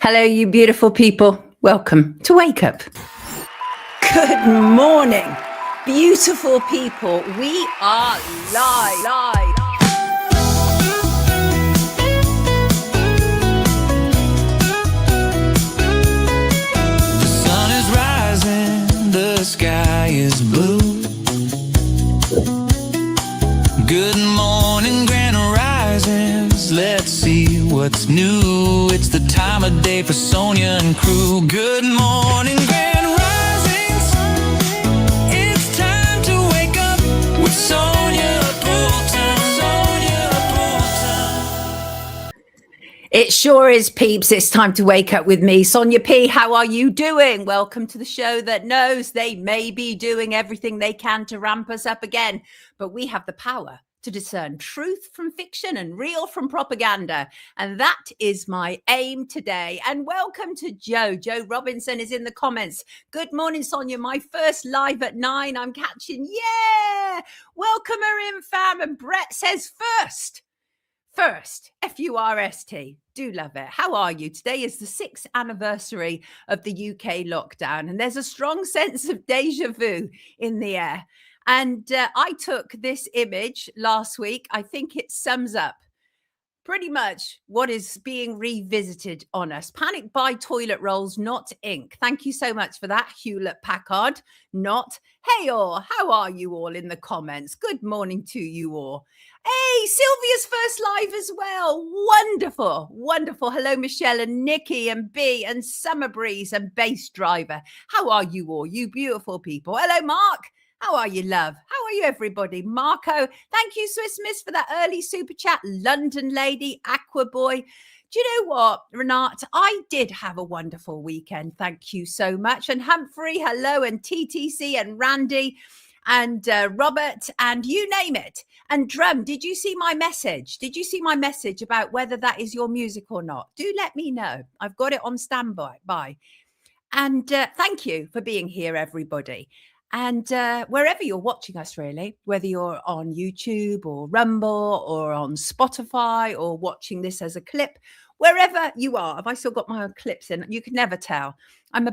Hello, you beautiful people. Welcome to Wake Up. Good morning, beautiful people. We are live. The sun is rising, the sky is blue. Good morning, grand risings. Let's see what's new. It's the time of day for Sonia and crew. Good morning, grand risings. It's time to wake up with Sonia Poulton. Sonia Poulton. It sure is, peeps. It's time to wake up with me, Sonia P. How are you doing? Welcome to the show that knows they may be doing everything they can to ramp us up again, but we have the power to discern truth from fiction and real from propaganda. And that is my aim today. And welcome to Joe. Joe Robinson is in the comments. Good morning, Sonia. My first live at 9. I'm catching. Yeah. Welcome her in, fam. And Brett says first, F-U-R-S-T. Do love it. How are you? Today is the 6th anniversary of the UK lockdown. And there's a strong sense of deja vu in the air. And I took this image last week. I think it sums up pretty much what is being revisited on us. Panic buy toilet rolls, not ink. Thank you so much for that, Hewlett Packard. Not. Hey all, how are you all in the comments? Good morning to you all. Hey, Sylvia's first live as well. Wonderful, wonderful. Hello, Michelle and Nikki and B and Summer Breeze and Bass Driver. How are you all, you beautiful people? Hello, Mark. How are you, love? How are you, everybody? Marco, thank you, Swiss Miss, for that early super chat. London Lady, Aqua Boy. Do you know what, Renat? I did have a wonderful weekend. Thank you so much. And Humphrey, hello, and TTC and Randy and Robert and you name it. And Drum, did you see my message? Did you see my message about whether that is your music or not? Do let me know. I've got it on standby. And thank you for being here, everybody. And wherever you're watching us, really, whether you're on YouTube or Rumble or on Spotify or watching this as a clip, wherever you are, have I still got my clips in? You can never tell. I'm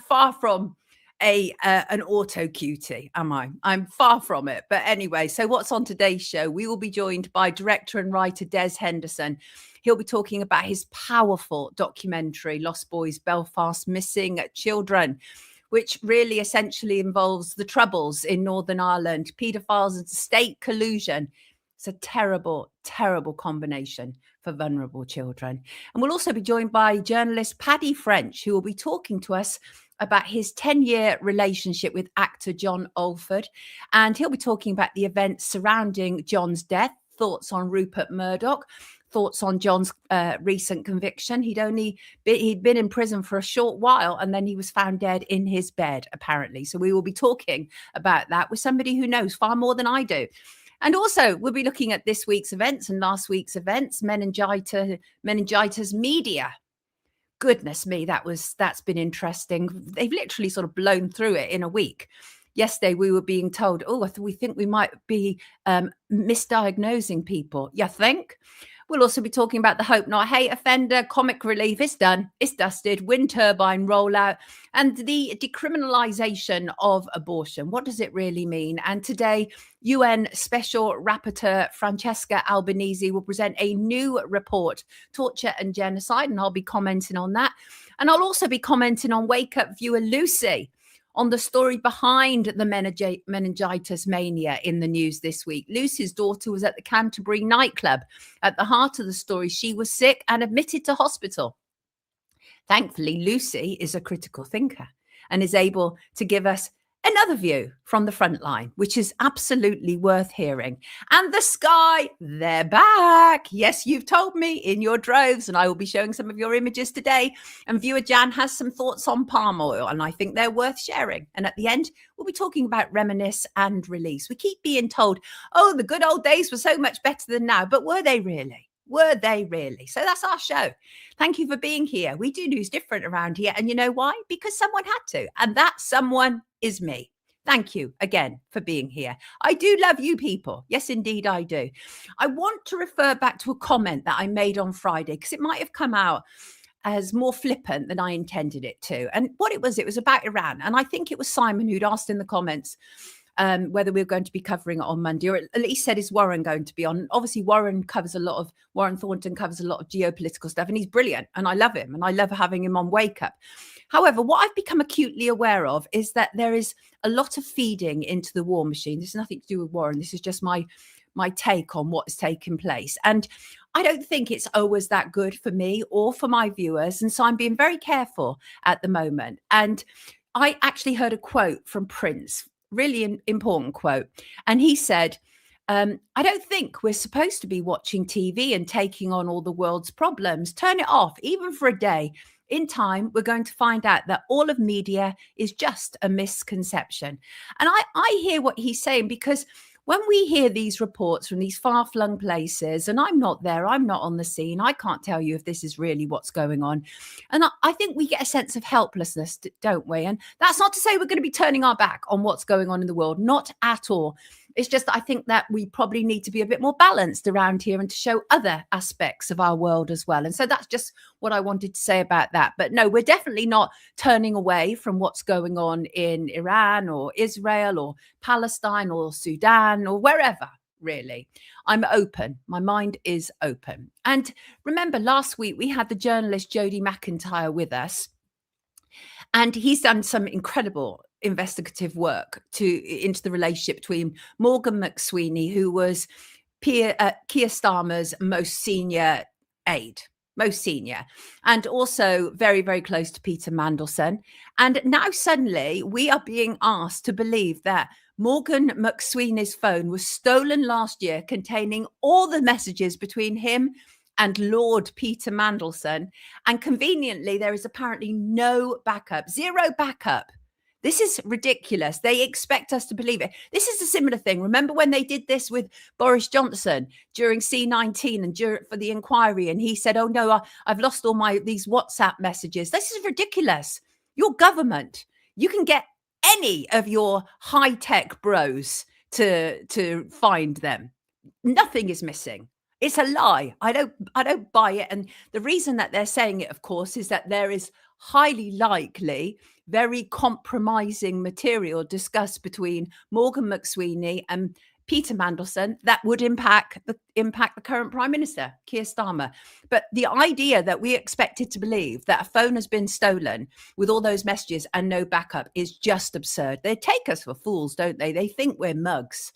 far from an auto cutie, am I? I'm far from it. But anyway, so what's on today's show? We will be joined by director and writer Des Henderson. He'll be talking about his powerful documentary, Lost Boys Belfast Missing Children, which really essentially involves the troubles in Northern Ireland, paedophiles and state collusion. It's a terrible, terrible combination for vulnerable children. And we'll also be joined by journalist PADDY French, who will be talking to us about his 10-year relationship with actor John Alford. And he'll be talking about the events surrounding John's death, thoughts on Rupert Murdoch, thoughts on John's recent conviction. He'd been in prison for a short while and then he was found dead in his bed, apparently. So we will be talking about that with somebody who knows far more than I do. And also we'll be looking at this week's events and last week's events, Meningitis media. Goodness me, that's been interesting. They've literally sort of blown through it in a week. Yesterday, we were being told, we think we might be misdiagnosing people. You think? We'll also be talking about the Hope Not Hate offender, comic relief. It's done. It's dusted. Wind turbine rollout and the decriminalisation of abortion. What does it really mean? And today, UN Special Rapporteur Francesca Albanese will present a new report, Torture and Genocide, and I'll be commenting on that. And I'll also be commenting on Wake Up viewer Lucy, on the story behind the meningitis mania in the news this week. Lucy's daughter was at the Canterbury nightclub. At the heart of the story, she was sick and admitted to hospital. Thankfully, Lucy is a critical thinker and is able to give us another view from the front line, which is absolutely worth hearing. And the sky, they're back. Yes, you've told me in your droves, and I will be showing some of your images today. And viewer Jan has some thoughts on palm oil, and I think they're worth sharing. And at the end, we'll be talking about Reminisce and Release. We keep being told, the good old days were so much better than now. But were they really? Were they really? So that's our show. Thank you for being here. We do news different around here. And you know why? Because someone had to. And that someone is me. Thank you again for being here. I do love you people. Yes, indeed, I do. I want to refer back to a comment that I made on Friday because it might have come out as more flippant than I intended it to. And what it was about Iran. And I think it was Simon who'd asked in the comments whether we were going to be covering it on Monday, or at least said, is Warren going to be on? Obviously, Warren Thornton covers a lot of geopolitical stuff, and he's brilliant. And I love him, and I love having him on Wake Up. However, what I've become acutely aware of is that there is a lot of feeding into the war machine. This has nothing to do with Warren. This is just my take on what has taken place. And I don't think it's always that good for me or for my viewers. And so I'm being very careful at the moment. And I actually heard a quote from Prince, really important quote. And he said, I don't think we're supposed to be watching TV and taking on all the world's problems. Turn it off, even for a day. In time, we're going to find out that all of media is just a misconception. And I hear what he's saying, because when we hear these reports from these far-flung places, and I'm not there, I'm not on the scene, I can't tell you if this is really what's going on. And I think we get a sense of helplessness, don't we? And that's not to say we're going to be turning our back on what's going on in the world, not at all. It's just that I think that we probably need to be a bit more balanced around here and to show other aspects of our world as well. And so that's just what I wanted to say about that. But no, we're definitely not turning away from what's going on in Iran or Israel or Palestine or Sudan or wherever, really. I'm open. My mind is open. And remember, last week we had the journalist Jodie McIntyre with us, and he's done some incredible investigative work into the relationship between Morgan McSweeny, who was Keir Starmer's most senior aide, and also very, very close to Peter Mandelson. And now suddenly we are being asked to believe that Morgan McSweeney's phone was stolen last year, containing all the messages between him and Lord Peter Mandelson. And conveniently, there is apparently no backup, zero backup. This is ridiculous. They expect us to believe it. This is a similar thing. Remember when they did this with Boris Johnson during C19 and for the inquiry, and he said, oh no, I've lost all these WhatsApp messages. This is ridiculous. Your government, you can get any of your high-tech bros to find them. Nothing is missing. It's a lie. I don't buy it. And the reason that they're saying it, of course, is that there is highly likely very compromising material discussed between Morgan McSweeny and Peter Mandelson that would impact the current Prime Minister, Keir Starmer. But the idea that we expected to believe that a phone has been stolen with all those messages and no backup is just absurd. They take us for fools, don't they? They think we're mugs.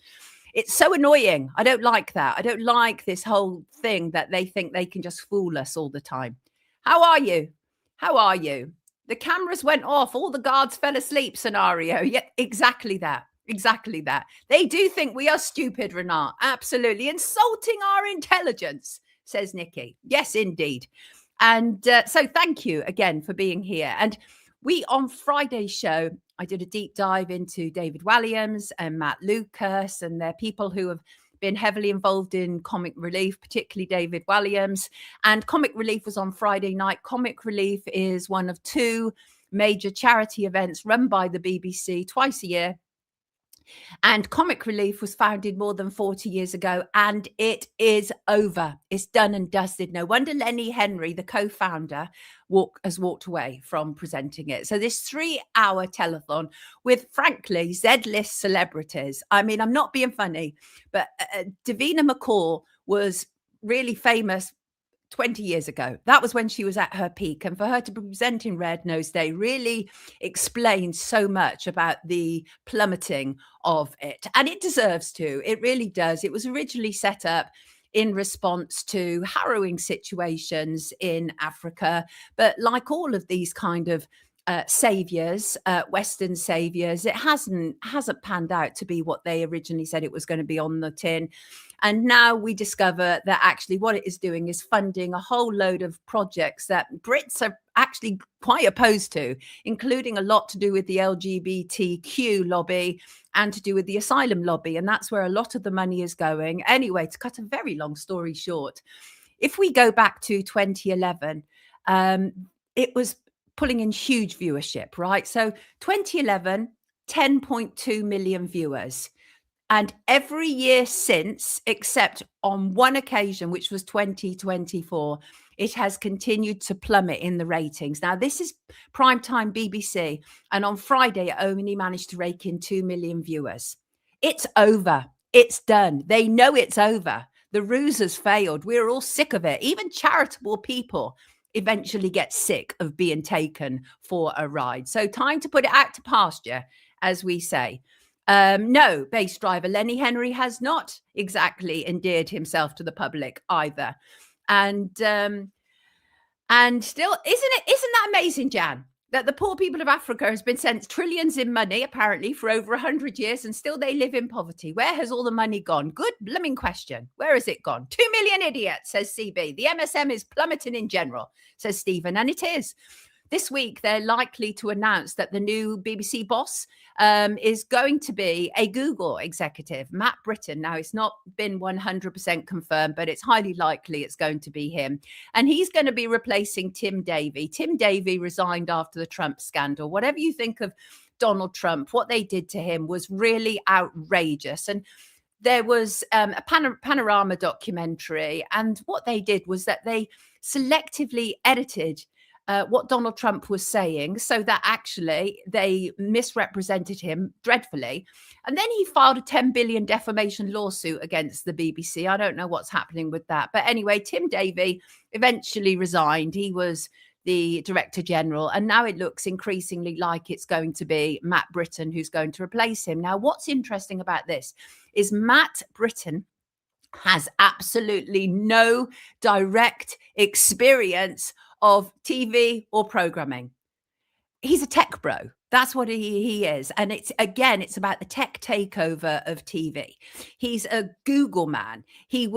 It's so annoying. I don't like that. I don't like this whole thing that they think they can just fool us all the time. How are you? How are you? The cameras went off. All the guards fell asleep scenario. Yeah, exactly that. Exactly that. They do think we are stupid, Renat. Absolutely. Insulting our intelligence, says Nikki. Yes, indeed. And so thank you again for being here. And we, on Friday's show, I did a deep dive into David Walliams and Matt Lucas, and they're people who have been heavily involved in Comic Relief, particularly David Walliams. And Comic Relief was on Friday night. Comic Relief is one of two major charity events run by the BBC twice a year. And Comic Relief was founded more than 40 years ago, and it is over. It's done and dusted. No wonder Lenny Henry, the co-founder, has walked away from presenting it. So this 3-hour telethon with, frankly, Z-list celebrities. I mean, I'm not being funny, but Davina McCall was really famous 20 years ago. That was when she was at her peak. And for her to be presenting Red Nose Day really explains so much about the plummeting of it. And it deserves to. It really does. It was originally set up in response to harrowing situations in Africa. But like all of these kind of saviors, Western saviors, it hasn't panned out to be what they originally said it was going to be on the tin. And now we discover that actually what it is doing is funding a whole load of projects that Brits are actually quite opposed to, including a lot to do with the LGBTQ lobby and to do with the asylum lobby. And that's where a lot of the money is going. Anyway, to cut a very long story short, if we go back to 2011, it was pulling in huge viewership, right? So 2011, 10.2 million viewers. And every year since, except on one occasion, which was 2024, it has continued to plummet in the ratings. Now, this is primetime BBC. And on Friday, it only managed to rake in 2 million viewers. It's over. It's done. They know it's over. The ruse has failed. We're all sick of it. Even charitable people eventually get sick of being taken for a ride. So time to put it out to pasture, as we say. No, base driver Lenny Henry has not exactly endeared himself to the public either. And still, isn't that amazing, Jan, that the poor people of Africa has been sent trillions in money, apparently, for over 100 years, and still they live in poverty? Where has all the money gone? Good blooming question. Where has it gone? 2 million idiots, says CB. The MSM is plummeting in general, says Stephen, and it is. This week, they're likely to announce that the new BBC boss is going to be a Google executive, Matt Britton. Now, it's not been 100% confirmed, but it's highly likely it's going to be him. And he's going to be replacing Tim Davie. Tim Davie resigned after the Trump scandal. Whatever you think of Donald Trump, what they did to him was really outrageous. And there was a Panorama documentary. And what they did was that they selectively edited what Donald Trump was saying, so that actually they misrepresented him dreadfully. And then he filed a 10 billion defamation lawsuit against the BBC. I don't know what's happening with that. But anyway, Tim Davie eventually resigned. He was the Director General. And now it looks increasingly like it's going to be Matt Britton who's going to replace him. Now, what's interesting about this is Matt Britton has absolutely no direct experience of TV or programming. He's a tech bro. That's what he is. And it's about the tech takeover of TV. He's a Google man. He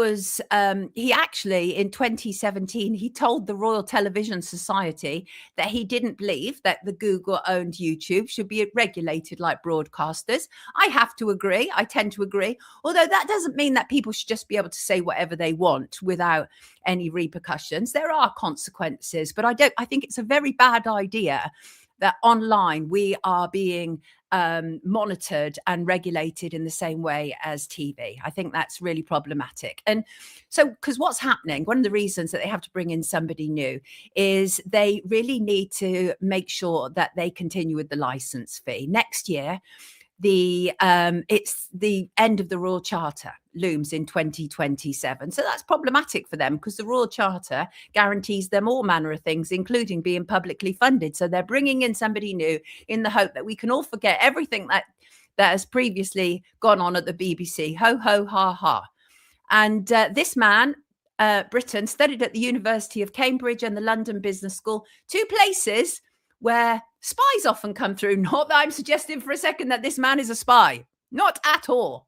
actually, in 2017, he told the Royal Television Society that he didn't believe that the Google-owned YouTube should be regulated like broadcasters. I have to agree. I tend to agree. Although that doesn't mean that people should just be able to say whatever they want without any repercussions. There are consequences, but I think it's a very bad idea that online we are being monitored and regulated in the same way as TV. I think that's really problematic. And so, because what's happening, one of the reasons that they have to bring in somebody new is they really need to make sure that they continue with the license fee. Next year, it's the end of the Royal Charter looms in 2027. So that's problematic for them because the Royal Charter guarantees them all manner of things, including being publicly funded. So they're bringing in somebody new in the hope that we can all forget everything that has previously gone on at the BBC. Ho, ho, ha, ha. And this man, Britton, studied at the University of Cambridge and the London Business School, two places where spies often come through. Not that I'm suggesting for a second that this man is a spy. Not at all.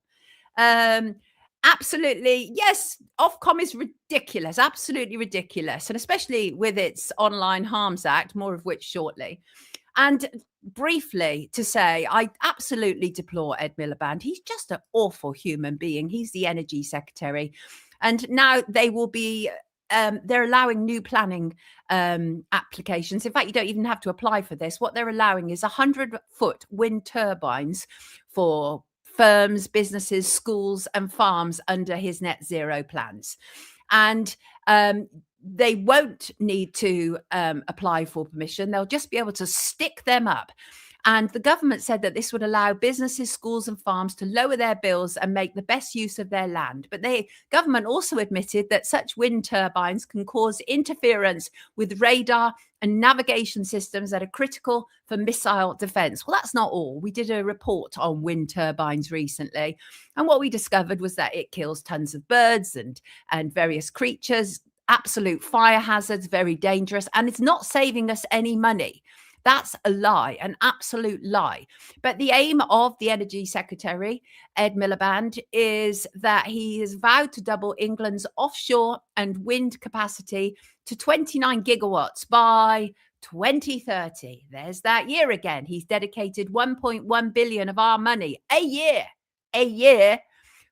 Absolutely. Yes, Ofcom is ridiculous. Absolutely ridiculous. And especially with its Online Harms Act, more of which shortly. And briefly to say, I absolutely deplore Ed Miliband. He's just an awful human being. He's the Energy Secretary. And now they will be they're allowing new planning applications. In fact, you don't even have to apply for this. What they're allowing is 100-foot wind turbines for firms, businesses, schools and farms under his net zero plans. And they won't need to apply for permission. They'll just be able to stick them up. And the government said that this would allow businesses, schools and farms to lower their bills and make the best use of their land. But the government also admitted that such wind turbines can cause interference with radar and navigation systems that are critical for missile defense. Well, that's not all. We did a report on wind turbines recently. And what we discovered was that it kills tons of birds and various creatures, absolute fire hazards, very dangerous. And it's not saving us any money. That's a lie, an absolute lie. But the aim of the Energy Secretary, Ed Miliband, is that he has vowed to double England's offshore and wind capacity to 29 gigawatts by 2030. There's that year again. He's dedicated 1.1 billion of our money a year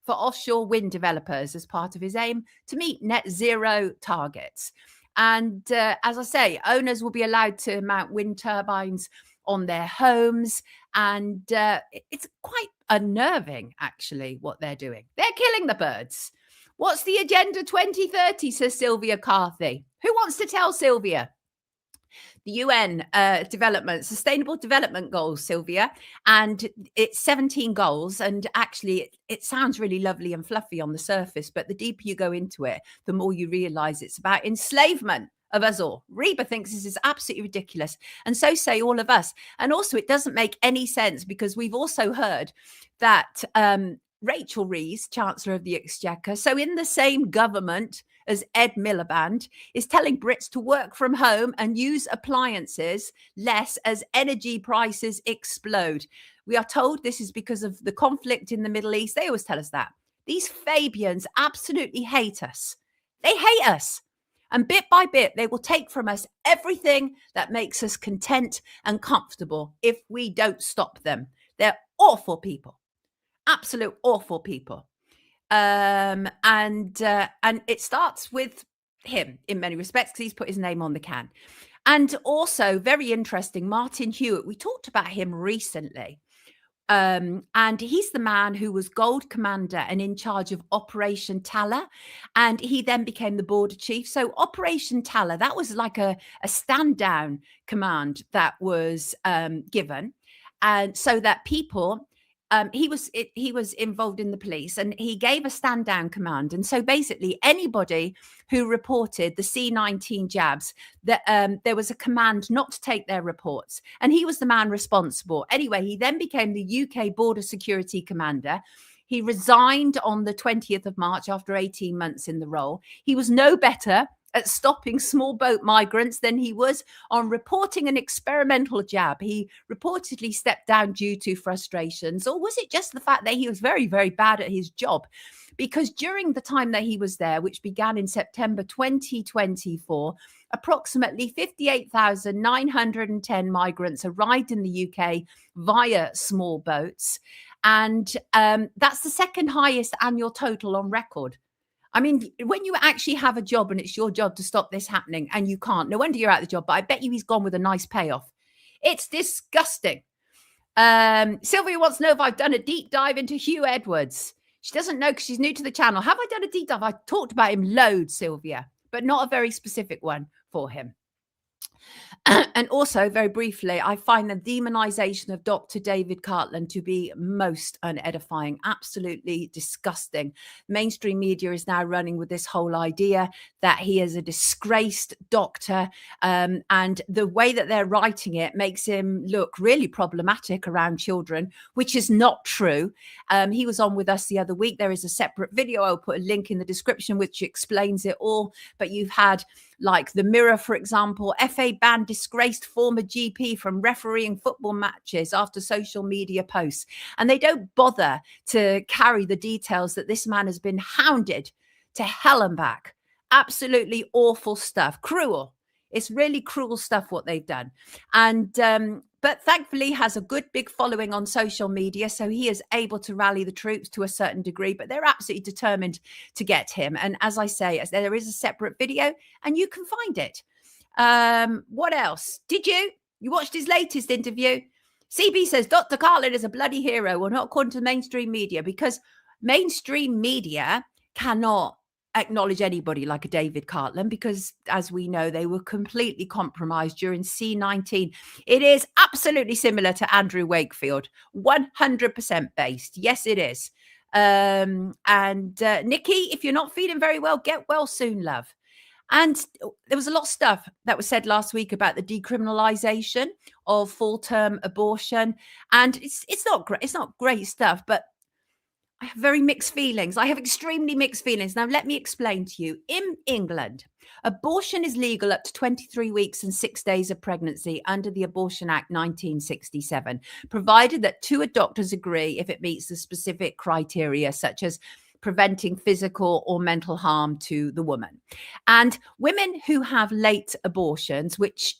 for offshore wind developers as part of his aim to meet net zero targets. And as I say, owners will be allowed to mount wind turbines on their homes. And it's quite unnerving, actually, what they're doing. They're killing the birds. What's the Agenda 2030, says Sylvia Carthy. Who wants to tell Sylvia? The UN Sustainable Development Goals, Sylvia, and it's 17 goals. And actually, it sounds really lovely and fluffy on the surface, but the deeper you go into it, the more you realize it's about enslavement of us all. Reba thinks this is absolutely ridiculous, and so say all of us. And also, it doesn't make any sense, because we've also heard that Rachel Reeves, Chancellor of the Exchequer, so in the same government as Ed Miliband, is telling Brits to work from home and use appliances less as energy prices explode. We are told this is because of the conflict in the Middle East. They always tell us that. These Fabians absolutely hate us. They hate us. And bit by bit, they will take from us everything that makes us content and comfortable if we don't stop them. They're awful people. Absolute awful people. And it starts with him in many respects, because he's put his name on the can. And also, very interesting, Martin Hewitt. We talked about him recently. And he's the man who was Gold Commander and in charge of Operation Talla. And he then became the border chief. So Operation Talla, that was like a stand down command that was given. And so that people... he was involved in the police, and he gave a stand down command. And so basically anybody who reported the C-19 jabs, that there was a command not to take their reports. And he was the man responsible. Anyway, he then became the UK Border Security Commander. He resigned on the 20th of March after 18 months in the role. He was no better at stopping small boat migrants than he was on reporting an experimental jab. He reportedly stepped down due to frustrations, or was it just the fact that he was very, very bad at his job? Because during the time that he was there, which began in September 2024, approximately 58,910 migrants arrived in the UK via small boats. And that's the second highest annual total on record. I mean, when you actually have a job and it's your job to stop this happening and you can't, no wonder you're out of the job. But I bet you he's gone with a nice payoff. It's disgusting. Sylvia wants to know if I've done a deep dive into Hugh Edwards. She doesn't know because she's new to the channel. Have I done a deep dive? I talked about him loads, Sylvia, but not a very specific one for him. And also, very briefly, I find the demonisation of Dr. David Cartland to be most unedifying, absolutely disgusting. Mainstream media is now running with this whole idea that he is a disgraced doctor, and the way that they're writing it makes him look really problematic around children, which is not true. He was on with us the other week. There is a separate video. I'll put a link in the description which explains it all. But you've had, like, the Mirror, for example, FA banned disgraced former GP from refereeing football matches after social media posts. And they don't bother to carry the details that this man has been hounded to hell and back. Absolutely awful stuff. Cruel. It's really cruel stuff what they've done. And but thankfully has a good big following on social media, so he is able to rally the troops to a certain degree, but they're absolutely determined to get him. And as I say, there is a separate video and you can find it. What else? Did you watched his latest interview? CB says Dr. Cartland is a bloody hero. Well, not according to mainstream media, because mainstream media cannot acknowledge anybody like a David Cartland, because as we know, they were completely compromised during C-19. It is absolutely similar to Andrew Wakefield, 100% based. Yes, it is. And Nikki, if you're not feeling very well, get well soon, love. And there was a lot of stuff that was said last week about the decriminalisation of full-term abortion, and it's not great. It's not great stuff, but I have very mixed feelings. I have extremely mixed feelings. Now, let me explain to you. In England, abortion is legal up to 23 weeks and 6 days of pregnancy under the Abortion Act 1967, provided that two doctors agree if it meets the specific criteria, such as preventing physical or mental harm to the woman. And women who have late abortions, which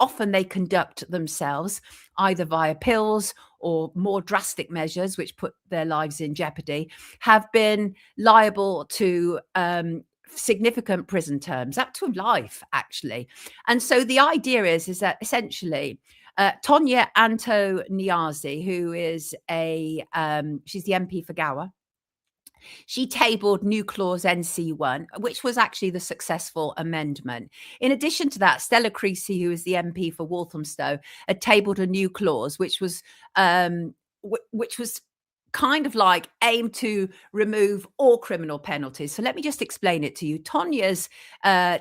often they conduct themselves either via pills or more drastic measures, which put their lives in jeopardy, have been liable to significant prison terms, up to life, actually. And so the idea is that essentially Tonia Antoniazzi, who is she's the MP for Gower. She tabled new clause NC1, which was actually the successful amendment. In addition to that, Stella Creasy, who is the MP for Walthamstow, had tabled a new clause, which was kind of like aimed to remove all criminal penalties. So let me just explain it to you. Tonia's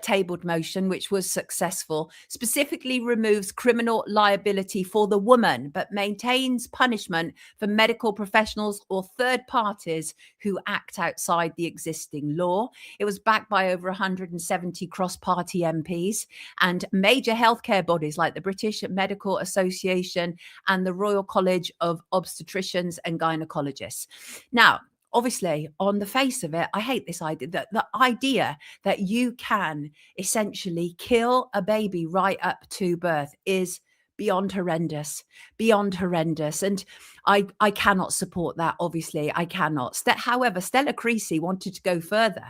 tabled motion, which was successful, specifically removes criminal liability for the woman, but maintains punishment for medical professionals or third parties who act outside the existing law. It was backed by over 170 cross-party MPs and major healthcare bodies like the British Medical Association and the Royal College of Obstetricians and Gynecologists. Now, obviously, on the face of it, I hate this idea, that the idea that you can essentially kill a baby right up to birth is beyond horrendous. And I cannot support that. Obviously, I cannot. However, Stella Creasy wanted to go further,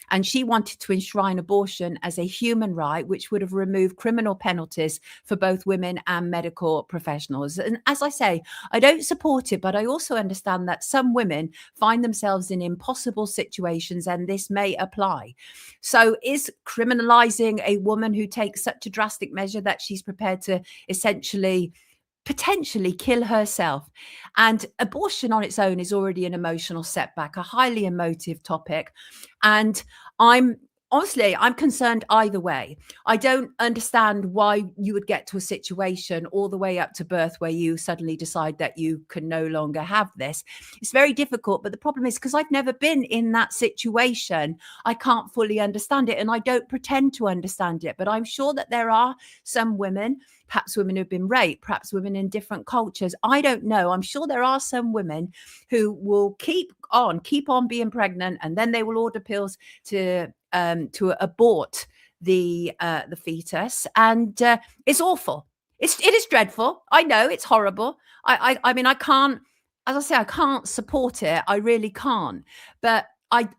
and she wanted to enshrine abortion as a human right, which would have removed criminal penalties for both women and medical professionals. And as I say, I don't support it, but I also understand that some women find themselves in impossible situations, and this may apply. So is criminalizing a woman who takes such a drastic measure that she's prepared to essentially potentially kill herself? And abortion on its own is already an emotional setback, a highly emotive topic. And I'm concerned either way. I don't understand why you would get to a situation all the way up to birth where you suddenly decide that you can no longer have this. It's very difficult. But the problem is, because I've never been in that situation, I can't fully understand it. And I don't pretend to understand it. But I'm sure that there are some women, perhaps women who've been raped, perhaps women in different cultures. I don't know. I'm sure there are some women who will keep on being pregnant, and then they will order pills to abort the fetus, and it's awful. It is dreadful. I know it's horrible. I mean, I can't, as I say, I can't support it. I really can't. But I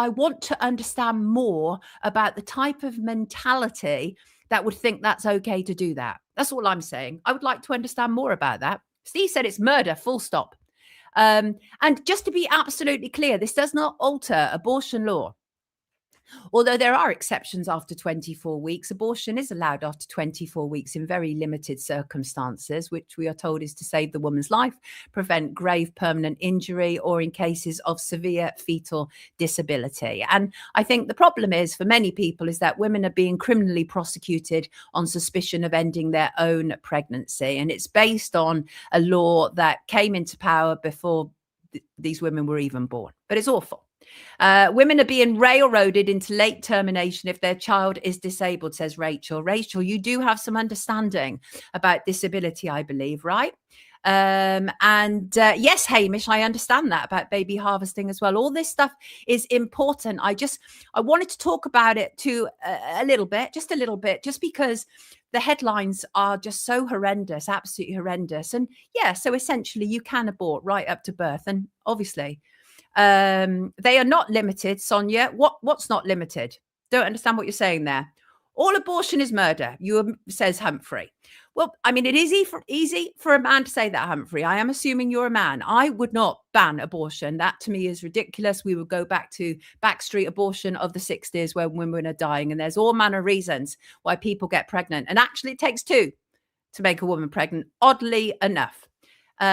want to understand more about the type of mentality that would think that's okay to do that. That's all I'm saying. I would like to understand more about that. Steve said it's murder, full stop. And just to be absolutely clear, this does not alter abortion law. Although there are exceptions after 24 weeks, abortion is allowed after 24 weeks in very limited circumstances, which we are told is to save the woman's life, prevent grave permanent injury, or in cases of severe fetal disability. And I think the problem is, for many people, is that women are being criminally prosecuted on suspicion of ending their own pregnancy. And it's based on a law that came into power before these women were even born. But it's awful. Women are being railroaded into late termination if their child is disabled, says Rachel. Rachel, you do have some understanding about disability, I believe, right? Yes, Hamish, I understand that about baby harvesting as well. All this stuff is important. I wanted to talk about it too a little bit, just because the headlines are just so horrendous, absolutely horrendous. And yeah, so essentially you can abort right up to birth. And obviously, they are not limited, Sonia. What's not limited? Don't understand what you're saying there. All abortion is murder, says Humphrey. Well, I mean, it is easy for a man to say that, Humphrey. I am assuming you're a man. I would not ban abortion. That to me is ridiculous. We would go back to backstreet abortion of the 60s where women are dying. And there's all manner of reasons why people get pregnant. And actually it takes two to make a woman pregnant, oddly enough. So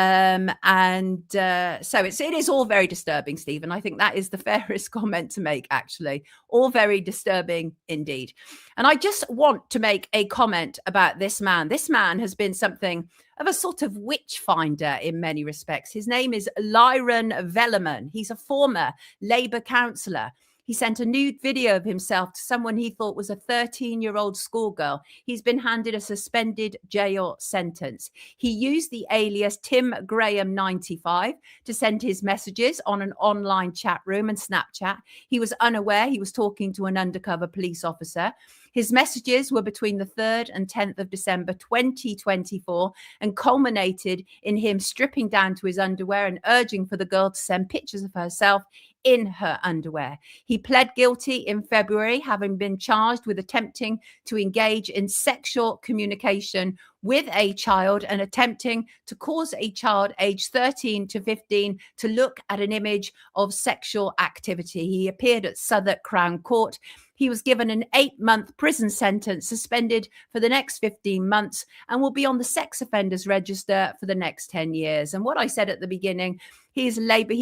it is all very disturbing, Stephen. I think that is the fairest comment to make, actually. All very disturbing indeed. And I just want to make a comment about this man. This man has been something of a sort of witch finder in many respects. His name is Lyron Velleman. He's a former Labour councillor. He sent a nude video of himself to someone he thought was a 13-year-old schoolgirl. He's been handed a suspended jail sentence. He used the alias Tim Graham 95 to send his messages on an online chat room and Snapchat. He was unaware he was talking to an undercover police officer. His messages were between the 3rd and 10th of December 2024 and culminated in him stripping down to his underwear and urging for the girl to send pictures of herself in her underwear. He pled guilty in February, having been charged with attempting to engage in sexual communication with a child and attempting to cause a child aged 13 to 15 to look at an image of sexual activity. He appeared at Southwark Crown Court. He was given an 8-month prison sentence, suspended for the next 15 months, and will be on the sex offenders register for the next 10 years. And what I said at the beginning, he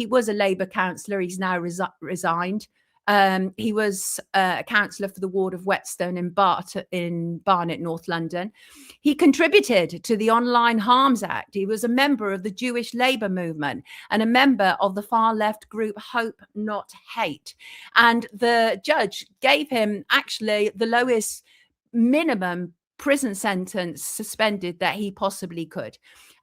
was a Labour councillor. He's now resigned. He was a councillor for the ward of Whetstone in Barnet, North London. He contributed to the Online Harms Act. He was a member of the Jewish Labour movement and a member of the far left group Hope Not Hate. And the judge gave him actually the lowest minimum prison sentence, suspended, that he possibly could.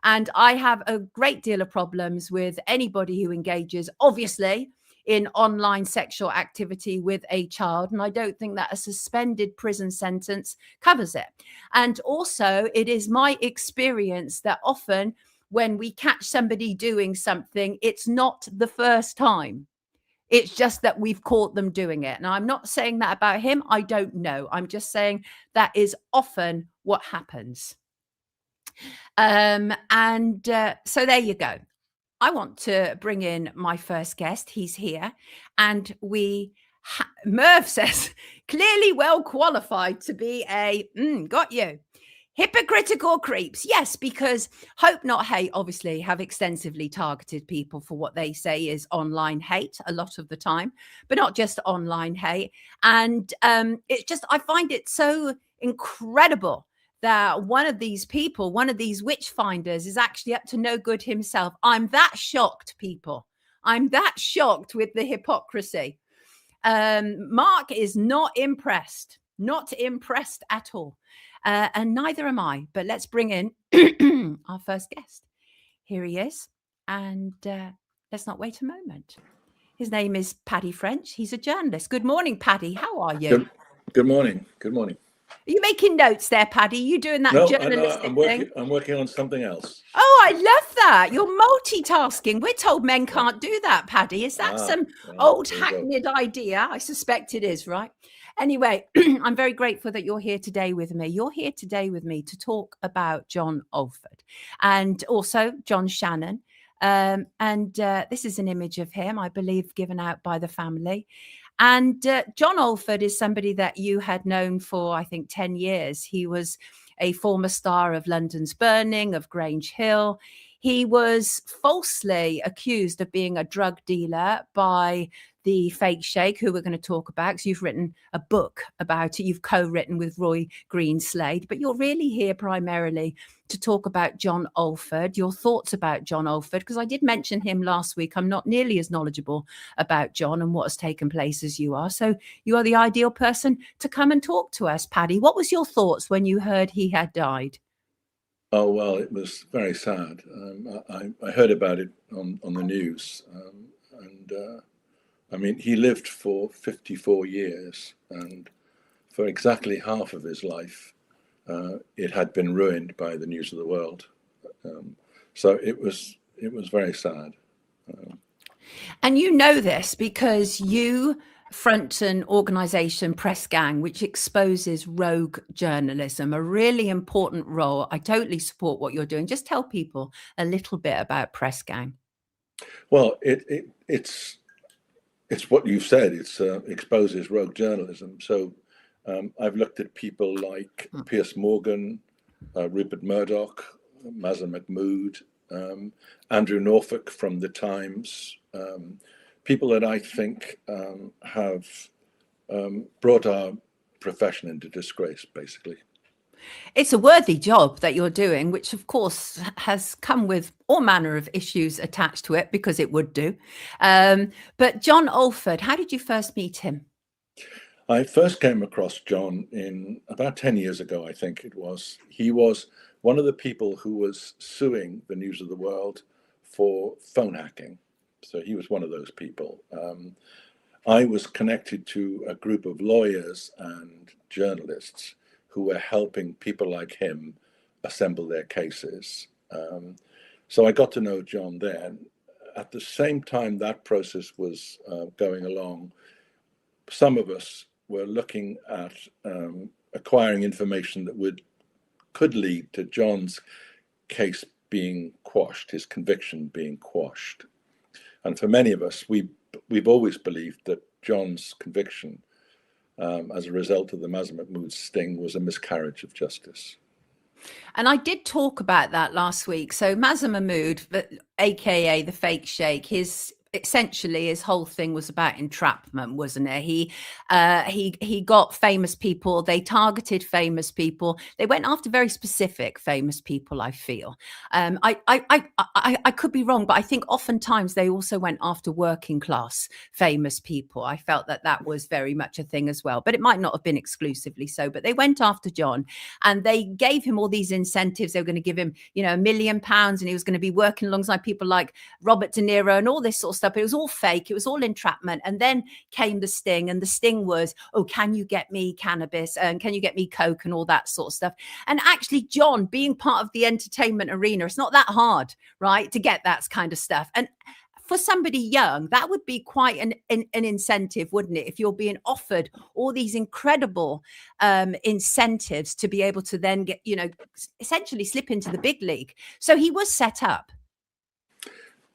And I have a great deal of problems with anybody who engages, obviously, in online sexual activity with a child. And I don't think that a suspended prison sentence covers it. And also, it is my experience that often when we catch somebody doing something, it's not the first time. It's just that we've caught them doing it. Now, I'm not saying that about him. I don't know. I'm just saying that is often what happens. So there you go. I want to bring in my first guest. He's here. And Merv says, clearly well qualified to be a, got you, hypocritical creeps. Yes, because Hope Not Hate obviously have extensively targeted people for what they say is online hate a lot of the time, but not just online hate. And it's just, I find it so incredible that one of these people, one of these witch finders, is actually up to no good himself. I'm that shocked, people. I'm that shocked with the hypocrisy. Mark is not impressed at all. And neither am I. But let's bring in our first guest. Here he is. And let's not wait a moment. His name is Paddy French. He's a journalist. Good morning, Paddy. How are you? Good morning. Good morning. Are you making notes there, Paddy? You doing that journalistic thing? I'm working on something else. Oh, I love that. You're multitasking. We're told men can't do that, Paddy. Is that some old hackneyed idea? I suspect it is, right? Anyway, I'm very grateful that you're here today with me. You're here today with me to talk about John Alford and also John Shannon. This is an image of him, I believe, given out by the family. And John Alford is somebody that you had known for, I think, 10 years. He was a former star of London's Burning, of Grange Hill. He was falsely accused of being a drug dealer by the fake sheikh, who we're going to talk about, because you've written a book about it. You've co-written with Roy Greenslade, but you're really here primarily to talk about John Alford, your thoughts about John Alford, because I did mention him last week. I'm not nearly as knowledgeable about John and what has taken place as you are. So you are the ideal person to come and talk to us, Paddy. What was your thoughts when you heard he had died? Oh, well, it was very sad. I heard about it on the news. I mean, he lived for 54 years, and for exactly half of his life, it had been ruined by the news of the world. So it was very sad. And you know this because you front an organisation, Press Gang, which exposes rogue journalism, a really important role. I totally support what you're doing. Just tell people a little bit about Press Gang. Well, it's what you've said. It exposes rogue journalism. So I've looked at people like Piers Morgan, Rupert Murdoch, Mazen Mahmood, Andrew Norfolk from The Times, people that I think have brought our profession into disgrace, basically. It's a worthy job that you're doing, which of course has come with all manner of issues attached to it, because it would do. But John Alford, how did you first meet him? I first came across John in about 10 years ago, I think it was. He was one of the people who was suing the News of the World for phone hacking. So he was one of those people. I was connected to a group of lawyers and journalists who were helping people like him assemble their cases. So I got to know John then. at the same time that process was going along, some of us were looking at acquiring information that could lead to John's case being quashed, his conviction being quashed. And for many of us, we've always believed that John's conviction as a result of the Mazza Mahmood sting was a miscarriage of justice. And I did talk about that last week. So Mazza Mahmood, aka the fake sheikh, essentially his whole thing was about entrapment, wasn't it? He got famous people. They targeted famous people. They went after very specific famous people, I feel. I could be wrong, but I think oftentimes they also went after working class famous people. I felt that was very much a thing as well, but it might not have been exclusively so. But they went after John, and they gave him all these incentives. They were going to give him, £1 million, and he was going to be working alongside people like Robert De Niro and all this sort of stuff. It was all fake. It was all entrapment. And then came the sting, and the sting was, oh, can you get me cannabis, and can you get me coke, and all that sort of stuff. And actually, John, being part of the entertainment arena, it's not that hard, right, to get that kind of stuff. And for somebody young, that would be quite an incentive, wouldn't it? If you're being offered all these incredible incentives to be able to then get, essentially slip into the big league. So he was set up.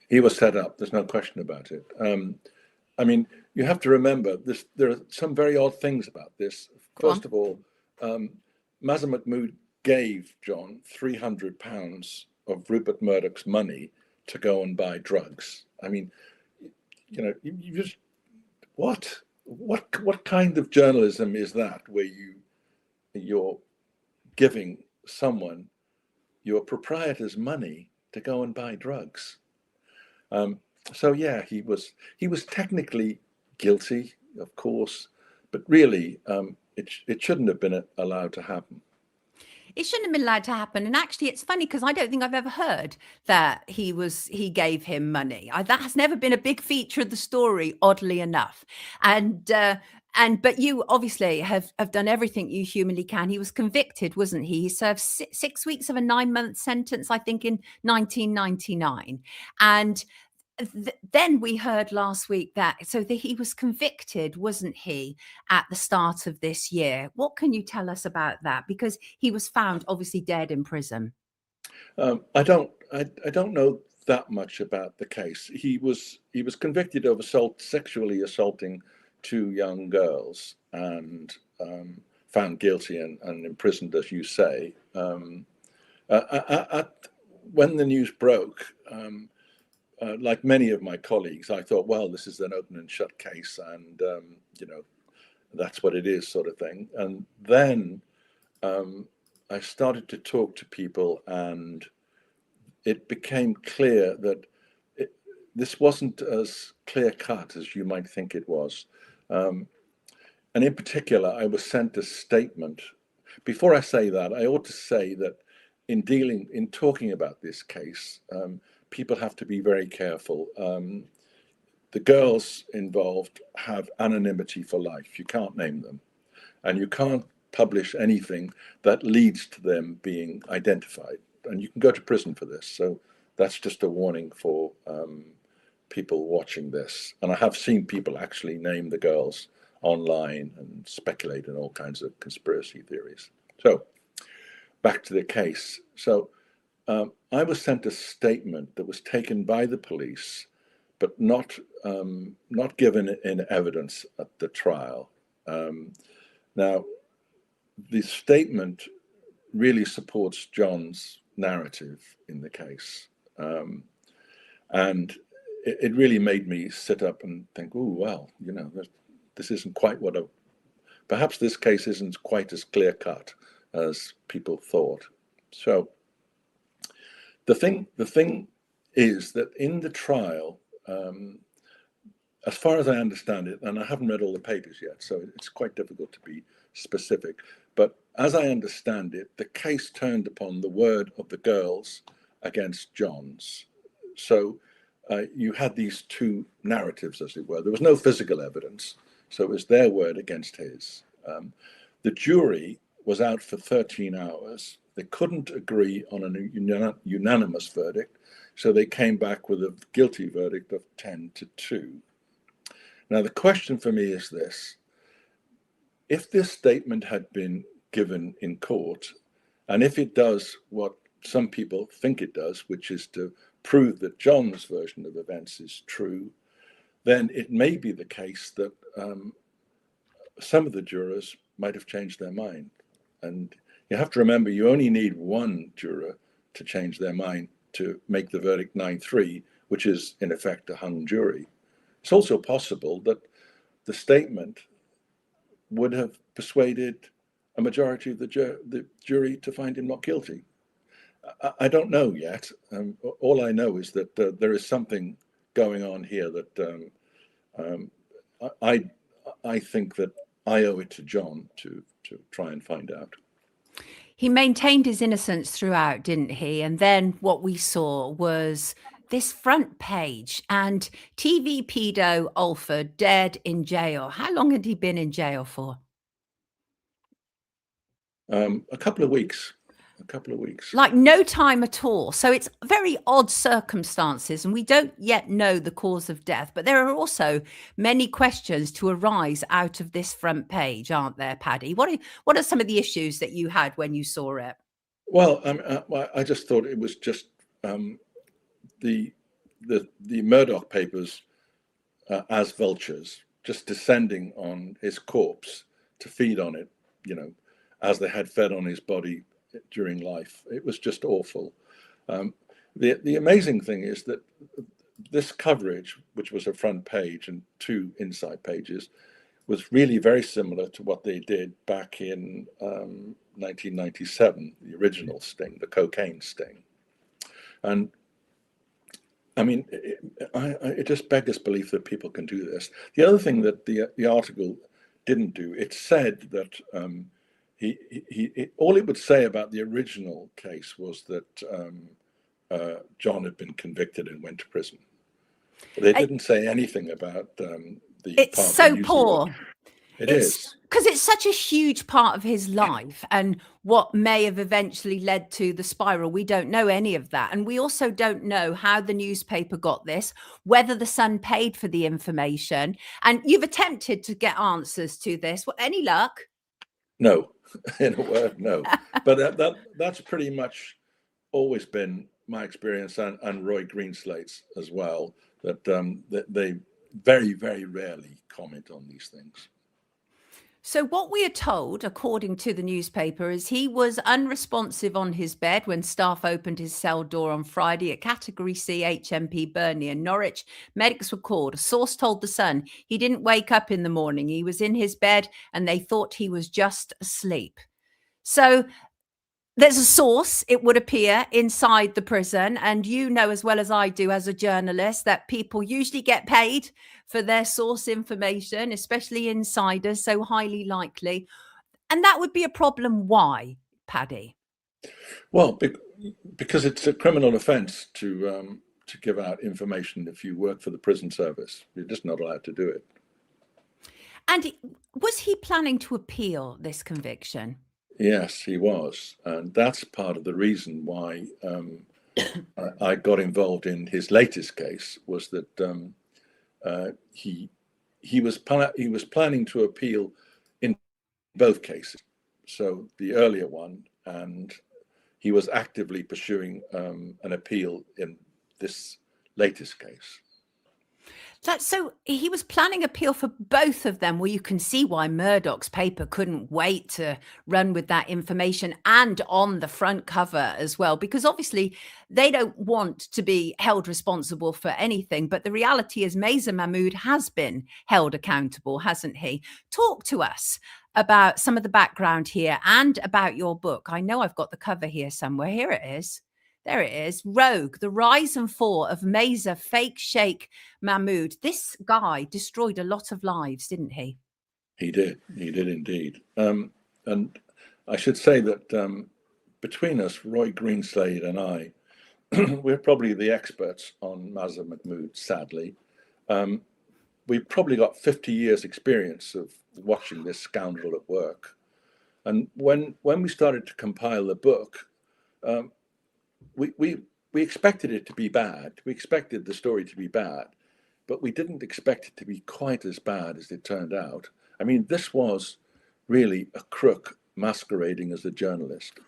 He was set up. There's no question about it. I mean, you have to remember this. There are some very odd things about this. First of all, Mazza Mahmood gave John £300 of Rupert Murdoch's money to go and buy drugs. I mean, you just what kind of journalism is that, where you're giving someone your proprietor's money to go and buy drugs? So yeah, he was technically guilty, of course, but really, it shouldn't have been allowed to happen. It shouldn't have been allowed to happen. And actually, it's funny because I don't think I've ever heard that he gave him money. That has never been a big feature of the story, oddly enough. But you obviously have done everything you humanly can. He was convicted, wasn't he? He served 6 weeks of a 9-month sentence, I think, in 1999. And then we heard last week that he was convicted, wasn't he, at the start of this year? What can you tell us about that? Because he was found obviously dead in prison. I don't know that much about the case. He was convicted of sexually assaulting 2 young girls, and found guilty and imprisoned, as you say. When the news broke, like many of my colleagues, I thought, well, this is an open and shut case, and that's what it is, sort of thing. And then I started to talk to people, and it became clear that this wasn't as clear cut as you might think it was. And in particular, I was sent a statement. Before I say that, I ought to say that in talking about this case, people have to be very careful. The girls involved have anonymity for life. You can't name them, and you can't publish anything that leads to them being identified, and you can go to prison for this. So that's just a warning for people watching this. And I have seen people actually name the girls online and speculate in all kinds of conspiracy theories. So back to the case. So I was sent a statement that was taken by the police, but not given in evidence at the trial. Now, the statement really supports John's narrative in the case, and it really made me sit up and think, oh, well, this isn't quite perhaps this case isn't quite as clear cut as people thought. So the thing is that in the trial, as far as I understand it, and I haven't read all the papers yet, so it's quite difficult to be specific, but as I understand it, the case turned upon the word of the girls against John's. So you had these 2 narratives, as it were. There was no physical evidence, so it was their word against his. The jury was out for 13 hours. They couldn't agree on a unanimous verdict, so they came back with a guilty verdict of 10-2. Now, the question for me is this. If this statement had been given in court, and if it does what some people think it does, which is to prove that John's version of events is true, then it may be the case that some of the jurors might have changed their mind. And you have to remember, you only need one juror to change their mind to make the verdict 9-3, which is in effect a hung jury. It's also possible that the statement would have persuaded a majority of the jury to find him not guilty. I don't know yet. All I know is that there is something going on here that I think that I owe it to John to try and find out. He maintained his innocence throughout, didn't he? And then what we saw was this front page and TV pedo Alford dead in jail. How long had he been in jail for? A couple of weeks. Like no time at all. So it's very odd circumstances, and we don't yet know the cause of death. But there are also many questions to arise out of this front page, aren't there, Paddy? What are some of the issues that you had when you saw it? Well, I just thought it was just the Murdoch papers as vultures, just descending on his corpse to feed on it, as they had fed on his body during life. It was just awful. The amazing thing is that this coverage, which was a front page and 2 inside pages, was really very similar to what they did back in 1997, the original sting, the cocaine sting. And I mean, it just beggars belief that people can do this. The other thing that the article didn't do, it said that all it would say about the original case was that John had been convicted and went to prison. They didn't say anything about the. It's so poor. It is. Because it's such a huge part of his life and what may have eventually led to the spiral. We don't know any of that. And we also don't know how the newspaper got this, whether the Sun paid for the information. And you've attempted to get answers to this. Well, any luck? No, in a word, no. But that's pretty much always been my experience, and Roy Greenslate's as well, that they very, very rarely comment on these things. So what we are told, according to the newspaper, is he was unresponsive on his bed when staff opened his cell door on Friday at Category C HMP Burnley in Norwich. Medics were called. A source told The Sun he didn't wake up in the morning. He was in his bed and they thought he was just asleep. So there's a source, it would appear, inside the prison. And you know as well as I do as a journalist that people usually get paid for their source information, especially insiders, so highly likely. And that would be a problem. Why, Paddy? Well, because it's a criminal offence to give out information if you work for the prison service. You're just not allowed to do it. And was he planning to appeal this conviction? Yes, he was. And that's part of the reason why I got involved in his latest case, was that he was planning to appeal in both cases. So the earlier one, and he was actively pursuing an appeal in this latest case. So he was planning appeal for both of them. Well, you can see why Murdoch's paper couldn't wait to run with that information and on the front cover as well, because obviously they don't want to be held responsible for anything. But the reality is Meza Mahmood has been held accountable, hasn't he? Talk to us about some of the background here and about your book. I know I've got the cover here somewhere. Here it is. There it is. Rogue, the rise and fall of Meza fake Sheikh Mahmood. This guy destroyed a lot of lives, didn't he? He did. He did indeed. And I should say that between us, Roy Greenslade and I, we're probably the experts on Meza Mahmood, sadly. We've probably got 50 years experience of watching this scoundrel at work. And when we started to compile the book, we expected it to be bad. We expected the story to be bad, but we didn't expect it to be quite as bad as it turned out. I mean, this was really a crook masquerading as a journalist.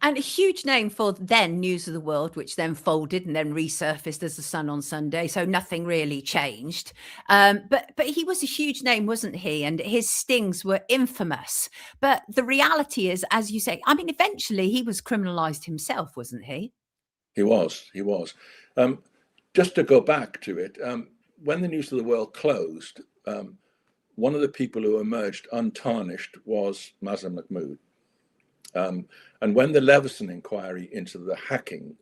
And a huge name for then News of the World, which then folded and then resurfaced as The Sun on Sunday. So nothing really changed. But he was a huge name, wasn't he? And his stings were infamous. But the reality is, as you say, I mean, eventually he was criminalised himself, wasn't he? He was. Just to go back to it, when the News of the World closed, one of the people who emerged untarnished was Mazen Mahmood. And when the Leveson inquiry into the hacking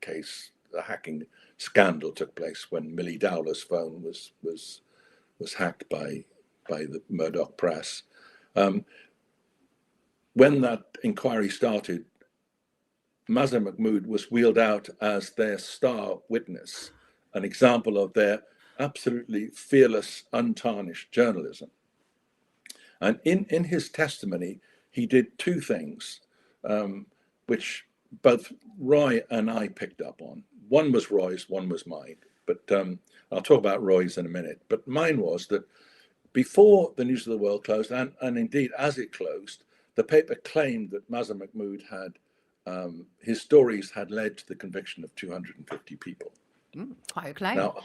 case, the hacking scandal took place, when Millie Dowler's phone was hacked by the Murdoch press, when that inquiry started, Mazen Mahmood was wheeled out as their star witness, an example of their absolutely fearless, untarnished journalism. And in his testimony, he did two things, which both Roy and I picked up on. One was Roy's, one was mine. But I'll talk about Roy's in a minute. But mine was that before the News of the World closed, and indeed as it closed, the paper claimed that Mazen Mahmood had, his stories had led to the conviction of 250 people. Quite a claim. Now,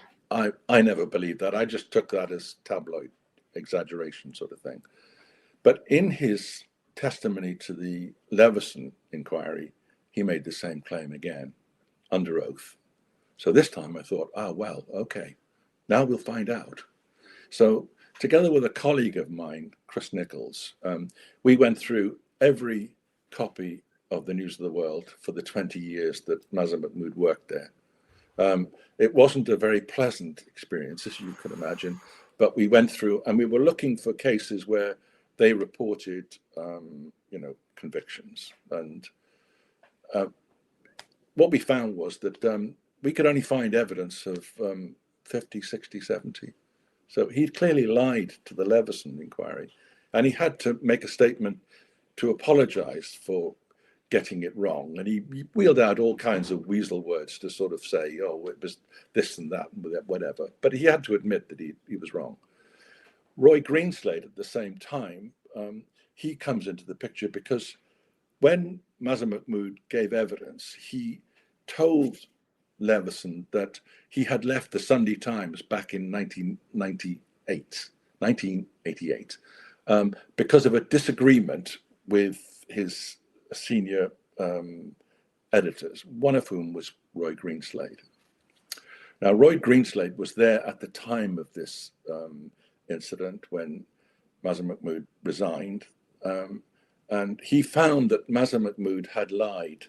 I never believed that. I just took that as tabloid exaggeration sort of thing. But in his testimony to the Leveson inquiry, he made the same claim again, under oath. So this time I thought, well, okay, now we'll find out. So together with a colleague of mine, Chris Nichols, we went through every copy of the News of the World for the 20 years that Mazen Mahmood worked there. It wasn't a very pleasant experience, as you can imagine, but we went through and we were looking for cases where they reported, convictions. And what we found was that we could only find evidence of 50, 60, 70. So he'd clearly lied to the Leveson inquiry, and he had to make a statement to apologize for getting it wrong. And he wheeled out all kinds of weasel words to sort of say, it was this and that, whatever. But he had to admit that he was wrong. Roy Greenslade, at the same time, he comes into the picture because when Mazen Mahmood gave evidence, he told Leveson that he had left the Sunday Times back in 1988, because of a disagreement with his senior editors, one of whom was Roy Greenslade. Now, Roy Greenslade was there at the time of this incident when Mazen Mahmood resigned, and he found that Mazen Mahmood had lied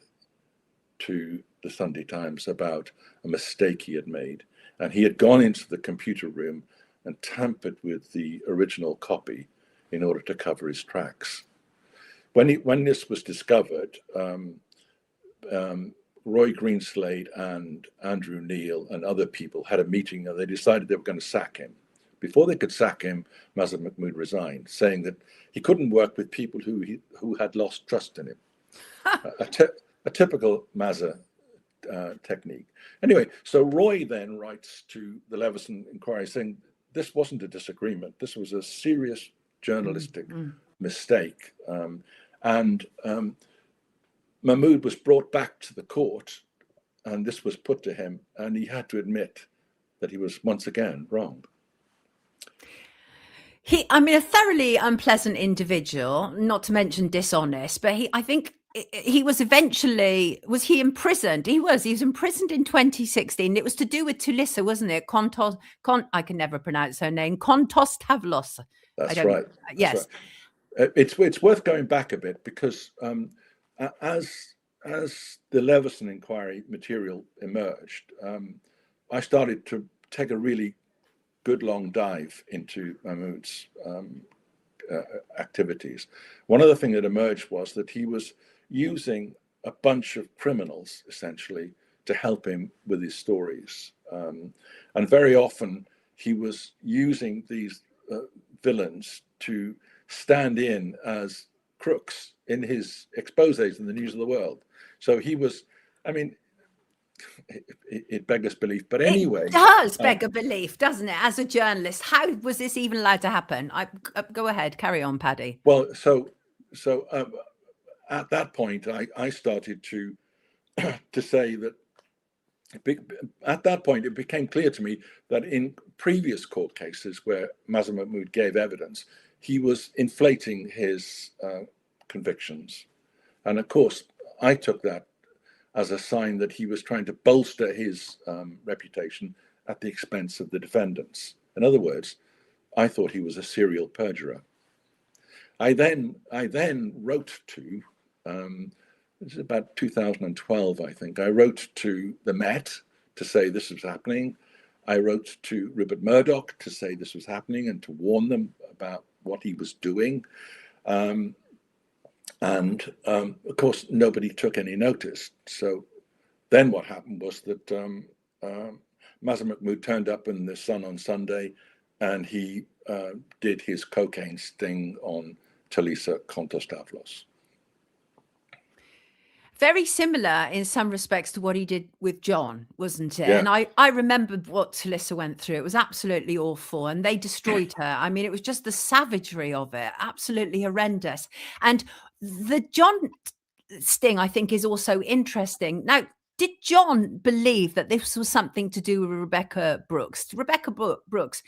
to the Sunday Times about a mistake he had made, and he had gone into the computer room and tampered with the original copy in order to cover his tracks. When this was discovered, Roy Greenslade and Andrew Neil and other people had a meeting, and they decided they were going to sack him. Before they could sack him, Mazen Mahmood resigned, saying that he couldn't work with people who had lost trust in him. A typical Mazen technique. Anyway, so Roy then writes to the Leveson inquiry saying this wasn't a disagreement. This was a serious journalistic mistake. And Mahmood was brought back to the court, and this was put to him, and he had to admit that he was once again wrong. A thoroughly unpleasant individual, not to mention dishonest, but I think he was eventually, was he imprisoned? He was imprisoned in 2016. It was to do with Tulissa, wasn't it? I can never pronounce her name. Kontostavlos. That's right. Yes. Right. It's worth going back a bit because as the Leveson inquiry material emerged, I started to take a really good long dive into Mahmood's activities. One of the things that emerged was that he was using a bunch of criminals essentially to help him with his stories, and very often he was using these villains to stand in as crooks in his exposés in the News of the World. So he was, I mean, it beggars belief. But anyway, it does beg a belief, doesn't it? As a journalist, how was this even allowed to happen? Go ahead, carry on, Paddy. Well, so at that point, I started to say that. At that point, it became clear to me that in previous court cases where Mazar Mahmood gave evidence, he was inflating his convictions. And of course, I took that as a sign that he was trying to bolster his reputation at the expense of the defendants. In other words, I thought he was a serial perjurer. I then wrote to, this is about 2012, I think. I wrote to the Met to say this was happening. I wrote to Rupert Murdoch to say this was happening and to warn them about what he was doing. Of course, nobody took any notice. So then what happened was that Mazar Mahmood turned up in the Sun on Sunday, and he did his cocaine sting on Talisa Kontostavlos. Very similar in some respects to what he did with John, wasn't it? Yeah. And I remember what Talisa went through. It was absolutely awful, and they destroyed her. I mean, it was just the savagery of it, absolutely horrendous. And the John sting, I think, is also interesting. Now, did John believe that this was something to do with Rebekah Brooks? Rebekah Brooks,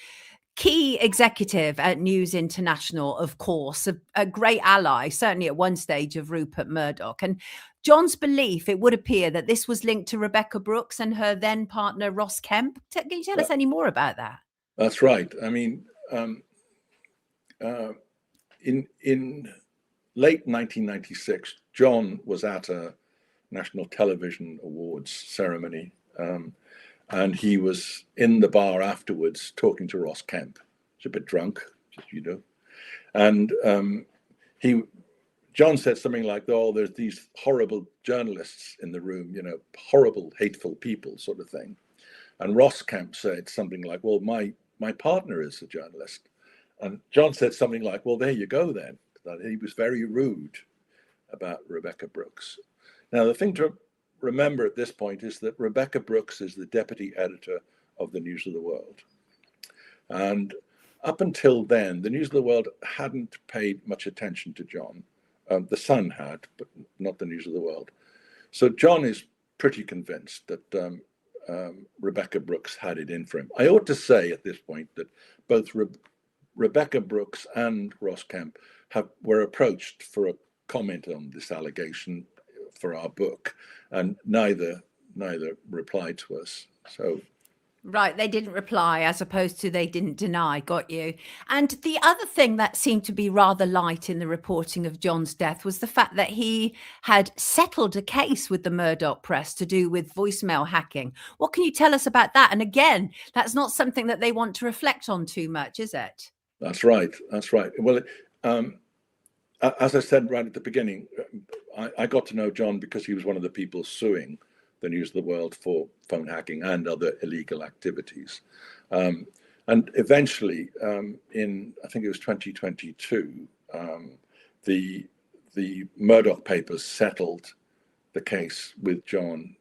key executive at News International, of course, a great ally, certainly at one stage, of Rupert Murdoch. And John's belief, it would appear, that this was linked to Rebekah Brooks and her then partner, Ross Kemp. Can you tell us any more about that? That's right. I mean, in late 1996, John was at a National Television Awards ceremony, and he was in the bar afterwards talking to Ross Kemp. He's a bit drunk, as you know, and John said something like, "Oh, there's these horrible journalists in the room, you know, horrible, hateful people," sort of thing. And Ross Kemp said something like, "Well, my partner is a journalist." And John said something like, "Well, there you go then." That he was very rude about Rebekah Brooks. Now, the thing to remember at this point is that Rebekah Brooks is the deputy editor of the News of the World. And up until then, the News of the World hadn't paid much attention to John. The Sun had, but not the News of the World. So John is pretty convinced that Rebekah Brooks had it in for him. I ought to say at this point that both Rebekah Brooks and Ross Kemp were approached for a comment on this allegation for our book, and neither replied to us. So. Right, they didn't reply, as opposed to they didn't deny. Got you. And the other thing that seemed to be rather light in the reporting of John's death was the fact that he had settled a case with the Murdoch press to do with voicemail hacking. What can you tell us about that? And again, that's not something that they want to reflect on too much, is it? That's right. That's right. Well, as I said right at the beginning, I got to know John because he was one of the people suing the News of the World for phone hacking and other illegal activities. And eventually, in, I think it was 2022, the Murdoch papers settled the case with John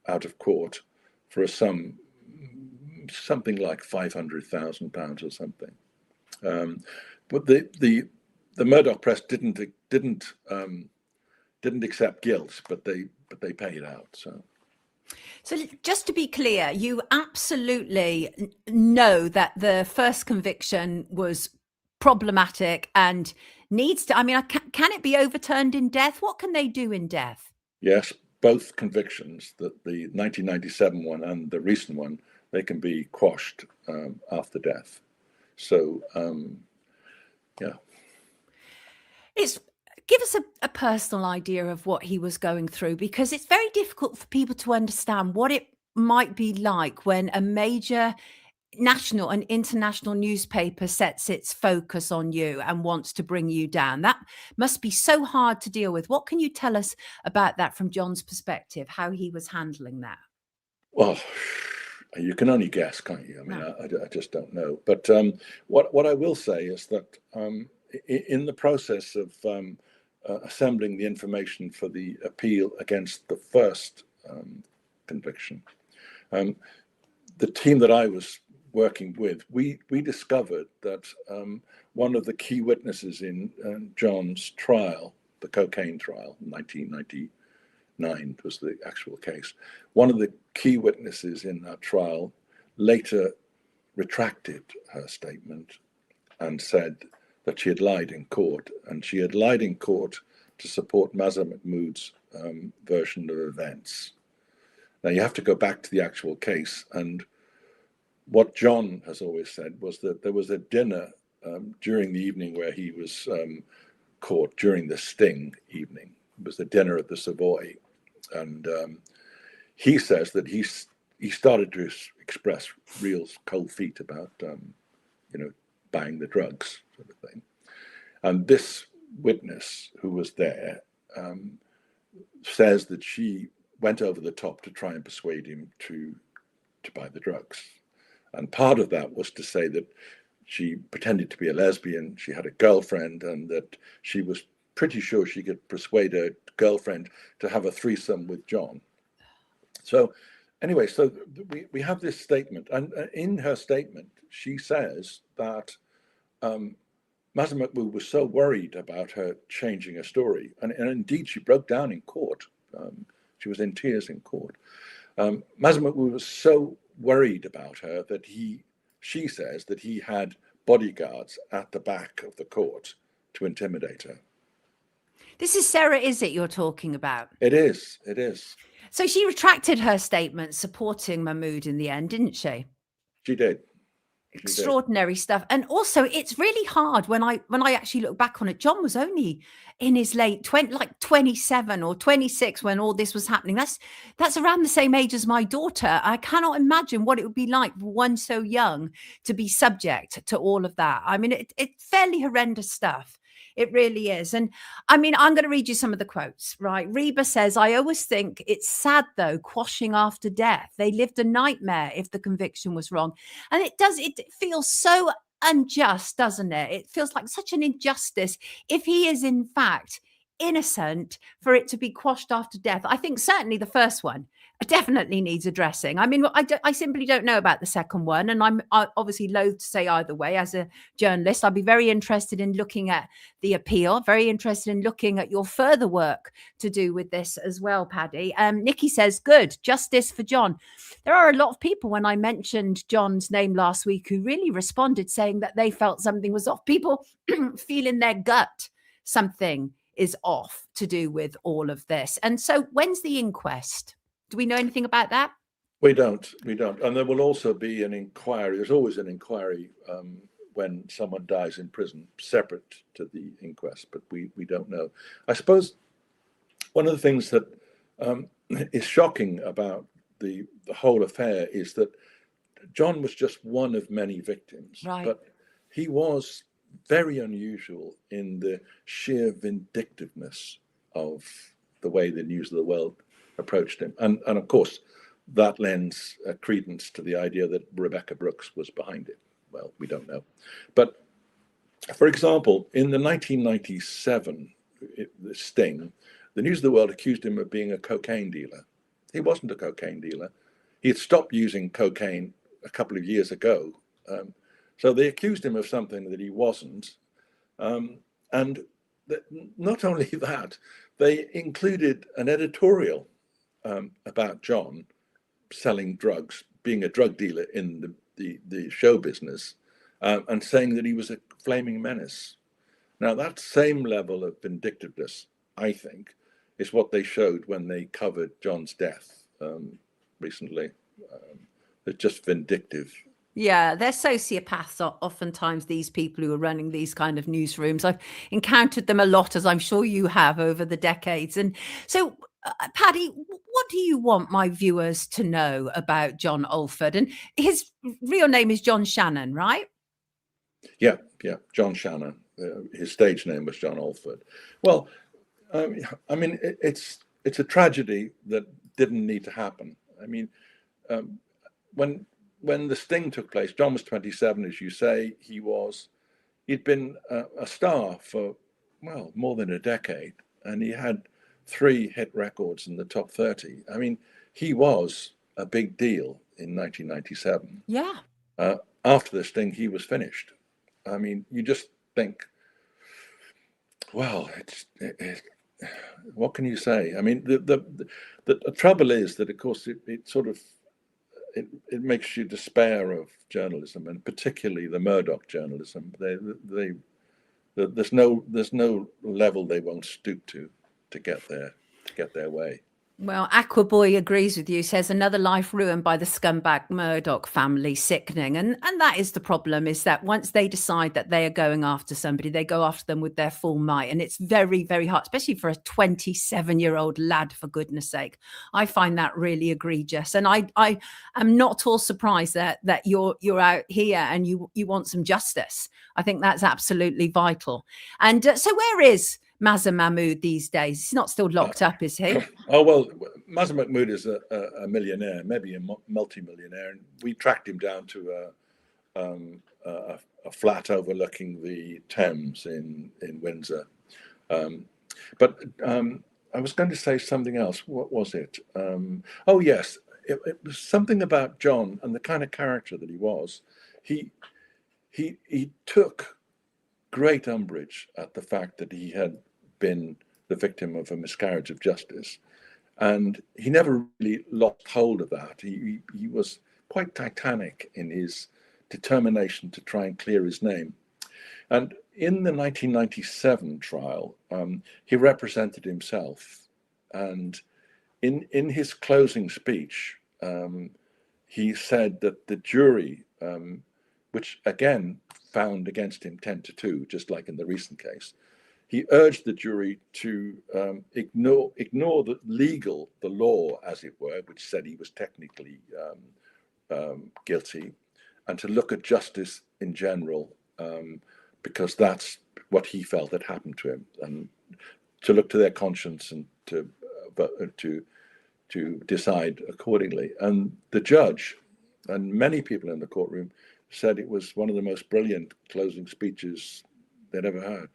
out of court for a sum, something like £500,000 or something. But the Murdoch press didn't accept guilt, but they paid out. So just to be clear, you absolutely know that the first conviction was problematic and needs to, I mean, can it be overturned in death? What can they do in death? Yes, both convictions, the 1997 one and the recent one, they can be quashed after death. So, yeah. Give us a personal idea of what he was going through, because it's very difficult for people to understand what it might be like when a major national and international newspaper sets its focus on you and wants to bring you down. That must be so hard to deal with. What can you tell us about that from John's perspective, how he was handling that? Well, you can only guess, can't you? I mean, no. I just don't know. But what I will say is that in the process of assembling the information for the appeal against the first conviction. The team that I was working with, we discovered that one of the key witnesses in John's trial, the cocaine trial, 1999 was the actual case. One of the key witnesses in that trial later retracted her statement and said that she had lied in court, and she had lied in court to support Mazza Mahmood's version of events. Now you have to go back to the actual case, and what John has always said was that there was a dinner during the evening where he was caught, during the sting evening. It was the dinner at the Savoy, and he says that he started to express real cold feet about buying the drugs, sort of thing. And this witness who was there says that she went over the top to try and persuade him to buy the drugs. And part of that was to say that she pretended to be a lesbian, she had a girlfriend, and that she was pretty sure she could persuade her girlfriend to have a threesome with John. So anyway, so we have this statement, and in her statement, she says that Mazza Mahmood was so worried about her changing her story, and indeed she broke down in court. She was in tears in court. Mazza Mahmood was so worried about her that she says that he had bodyguards at the back of the court to intimidate her. This is Sarah, is it, you're talking about? It is, it is. So she retracted her statement supporting Mahmood in the end, didn't she? She did. Extraordinary stuff. And also it's really hard when I actually look back on it. John was only in his late 20, like 27 or 26 when all this was happening. That's around the same age as my daughter. I cannot imagine what it would be like for one so young to be subject to all of that. I mean, it's fairly horrendous stuff. It really is. And I mean, I'm going to read you some of the quotes, right? Reba says, I always think it's sad, though, quashing after death. They lived a nightmare if the conviction was wrong. And it feels so unjust, doesn't it? It feels like such an injustice if he is, in fact, innocent, for it to be quashed after death. I think certainly the first one definitely needs addressing. I mean, I simply don't know about the second one, and I'm obviously loath to say either way. As a journalist, I'd be very interested in looking at the appeal, very interested in looking at your further work to do with this as well, Paddy. Nikki says, good, justice for John. There are a lot of people, when I mentioned John's name last week, who really responded saying that they felt something was off. People feel in their gut something is off to do with all of this. And so when's the inquest? Do we know anything about that? We don't. And there will also be an inquiry. There's always an inquiry when someone dies in prison, separate to the inquest, but we don't know. I suppose one of the things that is shocking about the whole affair is that John was just one of many victims, right. But he was very unusual in the sheer vindictiveness of the way the News of the World approached him. And of course, that lends credence to the idea that Rebecca Brooks was behind it. Well, we don't know. But for example, in the 1997 sting, the News of the World accused him of being a cocaine dealer. He wasn't a cocaine dealer. He had stopped using cocaine a couple of years ago. So they accused him of something that he wasn't. And not only that, they included an editorial about John selling drugs, being a drug dealer in the show business, and saying that he was a flaming menace. Now, that same level of vindictiveness, I think, is what they showed when they covered John's death recently. They're just vindictive. Yeah, they're sociopaths oftentimes, these people who are running these kind of newsrooms. I've encountered them a lot, as I'm sure you have, over the decades. And so, Paddy, what do you want my viewers to know about John Alford? And his real name is John Shannon, right? Yeah, John Shannon. His stage name was John Alford. Well, I mean, it's a tragedy that didn't need to happen. I mean, when the sting took place, John was 27, as you say. He'd been a star for well, more than a decade, and he had 3 hit records in the top 30. I mean, he was a big deal in 1997. Yeah. After this thing, he was finished. I mean, you just think, well, what can you say? I mean, the trouble is that, of course, it sort of it makes you despair of journalism, and particularly the Murdoch journalism. There's no level they won't stoop to get their way. Well, Aquaboy agrees with you, says another life ruined by the scumbag Murdoch family, sickening. And that is the problem, is that once they decide that they are going after somebody, they go after them with their full might. And it's very, very hard, especially for a 27-year-old lad, for goodness sake. I find that really egregious. And I am not at all surprised that you're out here and you want some justice. I think that's absolutely vital. And so where is Mazza Mahmood these days? He's not still locked up, is he? Oh, well, Mazza Mahmood is a millionaire, maybe a multi-millionaire, and we tracked him down to a flat overlooking the Thames in Windsor. But I was going to say something else. What was it? Oh, yes, it was something about John and the kind of character that he was. He took great umbrage at the fact that he had been the victim of a miscarriage of justice, and he never really lost hold of that. He was quite titanic in his determination to try and clear his name. And in the 1997 trial, he represented himself, and in his closing speech, he said that the jury, which again found against him 10-2, just like in the recent case, he urged the jury to ignore the law, as it were, which said he was technically guilty, and to look at justice in general, because that's what he felt had happened to him, and to look to their conscience and to decide accordingly. And the judge and many people in the courtroom said it was one of the most brilliant closing speeches they'd ever heard.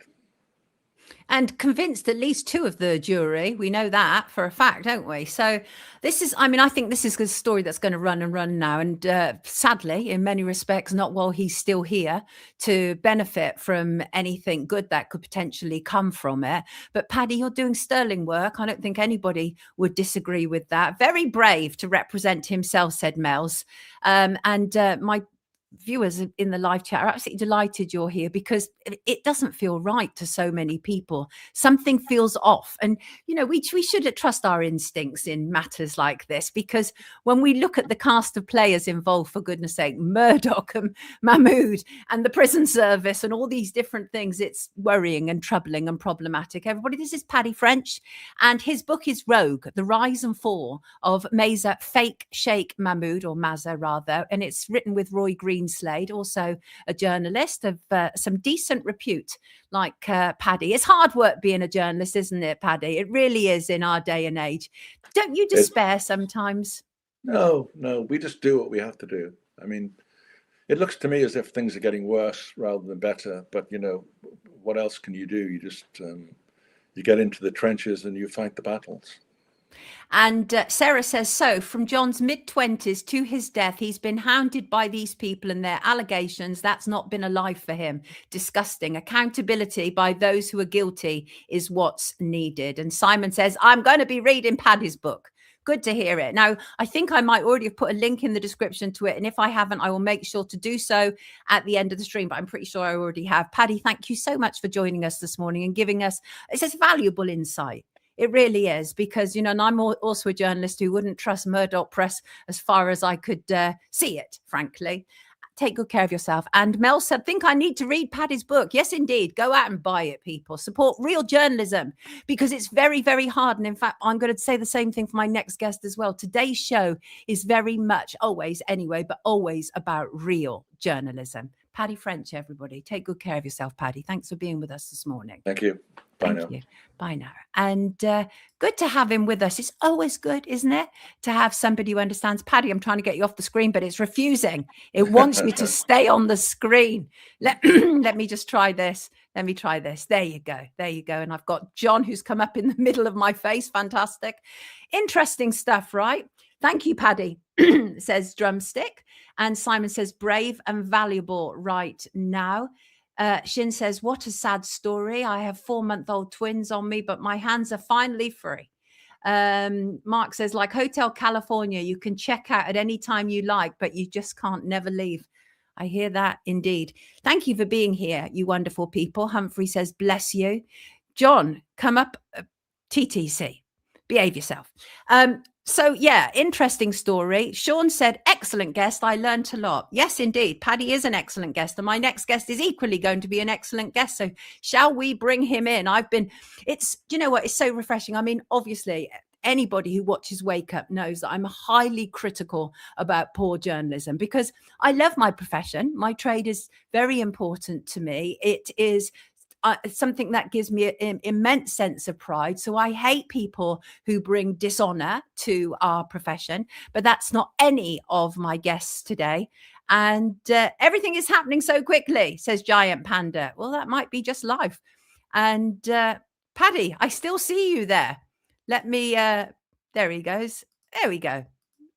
And convinced at least 2 of the jury. We know that for a fact, don't we? So this is, I think this is a story that's going to run and run now. And sadly, in many respects, not while he's still here to benefit from anything good that could potentially come from it. But Paddy, you're doing sterling work. I don't think anybody would disagree with that. Very brave to represent himself, said Mel's. My viewers in the live chat are absolutely delighted you're here, because it doesn't feel right to so many people. Something feels off, and we should trust our instincts in matters like this, because when we look at the cast of players involved, for goodness sake, Murdoch and Mahmood and the prison service and all these different things, it's worrying and troubling and problematic. Everybody, this is Paddy French, and his book is Rogue: The Rise and Fall of Mazza Fake Sheikh Mahmood, or Mazza rather, and it's written with Roy Greenslade, also a journalist of some decent repute, like Paddy. It's hard work being a journalist, isn't it, Paddy? It really is in our day and age. Don't you despair sometimes? No, we just do what we have to do. I mean, it looks to me as if things are getting worse rather than better, but what else can you do? You just you get into the trenches and you fight the battles. And Sarah says, so from John's mid-20s to his death, he's been hounded by these people and their allegations. That's not been a life for him. Disgusting. Accountability by those who are guilty is what's needed. And Simon says, I'm going to be reading Paddy's book. Good to hear it. Now, I think I might already have put a link in the description to it. And if I haven't, I will make sure to do so at the end of the stream. But I'm pretty sure I already have. Paddy, thank you so much for joining us this morning and giving us this valuable insight. It really is, because, and I'm also a journalist who wouldn't trust Murdoch Press as far as I could see it, frankly. Take good care of yourself. And Mel said, think I need to read Paddy's book. Yes, indeed. Go out and buy it, people. Support real journalism, because it's very, very hard. And in fact, I'm going to say the same thing for my next guest as well. Today's show is very much, always anyway, but always about real journalism. Paddy French, everybody. Take good care of yourself, Paddy. Thanks for being with us this morning. Thank you. Thank you. Bye now. And good to have him with us. It's always good, isn't it, to have somebody who understands. Paddy, I'm trying to get you off the screen, but it's refusing. It wants me to stay on the screen. Let me just try this. Let me try this. There you go. There you go. And I've got John, who's come up in the middle of my face. Fantastic. Interesting stuff, right? Thank you, Paddy, says Drumstick. And Simon says, brave and valuable right now. Shin says, what a sad story. I have 4-month-old twins on me, but my hands are finally free. Mark says, like Hotel California, you can check out at any time you like, but you just can't never leave. I hear that indeed. Thank you for being here, you wonderful people. Humphrey says, bless you. John, come up, TTC, behave yourself. So, yeah, interesting story. Sean said, excellent guest. I learned a lot. Yes, indeed. Paddy is an excellent guest. And my next guest is equally going to be an excellent guest. So shall we bring him in? Do you know what? It's so refreshing. I mean, obviously, anybody who watches Wake Up knows that I'm highly critical about poor journalism because I love my profession. My trade is very important to me. It is something that gives me an immense sense of pride. So I hate people who bring dishonor to our profession, but that's not any of my guests today. And everything is happening so quickly, says Giant Panda. Well, that might be just life. And Paddy, I still see you there. Let me, there he goes. There we go.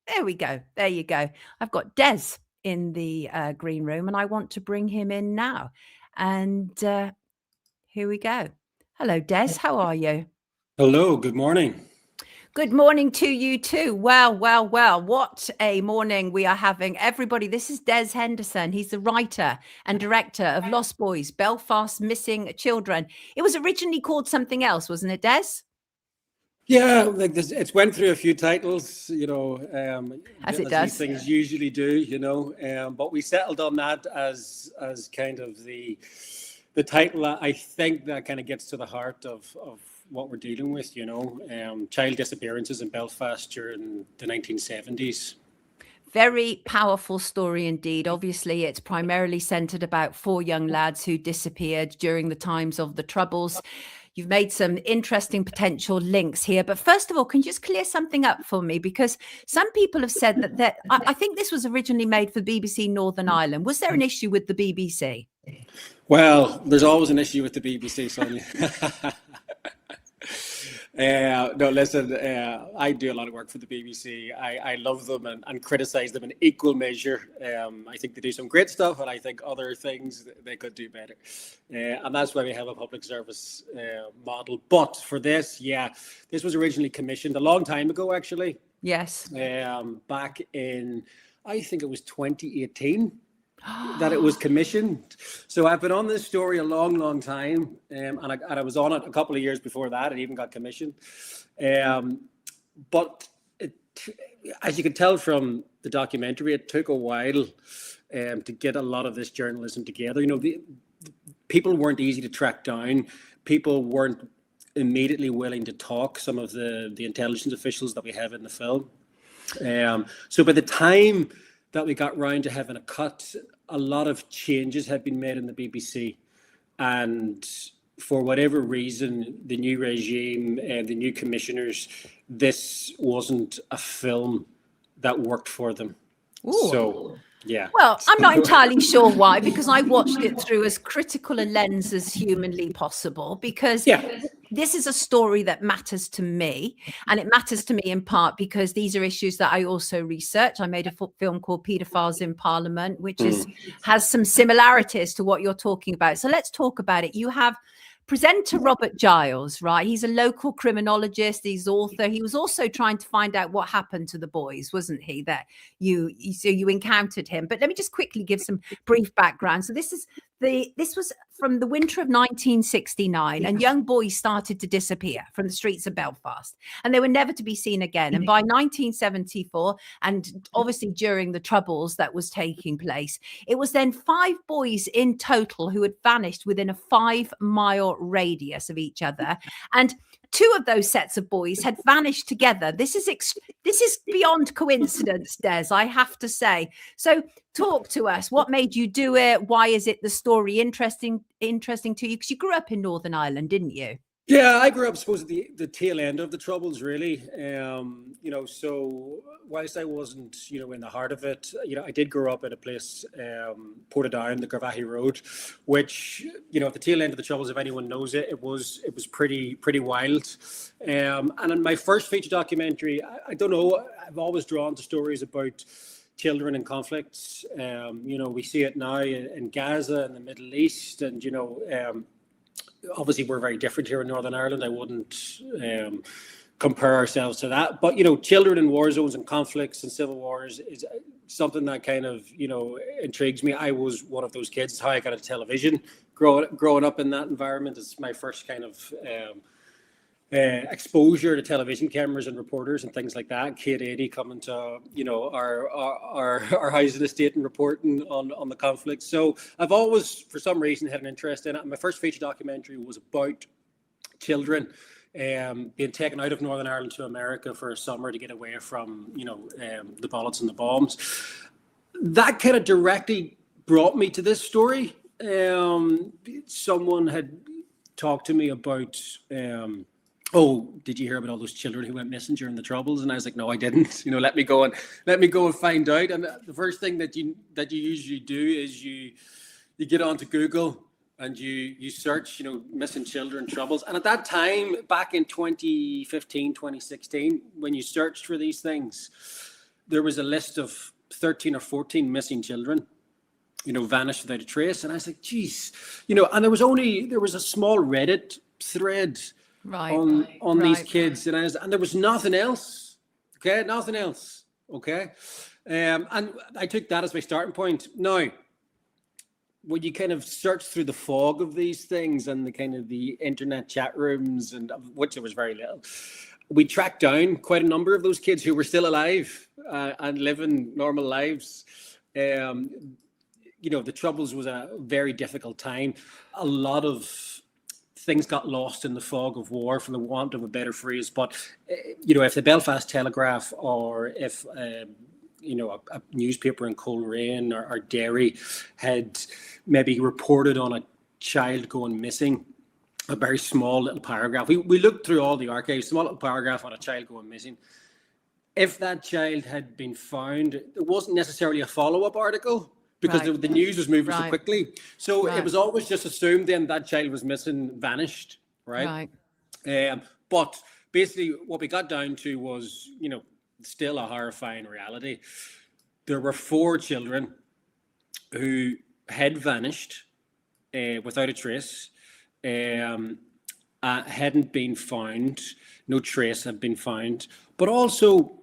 There we go. There you go. I've got Des in the green room and I want to bring him in now. And here we go. Hello, Des. How are you? Hello. Good morning. Good morning to you too. Well. What a morning we are having. Everybody, this is Des Henderson. He's the writer and director of Lost Boys, Belfast's Missing Children. It was originally called something else, wasn't it, Des? Yeah, like this, it's went through a few titles, as it These does. things usually do, but we settled on that as kind of the title that I think that kind of gets to the heart of what we're dealing with, child disappearances in Belfast during the 1970s. Very powerful story indeed. Obviously, it's primarily centered about 4 young lads who disappeared during the times of the Troubles. You've made some interesting potential links here. But first of all, can you just clear something up for me? Because some people have said that I think this was originally made for BBC Northern Ireland. Was there an issue with the BBC? Well, there's always an issue with the BBC, Sonia. No, listen, I do a lot of work for the BBC. I love them and criticize them in equal measure. I think they do some great stuff, and I think other things they could do better. And that's why we have a public service model. But for this, this was originally commissioned a long time ago, actually. Yes. Back in, I think it was 2018. That it was commissioned. So I've been on this story a long time, and I was on it a couple of years before that. It even got commissioned. But as you can tell from the documentary, it took a while to get a lot of this journalism together. People weren't easy to track down. People weren't immediately willing to talk, some of the intelligence officials that we have in the film. So by the time that we got round to having a cut, a lot of changes had been made in the BBC. And for whatever reason, the new regime and the new commissioners, this wasn't a film that worked for them. Ooh. So, yeah. Well, I'm not entirely sure why, because I watched it through as critical a lens as humanly possible, because this is a story that matters to me. And it matters to me in part because these are issues that I also research. I made a film called Paedophiles in Parliament, which has some similarities to what you're talking about. So let's talk about it. You have presenter Robert Giles, right? He's a local criminologist, he's author. He was also trying to find out what happened to the boys, wasn't he? That you encountered him. But let me just quickly give some brief background. So this was from the winter of 1969, and young boys started to disappear from the streets of Belfast, and they were never to be seen again. And by 1974, and obviously during the Troubles that was taking place, it was then 5 boys in total who had vanished within a 5-mile radius of each other. And 2 of those sets of boys had vanished together. This is beyond coincidence, Des, I have to say. So talk to us. What made you do it? Why is it the story interesting to you? Because you grew up in Northern Ireland, didn't you? Yeah, I grew up, I suppose, at the tail end of the Troubles, really. So whilst I wasn't, in the heart of it, I did grow up in a place, Portadown, the Garvaghey Road, which, at the tail end of the Troubles, if anyone knows it, it was pretty wild. And in my first feature documentary, I don't know, I've always drawn to stories about children in conflicts. We see it now in Gaza and the Middle East, and obviously we're very different here in Northern Ireland. I wouldn't compare ourselves to that, but children in war zones and conflicts and civil wars is something that kind of intrigues me. I was one of those kids. It's how I got into television. Growing up in that environment is my first kind of exposure to television cameras and reporters and things like that. Kate 80 coming to our house and estate and reporting on the conflict. So I've always, for some reason, had an interest in it. And my first feature documentary was about children being taken out of Northern Ireland to America for a summer to get away from the bullets and the bombs. That kind of directly brought me to this story. Someone had talked to me about oh, did you hear about all those children who went missing during the Troubles? And I was like, no, I didn't. Let me go and find out. And the first thing that you usually do is you get onto Google and you search, missing children Troubles. And at that time, back in 2015, 2016, when you searched for these things, there was a list of 13 or 14 missing children, vanished without a trace. And I was like, geez, and there was a small Reddit thread on these kids, and there was nothing else. Okay. And I took that as my starting point. Now, when you kind of search through the fog of these things and the kind of the internet chat rooms, and of which there was very little, we tracked down quite a number of those kids who were still alive and living normal lives. The Troubles was a very difficult time. A lot of things got lost in the fog of war, for the want of a better phrase. But, if the Belfast Telegraph or if, a newspaper in Coleraine or Derry had maybe reported on a child going missing, a very small little paragraph. We looked through all the archives, small little paragraph on a child going missing. If that child had been found, it wasn't necessarily a follow-up article, because the news was moving so quickly. So it was always just assumed then that child was missing, vanished, right? But basically what we got down to was, still a horrifying reality. There were 4 children who had vanished without a trace, hadn't been found, no trace had been found, but also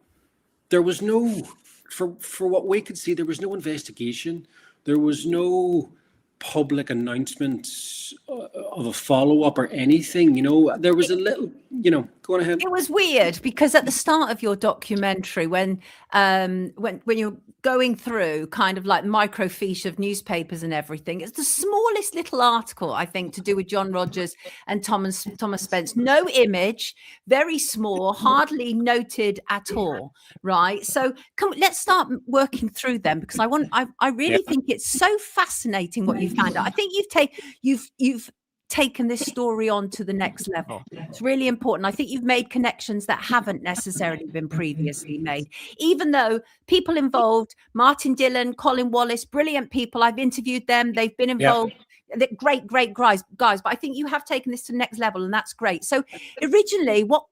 there was no... For what we could see, there was no investigation. There was no public announcements of a follow-up or anything. There was a little, go on ahead. It was weird because at the start of your documentary, when you're going through kind of like microfiche of newspapers and everything, it's the smallest little article, I think, to do with John Rogers and Thomas Spence. No image, very small, hardly noted at all, right? So let's start working through them, because I really think it's so fascinating what you found out. I think you've taken this story on to the next level. It's really important. I think you've made connections that haven't necessarily been previously made, even though people involved, Martin Dillon, Colin Wallace, brilliant people. I've interviewed them. They've been involved. Yeah. Great guys. But I think you have taken this to the next level, and that's great. So originally what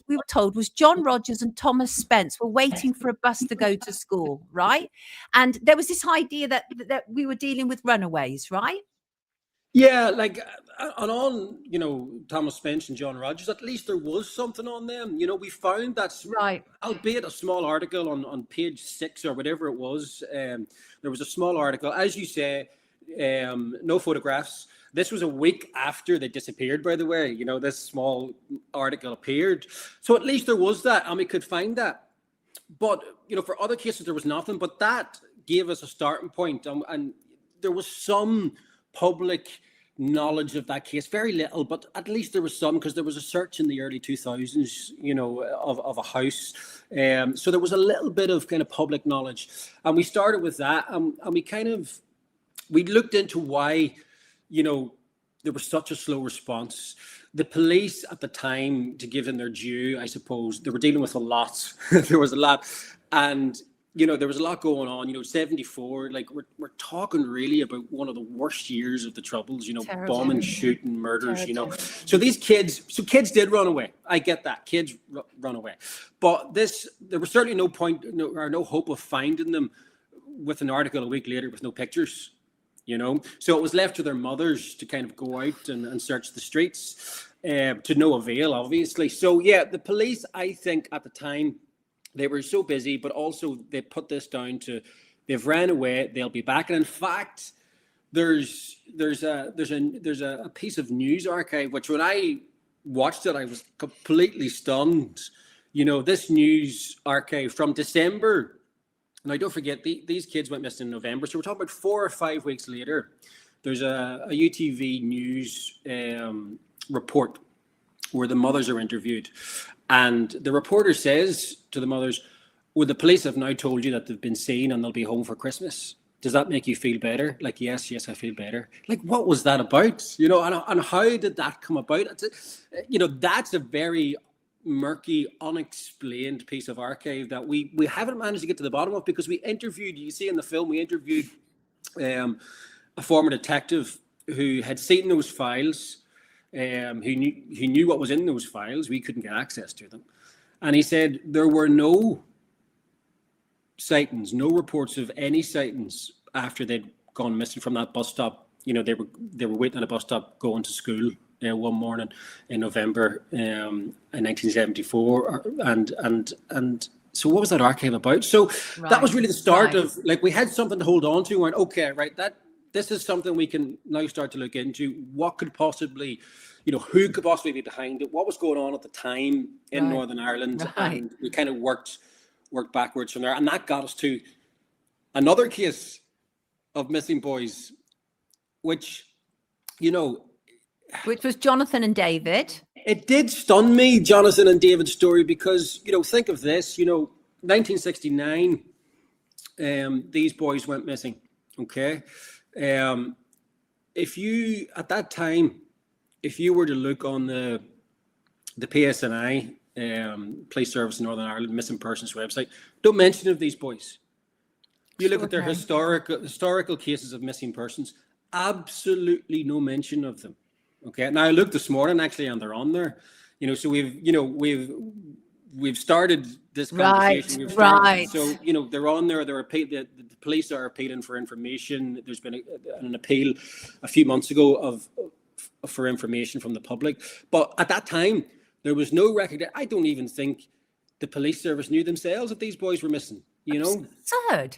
we were told was John Rogers and Thomas Spence were waiting for a bus to go to school, right? And there was this idea that we were dealing with runaways, right? Yeah, like on Thomas Spence and John Rogers, at least there was something on them. We found that, albeit a small article on page 6 or whatever it was. There was a small article, as you say, no photographs. This was a week after they disappeared, by the way. This small article appeared. So at least there was that, and we could find that. But, for other cases, there was nothing. But that gave us a starting point. And there was some public knowledge of that case, very little, but at least there was some, because there was a search in the early 2000s, of a house. So there was a little bit of kind of public knowledge. And we started with that. And we looked into why, there was such a slow response. the police at the time, to give them their due, I suppose, they were dealing with a lot. There was a lot. And, you know, there was a lot going on. You know, 74, like we're talking really about one of the worst years of the Troubles, you know, bombing, shooting, murders, you know. So kids did run away. I get that. Kids run away. But there was certainly no point or no hope of finding them with an article a week later with no pictures. You know, so it was left to their mothers to kind of go out and search the streets, to no avail, obviously. So, yeah, the police, I think at the time, they were so busy, but also they put this down to they've ran away, they'll be back. And in fact, there's a piece of news archive, which when I watched it, I was completely stunned. You know, this news archive from December. Now, don't forget, these kids went missing in November. So we're talking about 4 or 5 weeks later. There's a UTV news report where the mothers are interviewed. And the reporter says to the mothers, well, the police have now told you that they've been seen and they'll be home for Christmas. Does that make you feel better? Like, yes, I feel better. Like, what was that about? You know, and how did that come about? You know, that's a very murky, unexplained piece of archive that we haven't managed to get to the bottom of, because we interviewed, you see in the film, we interviewed a former detective who had seen those files, who knew what was in those files. We couldn't get access to them. And he said there were no sightings, no reports of any sightings after they'd gone missing from that bus stop. You know, they were waiting at a bus stop going to school one morning in November in 1974, and so what was that archive about? So that was really the start of, like, we had something to hold on to. And okay, right, this is something we can now start to look into. What could possibly, you know, who could possibly be behind it? What was going on at the time in Northern Ireland? And we kind of worked backwards from there, and that got us to another case of missing boys, which, you know, which was Jonathan and David. It did stun me, Jonathan and David's story, because, you know, think of this, you know, 1969, these boys went missing, okay? If you, at that time, if you were to look on the PSNI, Police Service in Northern Ireland, Missing Persons website, don't mention of these boys. You look at their historical cases of missing persons, absolutely no mention of them. Okay. Now I looked this morning actually, and they're on there. You know, so we've started this conversation. So, you know, they're on there. The police are appealing for information. There's been an appeal a few months ago for information from the public. But at that time, there was no record. I don't even think the police service knew themselves that these boys were missing. You know, absurd,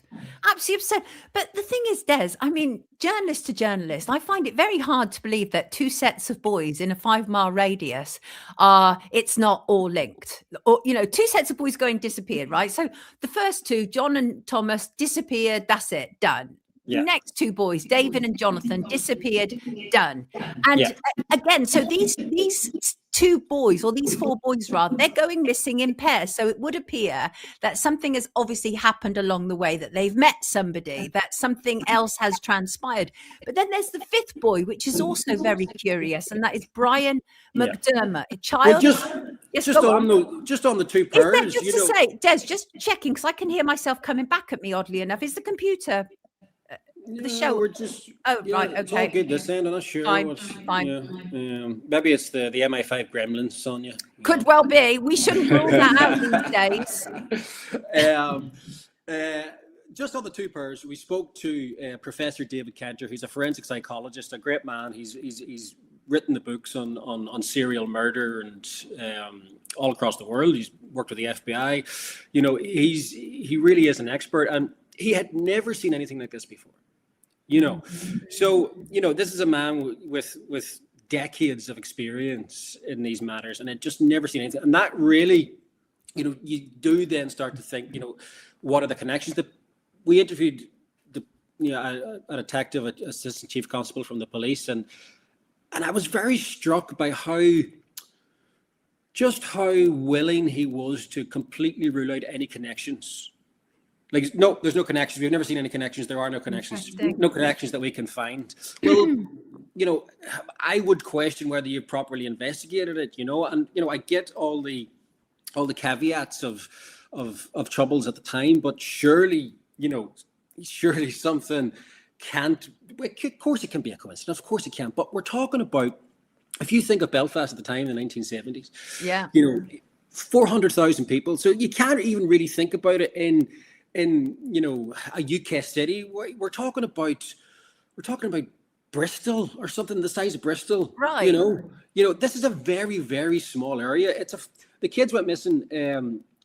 absolutely absurd. But the thing is, Des, I mean, journalist to journalist, I find it very hard to believe that two sets of boys in a 5-mile radius it's not all linked. Or, you know, two sets of boys going disappeared, right? So the first two, John and Thomas, disappeared. That's it, done. Yeah. Next two boys, David and Jonathan, disappeared, done. And again, so these two boys, or these 4 boys rather, they're going missing in pairs. So it would appear that something has obviously happened along the way, that they've met somebody, that something else has transpired. But then there's the 5th boy, which is also very curious, and that is Brian McDermott, a child. Well, just on the two pairs. Just to say, Des, just checking, because I can hear myself coming back at me, oddly enough. Is the computer... the show, we're just right, okay, it's all good this end. I'm not sure. Fine. Maybe it's the MI5 gremlins, Sonia. Could well be. We shouldn't rule that out these days. Just on the two pairs, we spoke to Professor David Kenter, who's a forensic psychologist, a great man. He's written the books on serial murder and all across the world. He's worked with the FBI. You know, he really is an expert, and he had never seen anything like this before. You know, so, you know, this is a man with decades of experience in these matters, and had just never seen anything. And that really, you know, you do then start to think, you know, what are the connections? That we interviewed a detective, an assistant chief constable from the police, and I was very struck by how willing he was to completely rule out any connections. Like, no, there's no connections. We've never seen any connections. There are no connections. No connections that we can find. Well, I would question whether you properly investigated it, and, I get all the caveats of troubles at the time, but surely something can't, of course it can be a coincidence, of course it can, but we're talking about, if you think of Belfast at the time in the 1970s, 400,000 people, so you can't even really think about it in a UK city. We're talking about Bristol or something the size of Bristol, right? This is a very, very small area. The kids went missing,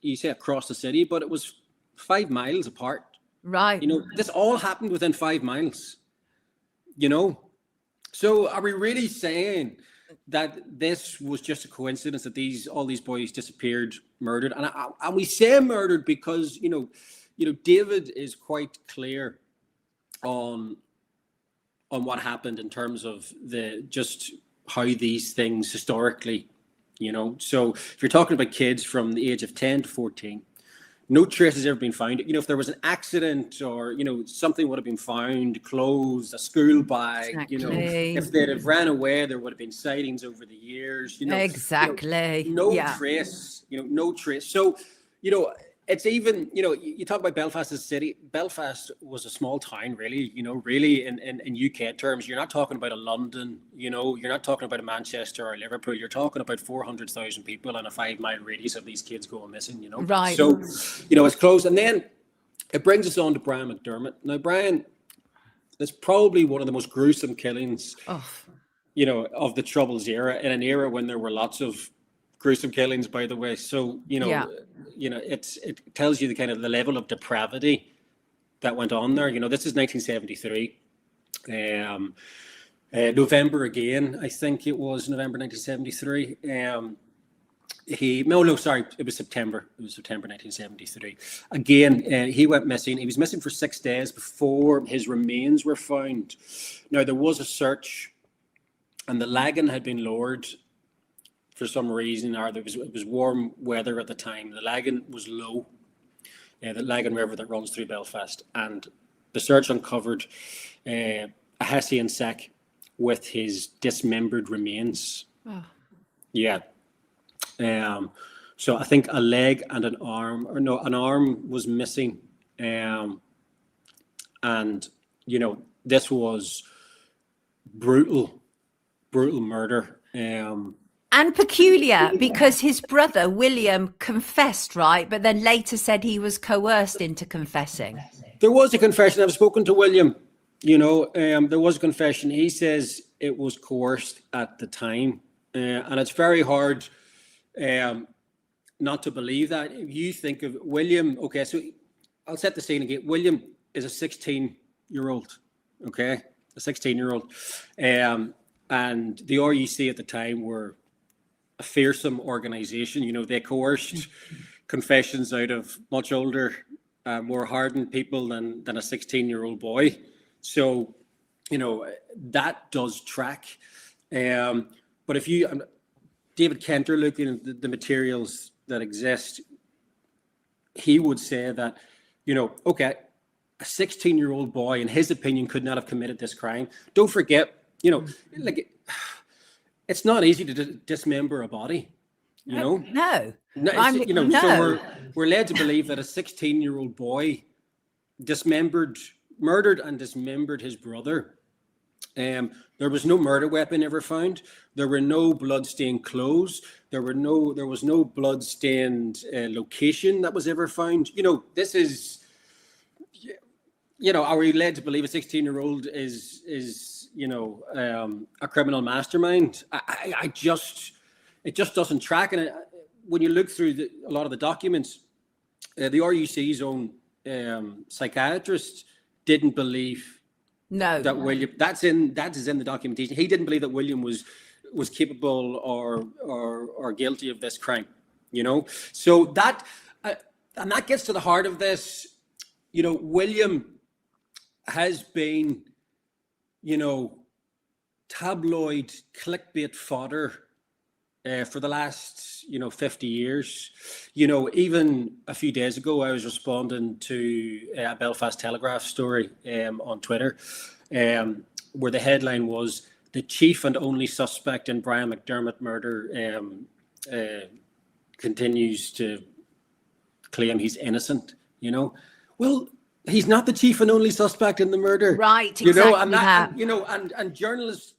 you say across the city, but it was 5 miles apart, right? This all happened within 5 miles, so are we really saying that this was just a coincidence that all these boys disappeared, murdered? And we say murdered because David is quite clear on what happened in terms of just how these things historically, So if you're talking about kids from the age of 10 to 14, no trace has ever been found. If there was an accident or, something would have been found, clothes, a school bag, exactly. If they'd have ran away, there would have been sightings over the years, exactly. No trace, no trace. So, it's even, you talk about Belfast as a city. Belfast was a small town, really, really in UK terms. You're not talking about a London, you're not talking about a Manchester or Liverpool. You're talking about 400,000 people in a 5 mile radius of these kids going missing, Right. So, it's close. And then it brings us on to Brian McDermott. Now, Brian is probably one of the most gruesome killings, of the Troubles era, in an era when there were lots of gruesome killings, by the way. So, it tells you the kind of the level of depravity that went on there. This is 1973. November again, I think it was November 1973. It was September. It was September 1973. Again, he went missing. He was missing for 6 days before his remains were found. Now, there was a search, and the lagan had been lowered for some reason, or it was warm weather at the time. The lagan was low, the Lagan River that runs through Belfast, and the search uncovered a Hessian sack with his dismembered remains. Oh. Yeah. So I think a leg and an arm, an arm was missing, and this was brutal murder. And peculiar because his brother, William, confessed, right? But then later said he was coerced into confessing. There was a confession. I've spoken to William, there was a confession. He says it was coerced at the time. And it's very hard not to believe that. If you think of William, okay, so I'll set the scene again. William is a 16-year-old, okay? A 16-year-old. And the RUC at the time were a fearsome organization. They coerced confessions out of much older, more hardened people than a 16-year-old boy. So, that does track. But if you, David Kenter, looking at the materials that exist, he would say that, okay, a 16-year-old boy, in his opinion, could not have committed this crime. Don't forget, it's not easy to dismember a body, No. No. So we're led to believe that a 16-year-old boy murdered and dismembered his brother. There was no murder weapon ever found. There were no blood-stained clothes. There was no blood-stained location that was ever found. This is, are we led to believe a 16-year-old is a criminal mastermind? It just doesn't track. And when you look through a lot of the documents, the RUC's own psychiatrist didn't believe that William. That is in the documentation. He didn't believe that William was capable or guilty of this crime. So that and that gets to the heart of this. William has been, tabloid clickbait fodder for the last, 50 years. Even a few days ago, I was responding to a Belfast Telegraph story on Twitter, where the headline was, the chief and only suspect in Brian McDermott murder continues to claim he's innocent, you know. Well, he's not the chief and only suspect in the murder. Right, you know, exactly. and journalists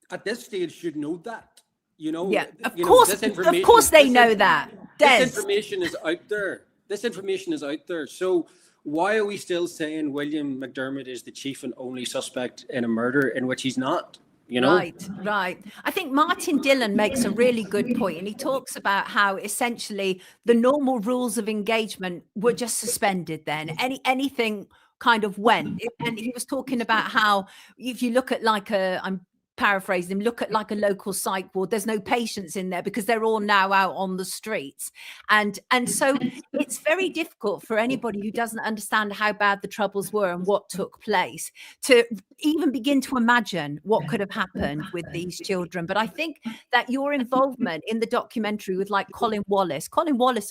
at this stage should know that, you know. Yeah, of Know, course they know that. This information is out there. This information is out there. So why are we still saying William McDermott is the chief and only suspect in a murder in which he's not? You know? Right. I think Martin Dillon makes a really good point, and he talks about how essentially the normal rules of engagement were just suspended then. Anything kind of went. And he was talking about how if you look at like I'm paraphrasing him, look at like a local psych ward, there's no patients in there because they're all now out on the streets. And so it's very difficult for anybody who doesn't understand how bad the troubles were and what took place to even begin to imagine what could have happened with these children. But I think that your involvement in the documentary with like Colin Wallace,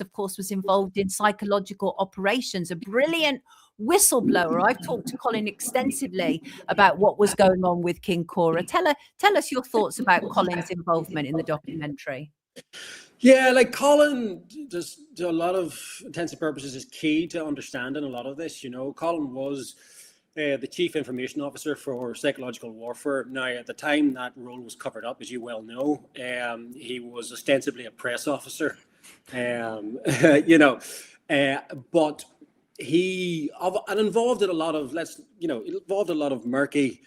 of course, was involved in psychological operations, a brilliant whistleblower. I've talked to Colin extensively about what was going on with King Cora. Tell us your thoughts about Colin's involvement in the documentary. Yeah, like Colin, just to a lot of intents and purposes, is key to understanding a lot of this. You know, Colin was the chief information officer for psychological warfare. Now, at the time that role was covered up, as you well know, he was ostensibly a press officer. You know, but he involved in a lot of murky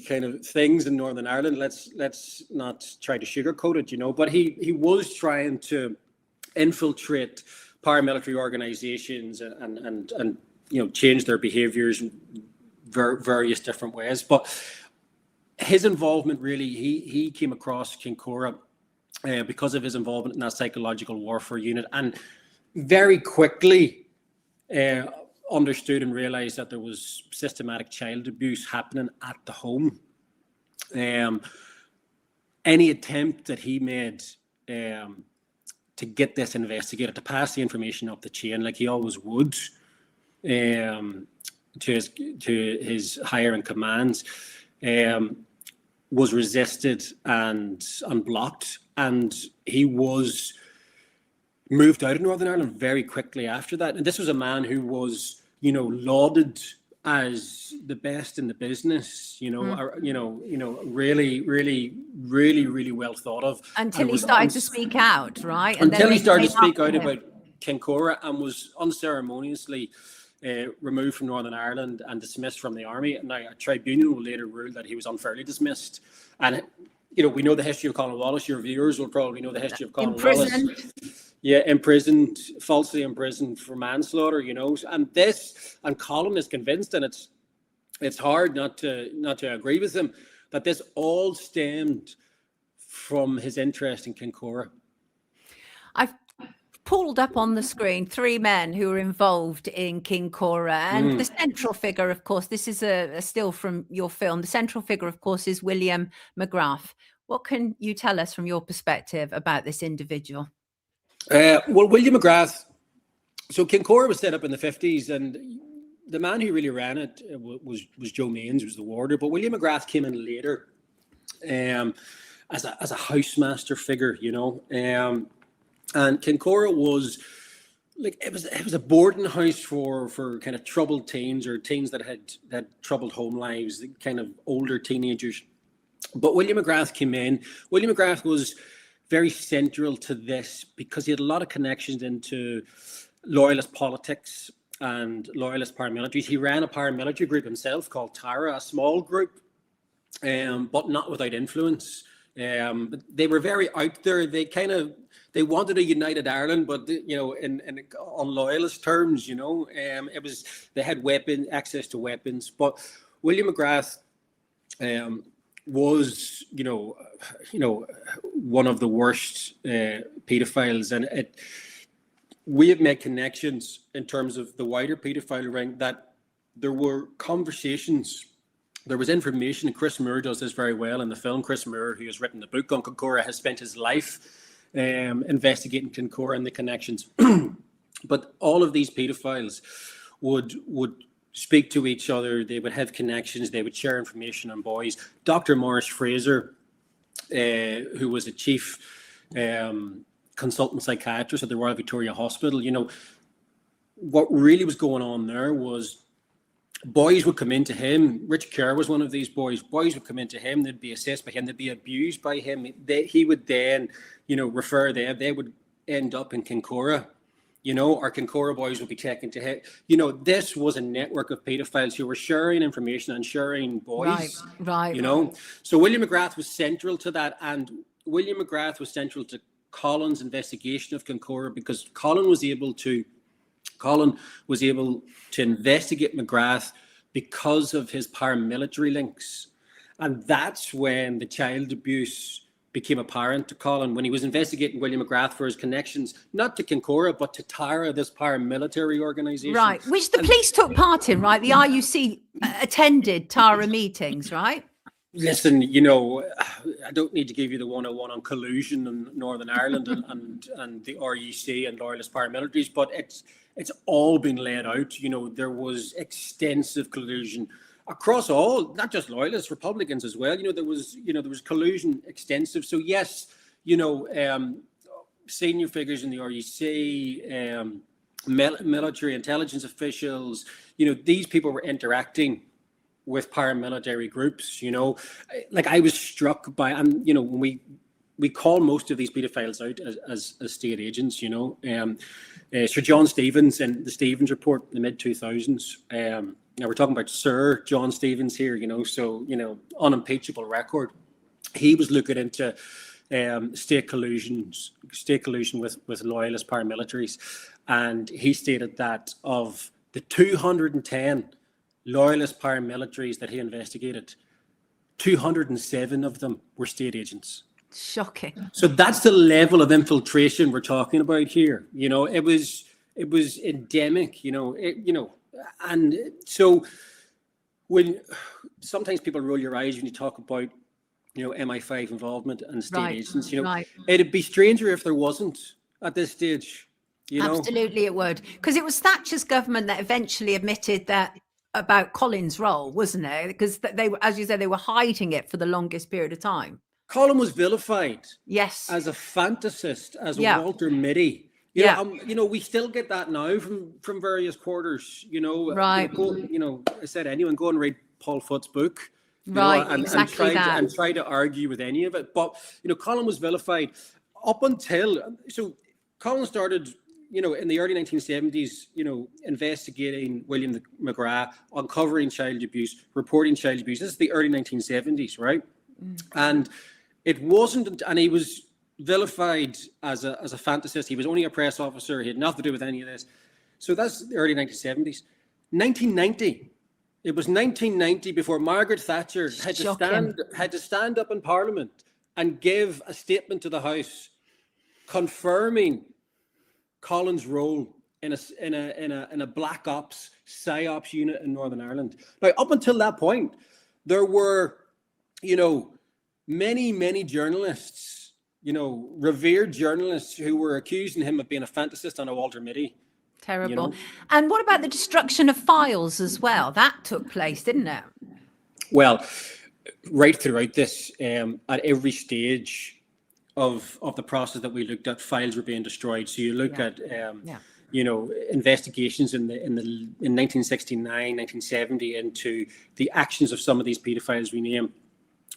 kind of things in Northern Ireland. Let's not try to sugarcoat it, you know. But he was trying to infiltrate paramilitary organizations and you know, change their behaviors in various different ways. But his involvement really, he came across King Cora because of his involvement in that psychological warfare unit, and very quickly understood and realized that there was systematic child abuse happening at the home. Any attempt that he made to get this investigated, to pass the information up the chain, like he always would, to his higher in commands, was resisted and unblocked, and he was moved out of Northern Ireland very quickly after that. And this was a man who was, you know, lauded as the best in the business, you know, really well thought of. Until he started to speak out, right? And until he started to speak out about King Cora and was unceremoniously removed from Northern Ireland and dismissed from the army. Now, a tribunal will later rule that he was unfairly dismissed. And, you know, we know the history of Colin Wallace. Your viewers will probably know the history of Colin Wallace. Yeah, falsely imprisoned for manslaughter, you know. And Colin is convinced, and it's hard not to agree with him, that this all stemmed from his interest in King Cora. I've pulled up on the screen 3 men who were involved in King Cora, and the central figure, of course, this is a still from your film. The central figure, of course, is William McGrath. What can you tell us from your perspective about this individual? Well, William McGrath, so King Cora was set up in the 50s, and the man who really ran it was Joe Mains, who was the warder. But William McGrath came in later as a housemaster figure, you know. And King Cora was like, it was a boarding house for kind of troubled teens, or teens that had troubled home lives, kind of older teenagers. But William McGrath came in. William McGrath was very central to this because he had a lot of connections into loyalist politics and loyalist paramilitaries. He ran a paramilitary group himself called Talla, a small group, but not without influence. But they were very out there. They wanted a united Ireland, but you know, on loyalist terms, you know. They had access to weapons. But William McGrath was, you know, one of the worst paedophiles, and we have made connections in terms of the wider paedophile ring, that there were conversations, there was information, and Chris Moore does this very well in the film. Chris Moore, who has written the book on King Cora, has spent his life investigating King Cora and the connections. But all of these paedophiles would speak to each other. They would have connections. They would share information on boys. Dr. Maurice Fraser, who was a chief consultant psychiatrist at the Royal Victoria Hospital, you know, what really was going on there was boys would come into him. Rich Kerr was one of these boys. Boys would come into him. They'd be assessed by him. They'd be abused by him. He would then, you know, refer them. They would end up in Kincora. You know, our Kincora boys would be taken to him. You know, this was a network of paedophiles who were sharing information and sharing boys. Right. You know, so William McGrath was central to that, and William McGrath was central to Colin's investigation of Kincora, because Colin was able to investigate McGrath because of his paramilitary links. And that's when the child abuse became apparent to Colin, when he was investigating William McGrath for his connections, not to Kincora, but to Tara, this paramilitary organization. Right, which the police took part in, right? The RUC attended Tara meetings, right? Listen, you know, I don't need to give you the 101 on collusion in Northern Ireland and the RUC and loyalist paramilitaries, but it's all been laid out. You know, there was extensive collusion across all, not just loyalists, Republicans as well. You know, there was collusion extensive. So yes, you know, senior figures in the RUC, military intelligence officials, you know, these people were interacting with paramilitary groups. You know, like I was struck by, and you know, when we call most of these paedophiles out as state agents, you know, Sir John Stevens and the Stevens report in the mid-2000s. Now we're talking about Sir John Stevens here, you know, so, you know, unimpeachable record. He was looking into state collusion with loyalist paramilitaries, and he stated that of the 210 loyalist paramilitaries that he investigated, 207 of them were state agents. Shocking. So that's the level of infiltration we're talking about here. You know, it was endemic. You know, and so when sometimes people roll your eyes when you talk about, you know, MI5 involvement and state agents, you know, it'd be stranger if there wasn't at this stage. You know, absolutely it would, because it was Thatcher's government that eventually admitted that about Colin's role, wasn't it? Because they were, as you said, they were hiding it for the longest period of time. Colin was vilified, yes, as a fantasist, as a Walter Mitty. You know, we still get that now from various quarters. You know, right? You know, I said anyone go and read Paul Foot's book, right? Know, and try to argue with any of it. But you know, Colin was vilified up until Colin started, you know, in the early 1970s, you know, investigating William McGrath, uncovering child abuse, reporting child abuse. This is the early 1970s, right? And it wasn't, and he was vilified as a fantasist. He was only a press officer. He had nothing to do with any of this. So that's the early 1970s. 1990. It was 1990 before Margaret Thatcher had to stand up in Parliament and give a statement to the House confirming Colin's role in a black ops psyops unit in Northern Ireland. Now, up until that point, there were, you know, many journalists, you know, revered journalists who were accusing him of being a fantasist and a Walter Mitty. Terrible. You know? And what about the destruction of files as well? That took place, didn't it? Well, right throughout this, at every stage of the process that we looked at, files were being destroyed. So you look at you know, investigations in 1969, 1970 into the actions of some of these paedophiles we name.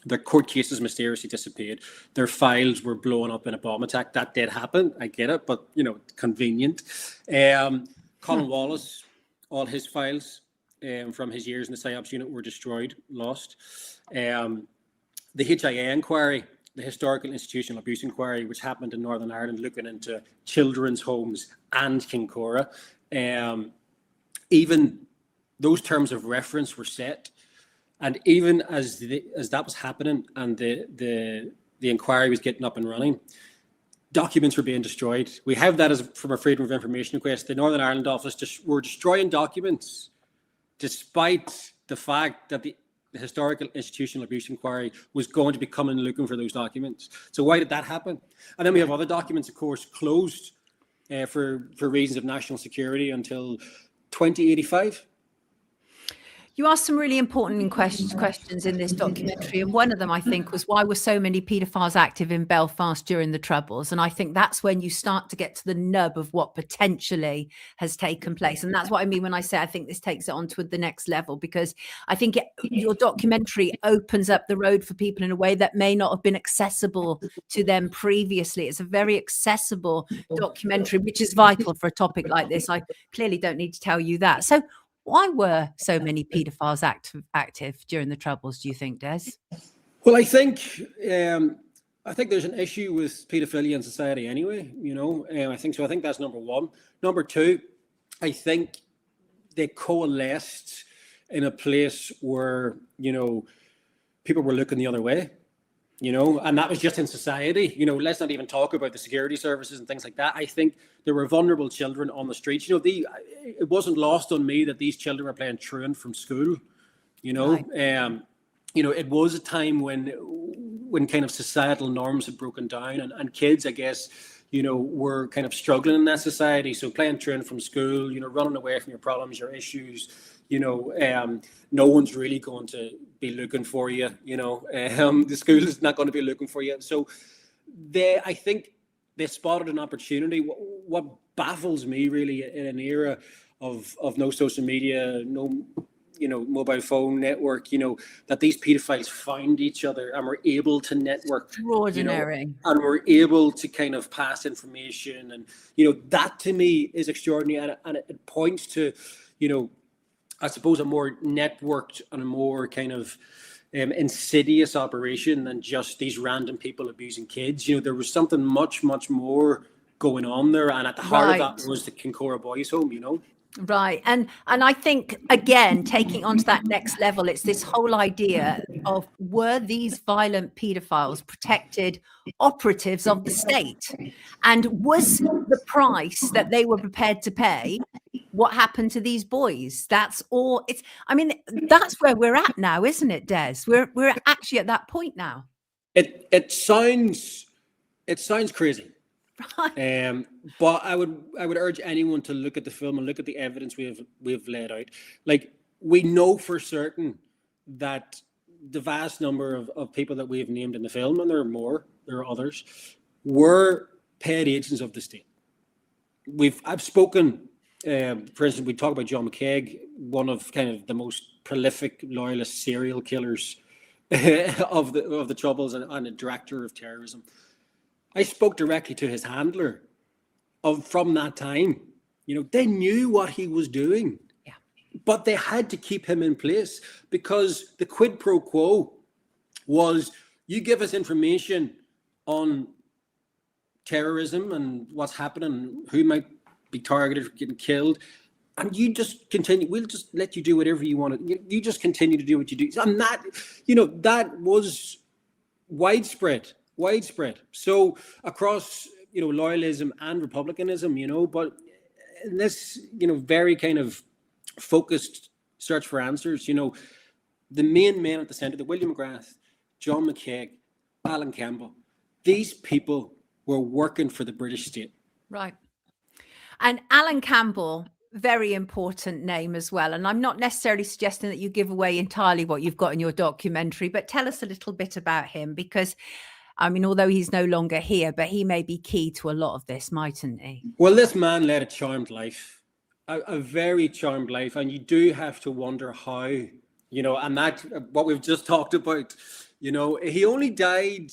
Their court cases mysteriously disappeared. Their files were blown up in a bomb attack. That did happen. I get it, but you know, convenient. Colin Wallace, all his files from his years in the PSYOPs unit were destroyed, lost. The HIA inquiry, the Historical Institutional Abuse Inquiry, which happened in Northern Ireland, looking into children's homes and Kincora. Even those terms of reference were set. And even as that was happening and the inquiry was getting up and running, documents were being destroyed. We have that as from a Freedom of Information request. The Northern Ireland office were destroying documents, despite the fact that the Historical Institutional Abuse Inquiry was going to be coming looking for those documents. So why did that happen? And then we have other documents, of course, closed for reasons of national security until 2085. You asked some really important questions in this documentary, and one of them, I think, was why were so many paedophiles active in Belfast during the Troubles? And I think that's when you start to get to the nub of what potentially has taken place. And that's what I mean when I say I think this takes it on to the next level, because I think your documentary opens up the road for people in a way that may not have been accessible to them previously. It's a very accessible documentary, which is vital for a topic like this. I clearly don't need to tell you that. So why were so many paedophiles active during the Troubles, do you think, Des? Well, I think there's an issue with paedophilia in society anyway, I think so. I think that's number one. Number two, I think they coalesced in a place where, people were looking the other way, and that was just in society. Let's not even talk about the security services and things like that. I think there were vulnerable children on the streets. It wasn't lost on me that these children were playing truant from school. Right. It was a time when kind of societal norms had broken down, and kids, I guess, were kind of struggling in that society. So playing truant from school, running away from your problems, your issues, no one's really going to be looking for you, the school is not going to be looking for you. So I think they spotted an opportunity. What baffles me really in an era of no social media, no, mobile phone network, that these pedophiles found each other and were able to network. Extraordinary. And were able to kind of pass information. And, that to me is extraordinary. And it points to, I suppose, a more networked and a more kind of insidious operation than just these random people abusing kids. There was something much, much more going on there. And at the heart of that was the Kincora Boys Home, Right. And I think, again, taking on to that next level, it's this whole idea of, were these violent paedophiles protected operatives of the state? And was the price that they were prepared to pay what happened to these boys? That's all. That's where we're at now, isn't it, Des? We're actually at that point now. It sounds crazy. Right. But I would urge anyone to look at the film and look at the evidence we've laid out. Like, we know for certain that the vast number of people that we have named in the film, and there are others, were paid agents of the state. I've spoken, for instance, we talk about John McKeag, one of kind of the most prolific loyalist serial killers of the Troubles and a director of terrorism. I spoke directly to his handler from that time. They knew what he was doing, but they had to keep him in place because the quid pro quo was, you give us information on terrorism and what's happening, who might be targeted for getting killed, and you just continue. We'll just let you do whatever you want. You just continue to do what you do. And that, that was widespread. So across, loyalism and republicanism, but in this, very kind of focused search for answers, the main men at the center, the William McGrath, John McKeag, Alan Campbell, these people were working for the British state. Right. And Alan Campbell, very important name as well. And I'm not necessarily suggesting that you give away entirely what you've got in your documentary, but tell us a little bit about him, because although he's no longer here, but he may be key to a lot of this, mightn't he? Well, this man led a charmed life, a very charmed life. And you do have to wonder how, and that, what we've just talked about, he only died,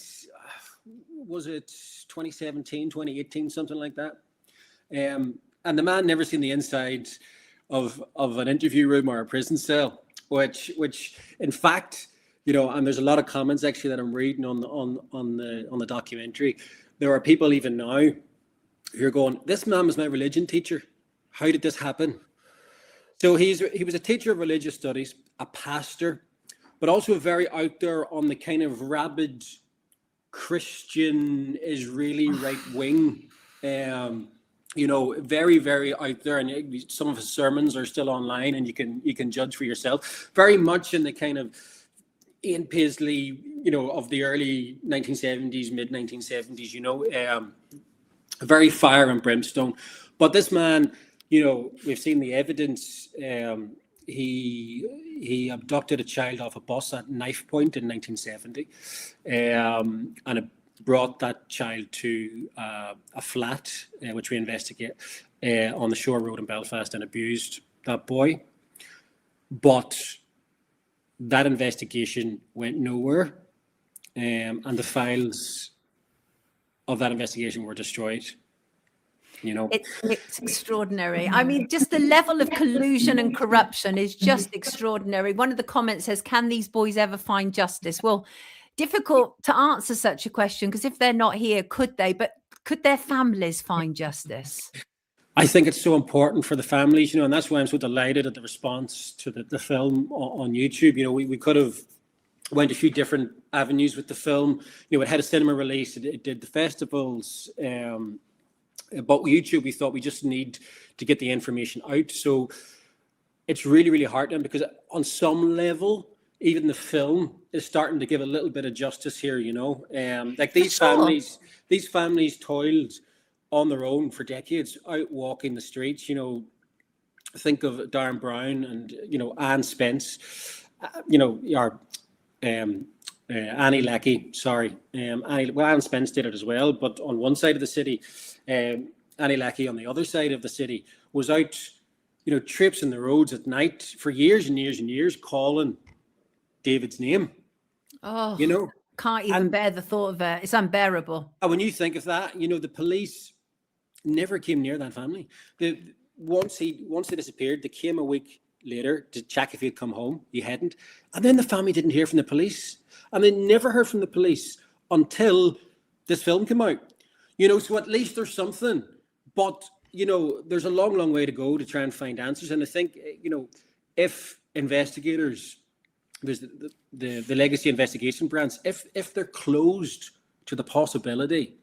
was it 2017, 2018, something like that. And the man never seen the inside of an interview room or a prison cell, which in fact, and there's a lot of comments actually that I'm reading on the documentary. There are people even now who are going, "This man was my religion teacher. How did this happen?" So he was a teacher of religious studies, a pastor, but also very out there on the kind of rabid Christian Israeli right wing. Very, very out there, and some of his sermons are still online, and you can judge for yourself. Very much in the kind of Ian Paisley, of the early 1970s, mid 1970s, very fire and brimstone. But this man, we've seen the evidence, he abducted a child off a bus at knife point in 1970, and it brought that child to a flat, which we investigate on the Shore Road in Belfast, and abused that boy. But that investigation went nowhere, and the files of that investigation were destroyed. You know, it's extraordinary. I mean, just the level of collusion and corruption is just extraordinary. One of the comments says, can these boys ever find justice? Well, difficult to answer such a question, because if they're not here, could they? But could their families find justice? I think it's so important for the families, you know, and that's why I'm so delighted at the response to the film on YouTube. You know, we could have went a few different avenues with the film. You know, it had a cinema release, it did the festivals, but with YouTube, we thought we just need to get the information out. So it's really, really heartening, because on some level, even the film is starting to give a little bit of justice here, you know. Like these families toiled on their own for decades, out walking the streets. You know, think of Darren Brown and, you know, Anne Spence, you know, our Annie Leckie, Anne Spence did it as well, but on one side of the city, Annie Leckie on the other side of the city was out, you know, traipsing the roads at night for years and years and years, calling David's name. Oh, you know, can't even bear the thought of it. It's unbearable. And when you think of that, you know, the police never came near that family. Once they disappeared, they came a week later to check if he'd come home. He hadn't. And then the family didn't hear from the police. And they never heard from the police until this film came out. You know, so at least there's something. But, you know, there's a long, long way to go to try and find answers. And I think, you know, if investigators, there's the legacy investigation branch, if they're closed to the possibility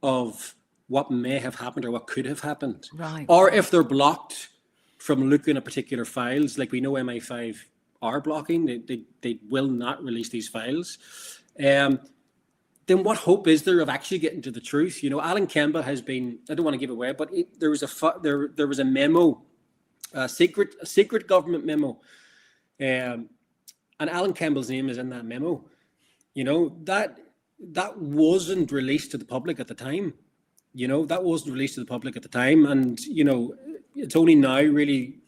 of what may have happened or what could have happened, right, or if they're blocked from looking at particular files, like we know MI5 are blocking, they will not release these files, then what hope is there of actually getting to the truth? You know, Alan Kemba has been, I don't want to give away, but there was a memo, a secret government memo, and Alan Campbell's name is in that memo. You know, that wasn't released to the public at the time. You know, that wasn't released to the public at the time. And, you know, it's only now really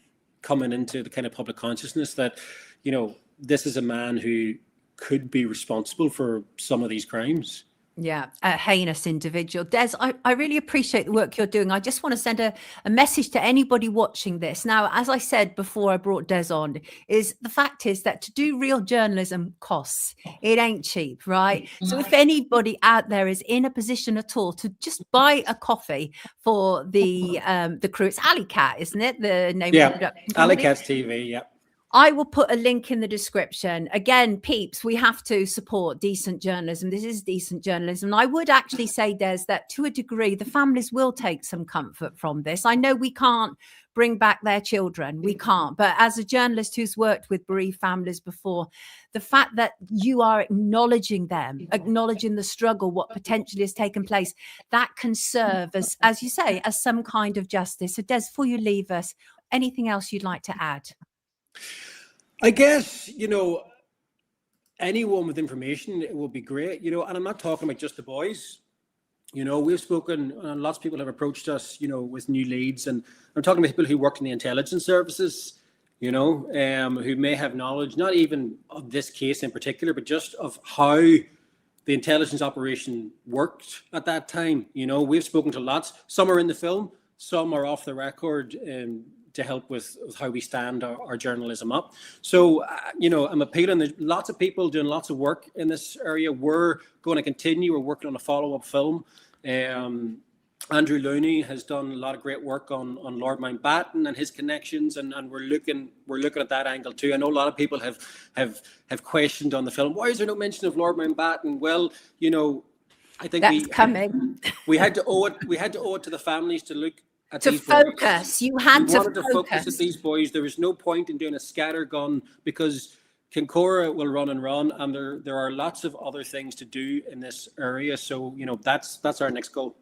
coming into the kind of public consciousness that, you know, this is a man who could be responsible for some of these crimes. Yeah, a heinous individual. Des, I really appreciate the work you're doing. I just want to send a message to anybody watching this. Now, as I said before I brought Des on, is the fact is that to do real journalism costs. It ain't cheap, right? So if anybody out there is in a position at all to just buy a coffee for the crew, it's Alley Cat, isn't it? The name of the production company? Alley Cat's TV, yeah. I will put a link in the description. Again, peeps, we have to support decent journalism. This is decent journalism. And I would actually say, Des, that to a degree, the families will take some comfort from this. I know we can't bring back their children. We can't. But as a journalist who's worked with bereaved families before, the fact that you are acknowledging them, acknowledging the struggle, what potentially has taken place, that can serve as you say, as some kind of justice. So Des, before you leave us, anything else you'd like to add? I guess, you know, anyone with information, it will be great, you know, and I'm not talking about just the boys. You know, we've spoken, and lots of people have approached us, you know, with new leads, and I'm talking about people who work in the intelligence services, you know, who may have knowledge, not even of this case in particular, but just of how the intelligence operation worked at that time. You know, we've spoken to lots. Some are in the film, some are off the record, to help with how we stand our journalism up. So, you know, I'm appealing. There's lots of people doing lots of work in this area. We're going to continue. We're working on a follow-up film. Andrew Looney has done a lot of great work on Lord Mountbatten and his connections, and we're looking at that angle too. I know a lot of people have questioned on the film, why is there no mention of Lord Mountbatten? Well, you know, I think we had to owe it to the families to look to focus. You had to focus at these boys. There was no point in doing a scattergun because Kincora will run, and there are lots of other things to do in this area. So, you know, that's our next goal.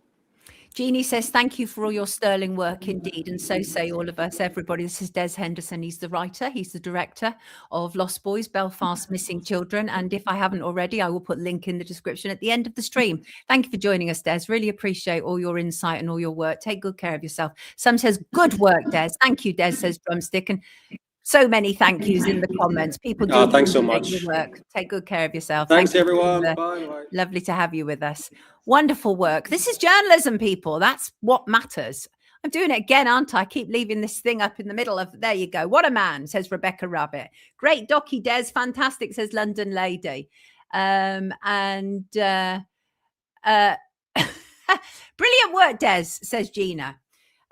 Jeannie says, thank you for all your sterling work indeed. And so say all of us, everybody. This is Des Henderson. He's the writer. He's the director of Lost Boys, Belfast Missing Children. And if I haven't already, I will put a link in the description at the end of the stream. Thank you for joining us, Des. Really appreciate all your insight and all your work. Take good care of yourself. Some says, good work, Des. Thank you, Des, says Drumstick. And so many thank yous in the comments. People do thanks so much. Your work. Take good care of yourself. Thanks, everyone. Bye. Lovely to have you with us. Wonderful work. This is journalism, people. That's what matters. I'm doing it again, aren't I? I keep leaving this thing up in the middle of, there you go. What a man, says Rebecca Rabbit. Great docky, Des. Fantastic, says London Lady. Brilliant work, Des, says Gina.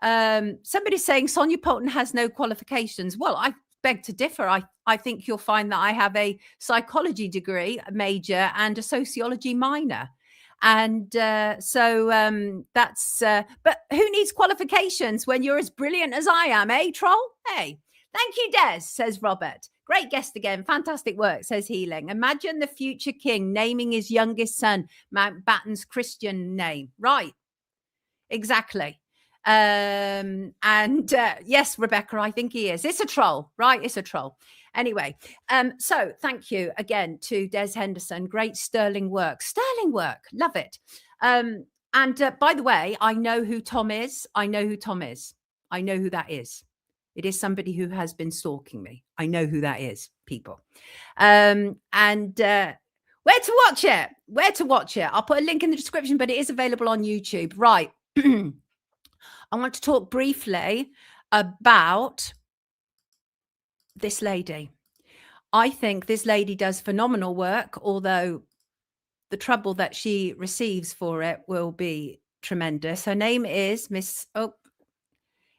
Somebody's saying Sonia Poulton has no qualifications. Well, I beg to differ. I think you'll find that I have a psychology degree major and a sociology minor. And that's but who needs qualifications when you're as brilliant as I am, eh, troll? Hey, thank you, Des, says Robert. Great guest again. Fantastic work, says Healing. Imagine the future king naming his youngest son Mountbatten's Christian name. Right. Exactly. Yes, Rebecca, I think he is. It's a troll, right? It's a troll. Anyway, so thank you again to Des Henderson. Great sterling work. Sterling work. Love it. By the way, I know who Tom is. I know who Tom is. I know who that is. It is somebody who has been stalking me. I know who that is, people. Where to watch it? Where to watch it? I'll put a link in the description, but it is available on YouTube. Right. I want to talk briefly about this lady. I think this lady does phenomenal work, although the trouble that she receives for it will be tremendous. Her name is Miss... Oh,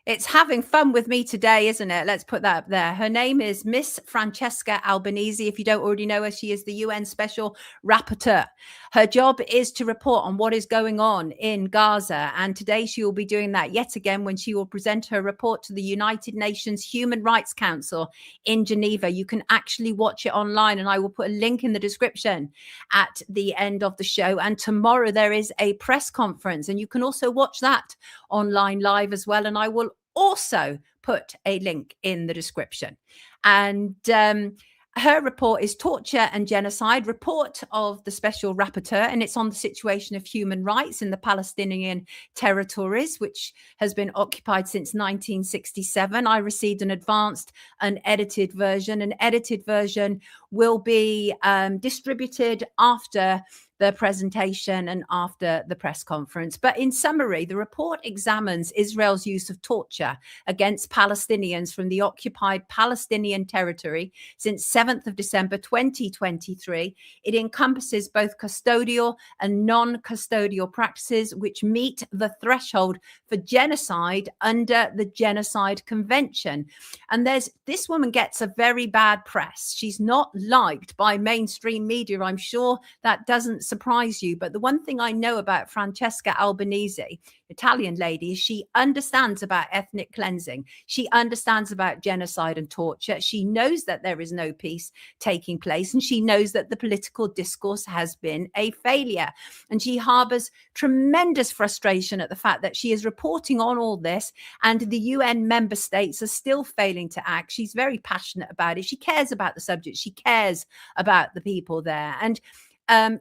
it's having fun with me today, isn't it? Let's put that up there. Her name is Miss Francesca Albanese. If you don't already know her, she is the UN Special Rapporteur. Her job is to report on what is going on in Gaza. And today she will be doing that yet again when she will present her report to the United Nations Human Rights Council in Geneva. You can actually watch it online, and I will put a link in the description at the end of the show. And tomorrow there is a press conference, and you can also watch that online live as well. And I will also put a link in the description. And her report is Torture and Genocide, report of the Special Rapporteur, and it's on the situation of human rights in the Palestinian territories, which has been occupied since 1967. I received an advanced and edited version. An edited version will be distributed after the presentation and after the press conference. But in summary, the report examines Israel's use of torture against Palestinians from the occupied Palestinian territory since 7th of December 2023. It encompasses both custodial and non-custodial practices which meet the threshold for genocide under the Genocide Convention. And this woman gets a very bad press. She's not liked by mainstream media. I'm sure that doesn't surprise you. But the one thing I know about Francesca Albanese, Italian lady, is she understands about ethnic cleansing. She understands about genocide and torture. She knows that there is no peace taking place, and she knows that the political discourse has been a failure. And she harbors tremendous frustration at the fact that she is reporting on all this and the UN member states are still failing to act. She's very passionate about it. She cares about the subject. She cares about the people there. And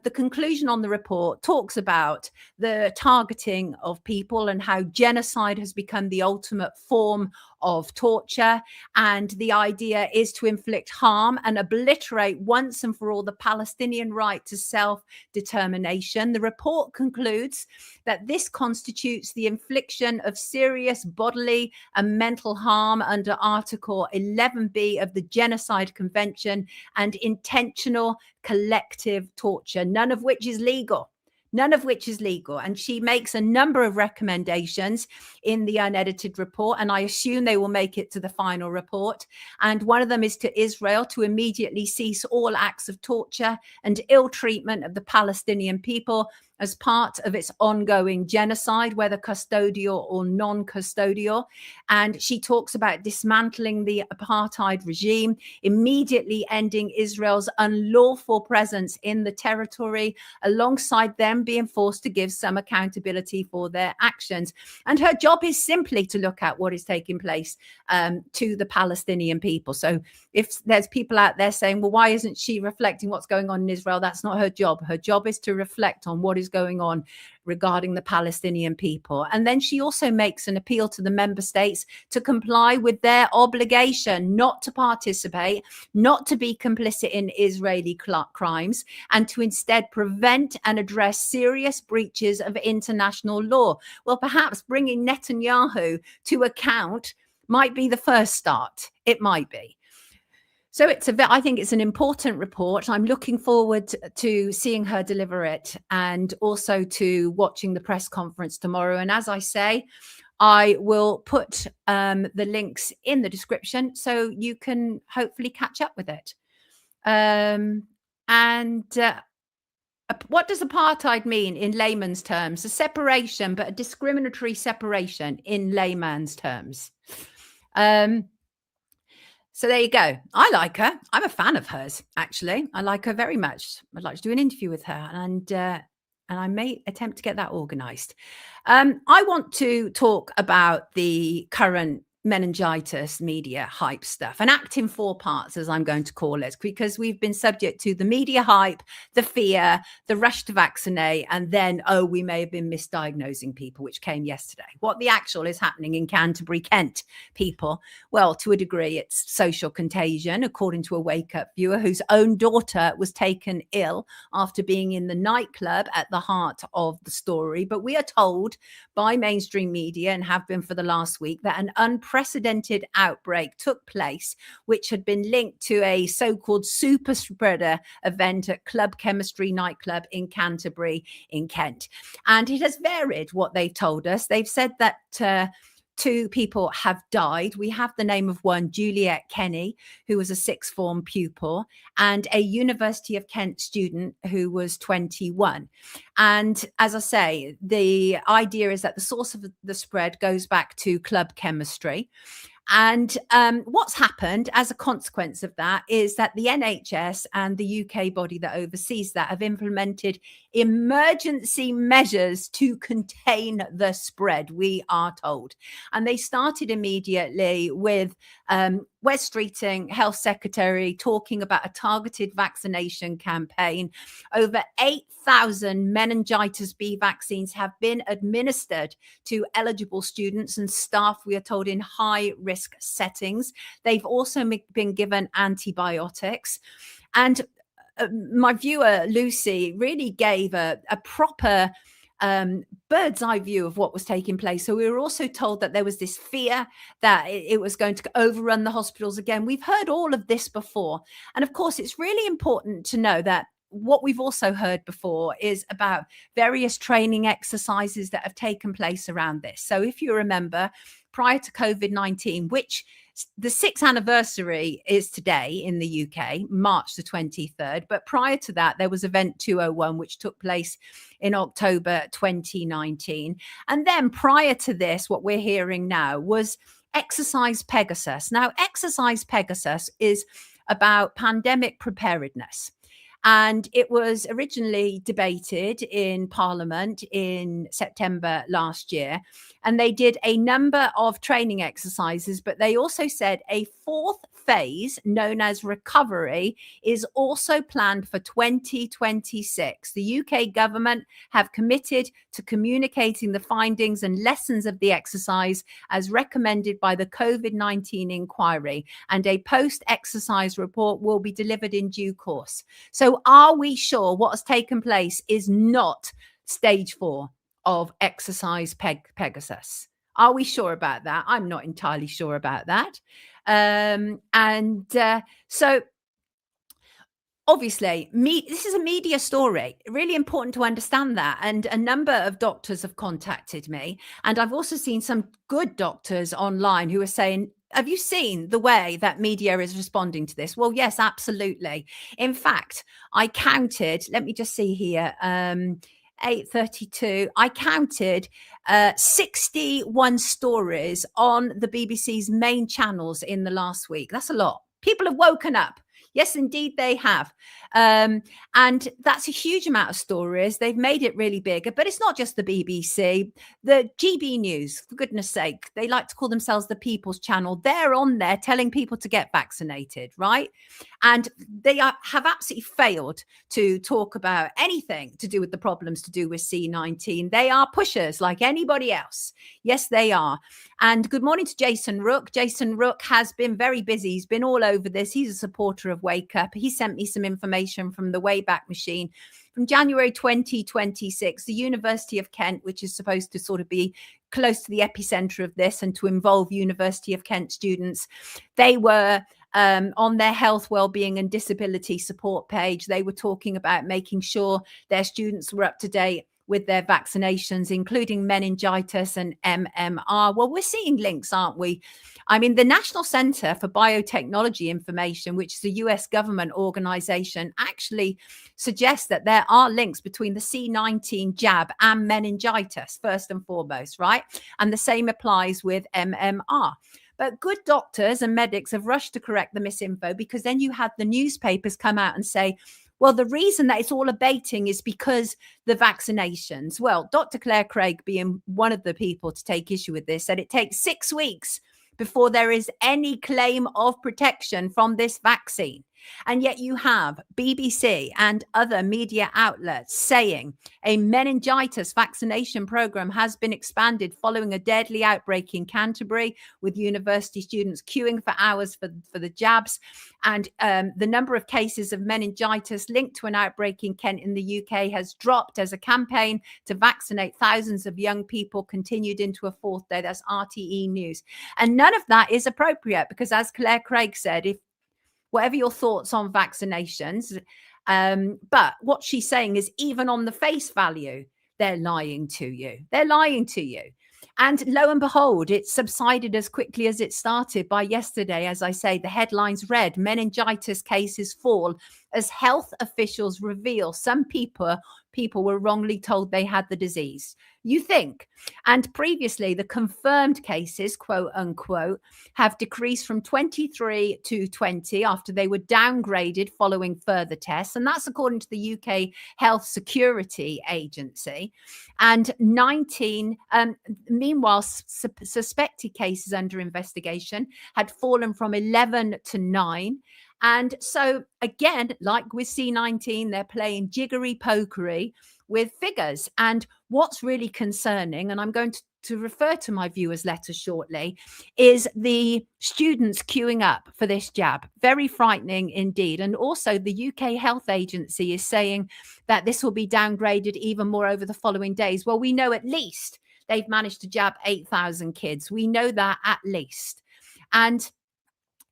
the conclusion on the report talks about the targeting of people and how genocide has become the ultimate form of torture. And the idea is to inflict harm and obliterate once and for all the Palestinian right to self-determination. The report concludes that this constitutes the infliction of serious bodily and mental harm under Article 11B of the Genocide Convention and intentional collective torture, none of which is legal. None of which is legal. And she makes a number of recommendations in the unedited report, and I assume they will make it to the final report. And one of them is to Israel to immediately cease all acts of torture and ill treatment of the Palestinian people as part of its ongoing genocide, whether custodial or non-custodial. And she talks about dismantling the apartheid regime, immediately ending Israel's unlawful presence in the territory, alongside them being forced to give some accountability for their actions. And her job is simply to look at what is taking place to the Palestinian people. So if there's people out there saying, well, why isn't she reflecting what's going on in Israel? That's not her job. Her job is to reflect on what is going on regarding the Palestinian people. And then she also makes an appeal to the member states to comply with their obligation not to participate, not to be complicit in Israeli crimes, and to instead prevent and address serious breaches of international law. Well, perhaps bringing Netanyahu to account might be the first start. It might be. So I think it's an important report. I'm looking forward to seeing her deliver it, and also to watching the press conference tomorrow. And as I say, I will put the links in the description so you can hopefully catch up with it. What does apartheid mean in layman's terms? A separation, but a discriminatory separation in layman's terms. So there you go. I like her. I'm a fan of hers, actually. I like her very much. I'd like to do an interview with her, and I may attempt to get that organised. I want to talk about the current meningitis media hype stuff, and act in 4 parts, as I'm going to call it, because we've been subject to the media hype, the fear, the rush to vaccinate, and then, we may have been misdiagnosing people, which came yesterday. What the actual is happening in Canterbury, Kent, people? Well, to a degree, it's social contagion, according to a Wake Up viewer whose own daughter was taken ill after being in the nightclub at the heart of the story. But we are told by mainstream media, and have been for the last week, that an unprecedented outbreak took place, which had been linked to a so-called super spreader event at Club Chemistry nightclub in Canterbury in Kent. And it has varied what they've told us. They've said that 2 people have died. We have the name of one, Juliet Kenny, who was a 6th form pupil, and a University of Kent student who was 21. And as I say, the idea is that the source of the spread goes back to Club Chemistry. And what's happened as a consequence of that is that the NHS and the UK body that oversees that have implemented emergency measures to contain the spread, we are told. And they started immediately with Wes Streeting, Health Secretary, talking about a targeted vaccination campaign. Over 8,000 meningitis B vaccines have been administered to eligible students and staff, we are told, in high risk settings. They've also been given antibiotics. And my viewer, Lucy, really gave a proper bird's eye view of what was taking place. So we were also told that there was this fear that it was going to overrun the hospitals again. We've heard all of this before. And of course, it's really important to know that what we've also heard before is about various training exercises that have taken place around this. So if you remember, prior to COVID-19, which the 6th anniversary is today in the UK, March the 23rd. But prior to that, there was Event 201, which took place in October 2019. And then prior to this, what we're hearing now was Exercise Pegasus. Now, Exercise Pegasus is about pandemic preparedness. And it was originally debated in Parliament in September last year. And they did a number of training exercises, but they also said a 4th phase known as recovery is also planned for 2026. The UK government have committed to communicating the findings and lessons of the exercise as recommended by the COVID-19 inquiry, and a post-exercise report will be delivered in due course. So are we sure what has taken place is not stage 4 of Exercise Pegasus? Are we sure about that? I'm not entirely sure about that. So obviously, this is a media story. Really important to understand that. And a number of doctors have contacted me. And I've also seen some good doctors online who are saying, have you seen the way that media is responding to this? Well, yes, absolutely. In fact, I counted, let me just see here, 8:32. I counted 61 stories on the BBC's main channels in the last week. That's a lot. People have woken up. Yes, indeed, they have. And that's a huge amount of stories. They've made it really big. But it's not just the BBC. The GB News, for goodness sake, they like to call themselves the People's Channel. They're on there telling people to get vaccinated, right? And they have absolutely failed to talk about anything to do with the problems to do with C19. They are pushers like anybody else. Yes, they are. And good morning to Jason Rook. Jason Rook has been very busy. He's been all over this. He's a supporter of Wake Up. He sent me some information from the Wayback Machine from January 2026. The University of Kent, which is supposed to sort of be close to the epicenter of this and to involve University of Kent students, they were on their health, wellbeing and disability support page. They were talking about making sure their students were up to date with their vaccinations, including meningitis and MMR. Well, we're seeing links, aren't we? I mean, the National Center for Biotechnology Information, which is a US government organization, actually suggests that there are links between the C19 jab and meningitis, first and foremost, right? And the same applies with MMR. But good doctors and medics have rushed to correct the misinfo, because then you had the newspapers come out and say, well, the reason that it's all abating is because the vaccinations. Well, Dr. Claire Craig, being one of the people to take issue with this, said it takes 6 weeks before there is any claim of protection from this vaccine. And yet you have BBC and other media outlets saying a meningitis vaccination program has been expanded following a deadly outbreak in Canterbury, with university students queuing for hours for the jabs. And the number of cases of meningitis linked to an outbreak in Kent in the UK has dropped as a campaign to vaccinate thousands of young people continued into a fourth day. That's RTE News. And none of that is appropriate, because as Claire Craig said, if whatever your thoughts on vaccinations, but what she's saying is, even on the face value, they're lying to you. They're lying to you. And lo and behold, it subsided as quickly as it started. By yesterday, as I say, the headlines read, meningitis cases fall as health officials reveal some people were wrongly told they had the disease. You think? And previously, the confirmed cases, quote unquote, have decreased from 23 to 20 after they were downgraded following further tests. And that's according to the UK Health Security Agency. And 19, meanwhile, suspected cases under investigation had fallen from 11 to 9. And so, again, like with C19, they're playing jiggery-pokery with figures. And what's really concerning, and I'm going to refer to my viewers' letter shortly, is the students queuing up for this jab. Very frightening indeed. And also the UK Health Agency is saying that this will be downgraded even more over the following days. Well, we know at least they've managed to jab 8,000 kids. We know that at least. And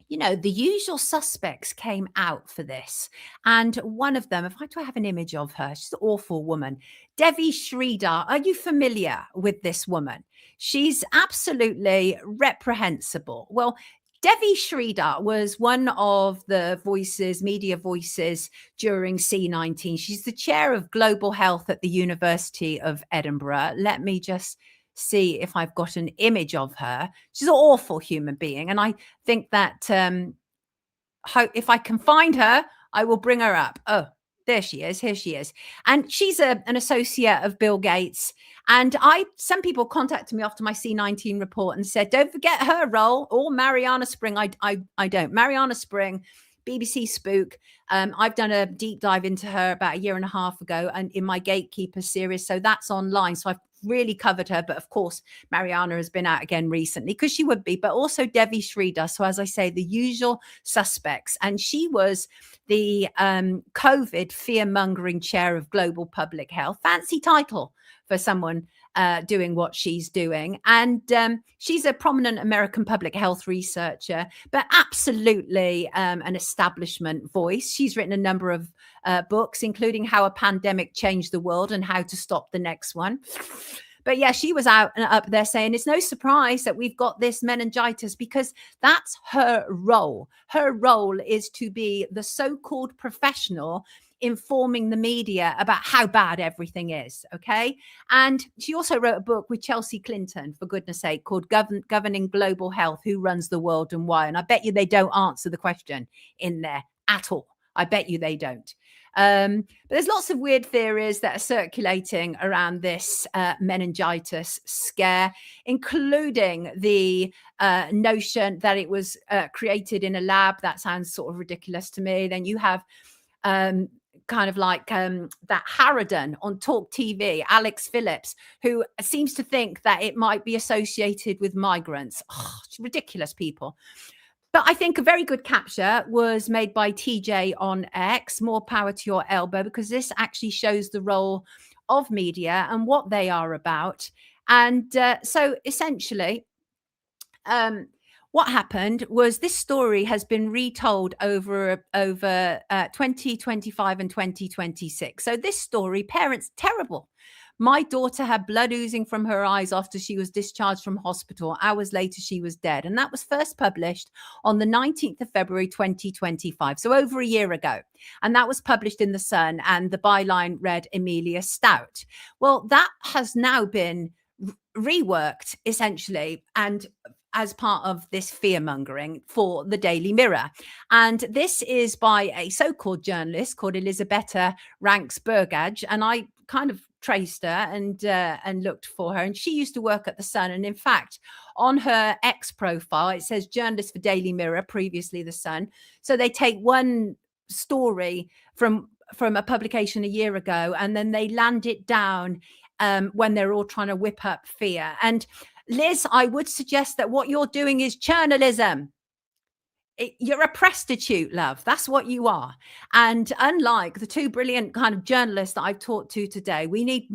you know, the usual suspects came out for this. And one of them, do I have an image of her? She's an awful woman. Devi Sridhar. Are you familiar with this woman? She's absolutely reprehensible. Well, Devi Sridhar was one of the voices, media voices during C19. She's the chair of global health at the University of Edinburgh. Let me just see if I've got an image of her. She's an awful human being. And I think that if I can find her, I will bring her up. Oh, there she is. Here she is. And she's an associate of Bill Gates. And some people contacted me after my C19 report and said, don't forget her role, or Mariana Spring. I don't. Mariana Spring, BBC Spook. I've done a deep dive into her about a year and a half ago, and in my Gatekeeper series. So that's online. So I've really covered her. But of course, Mariana has been out again recently, because she would be, but also Devi Sridhar. So as I say, the usual suspects. And she was the COVID fear-mongering chair of global public health. Fancy title for someone doing what she's doing. And she's a prominent American public health researcher, but absolutely an establishment voice. She's written a number of books, including How a Pandemic Changed the World and How to Stop the Next One. But yeah, she was out and up there saying it's no surprise that we've got this meningitis, because that's her role. Her role is to be the so-called professional informing the media about how bad everything is. Okay. And she also wrote a book with Chelsea Clinton, for goodness sake, called Governing Global Health, Who Runs the World and Why. And I bet you they don't answer the question in there at all. I bet you they don't. But there's lots of weird theories that are circulating around this meningitis scare, including the notion that it was created in a lab. That sounds sort of ridiculous to me. Then you have kind of like that Harridan on Talk TV, Alex Phillips, who seems to think that it might be associated with migrants. Oh, it's ridiculous, people. But I think a very good capture was made by TJ on X, more power to your elbow, because this actually shows the role of media and what they are about. And so essentially, what happened was this story has been retold over 2025 and 2026. So this story, parents, terrible. My daughter had blood oozing from her eyes after she was discharged from hospital. Hours later, she was dead. And that was first published on the 19th of February, 2025. So over a year ago. And that was published in The Sun. And the byline read Amelia Stout. Well, that has now been reworked, essentially, and as part of this fear-mongering for the Daily Mirror. And this is by a so-called journalist called Elisabetta Ranks-Burgage. And I kind of traced her and looked for her, and she used to work at The Sun. And in fact, on her X profile, it says journalist for Daily Mirror, previously The Sun. So they take one story from a publication a year ago, and then they land it down when they're all trying to whip up fear. And Liz, I would suggest that what you're doing is journalism. You're a prostitute, love. That's what you are. And unlike the two brilliant kind of journalists that I've talked to today, we need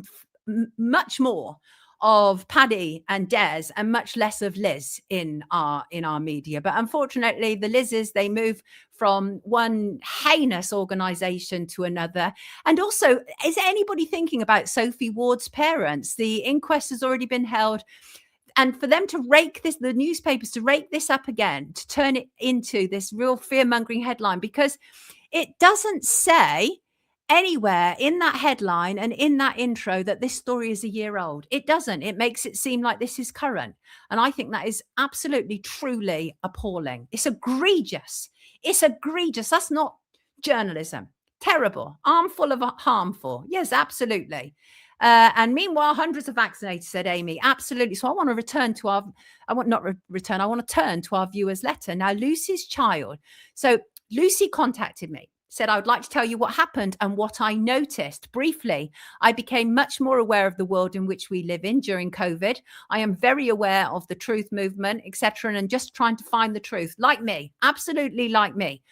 much more of PADDY and Des and much less of Liz in our media. But unfortunately, the Liz's, they move from one heinous organization to another. And also, is anybody thinking about Sophie Ward's parents? The inquest has already been held. And for them to rake this, the newspapers to rake this up again, to turn it into this real fear-mongering headline, because it doesn't say anywhere in that headline and in that intro that this story is a year old. It doesn't. It makes it seem like this is current. And I think that is absolutely, truly appalling. It's egregious. It's egregious. That's not journalism. Terrible. Armful of harmful. Yes, absolutely. And meanwhile, hundreds of vaccinated, said Amy. Absolutely. So I want to return to our, I want to turn to our viewer's letter. Now, Lucy's child. So Lucy contacted me, said, I would like to tell you what happened and what I noticed. Briefly, I became much more aware of the world in which we live in during COVID. I am very aware of the truth movement, etc., and just trying to find the truth. Like me, absolutely like me.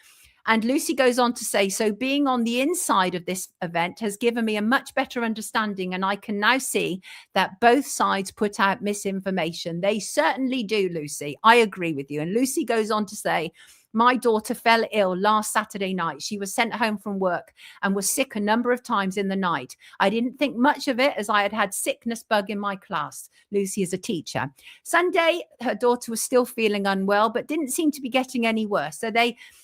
And Lucy goes on to say, so being on the inside of this event has given me a much better understanding, and I can now see that both sides put out misinformation. They certainly do, Lucy. I agree with you. And Lucy goes on to say, my daughter fell ill last Saturday night. She was sent home from work and was sick a number of times in the night. I didn't think much of it as I had sickness bug in my class. Lucy is a teacher. Sunday, her daughter was still feeling unwell, but didn't seem to be getting any worse.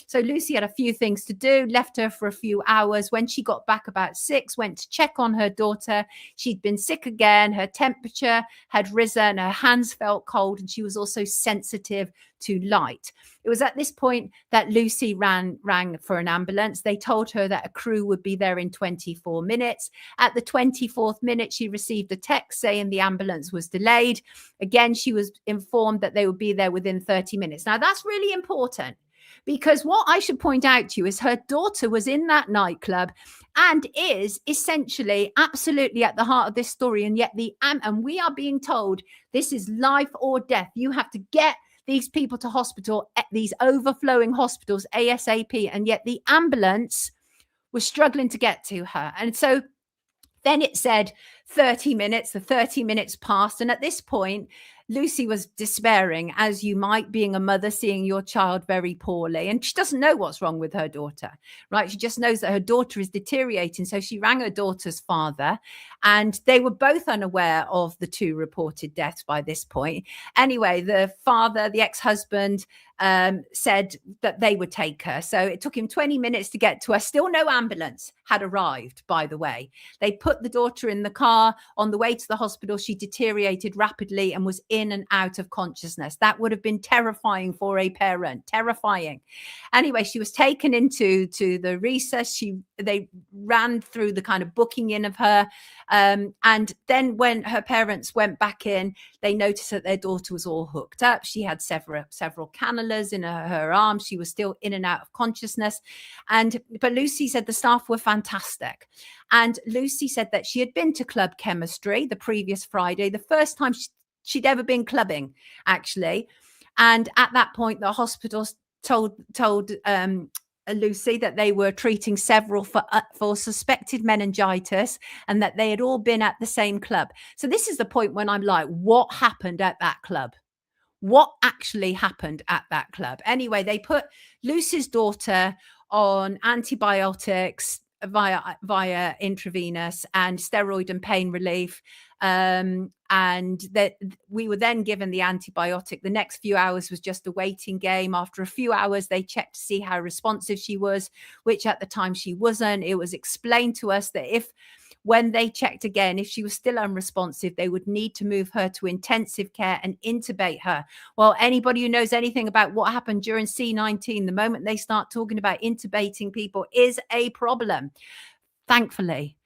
So Lucy had a few things to do, left her for a few hours. When she got back about 6, went to check on her daughter. She'd been sick again. Her temperature had risen. Her hands felt cold, and she was also sensitive to light. It was at this point that Lucy rang for an ambulance. They told her that a crew would be there in 24 minutes. At the 24th minute, she received a text saying the ambulance was delayed. Again, she was informed that they would be there within 30 minutes. Now, that's really important, because what I should point out to you is her daughter was in that nightclub and is essentially absolutely at the heart of this story. And yet and we are being told this is life or death. You have to get these people to hospital, these overflowing hospitals ASAP. And yet the ambulance was struggling to get to her. And so then it said 30 minutes, the 30 minutes passed. And at this point, Lucy was despairing, as you might, being a mother, seeing your child very poorly. And she doesn't know what's wrong with her daughter, right? She just knows that her daughter is deteriorating. So she rang her daughter's father, and they were both unaware of the 2 reported deaths by this point. Anyway, the father, the ex-husband, said that they would take her. So it took him 20 minutes to get to her. Still no ambulance had arrived, by the way. They put the daughter in the car. On the way to the hospital, she deteriorated rapidly and was in and out of consciousness. That would have been terrifying for a parent. Terrifying. Anyway, she was taken into the recess. They ran through the kind of booking in of her. And then when her parents went back in, they noticed that their daughter was all hooked up. She had several cannulas in her arms. She was still in and out of consciousness. But Lucy said the staff were fantastic. And Lucy said that she had been to Club Chemistry the previous Friday, the first time she'd ever been clubbing, actually. And at that point, the hospital told Lucy that they were treating several for suspected meningitis, and that they had all been at the same club. So this is the point when I'm like, what happened at that club? What actually happened at that club? Anyway, they put Lucy's daughter on antibiotics via intravenous and steroid and pain relief. And that we were then given the antibiotic. The next few hours was just a waiting game. After a few hours, they checked to see how responsive she was, which at the time she wasn't. It was explained to us that when they checked again, if she was still unresponsive, they would need to move her to intensive care and intubate her. Well, anybody who knows anything about what happened during C-19, the moment they start talking about intubating people is a problem. Thankfully,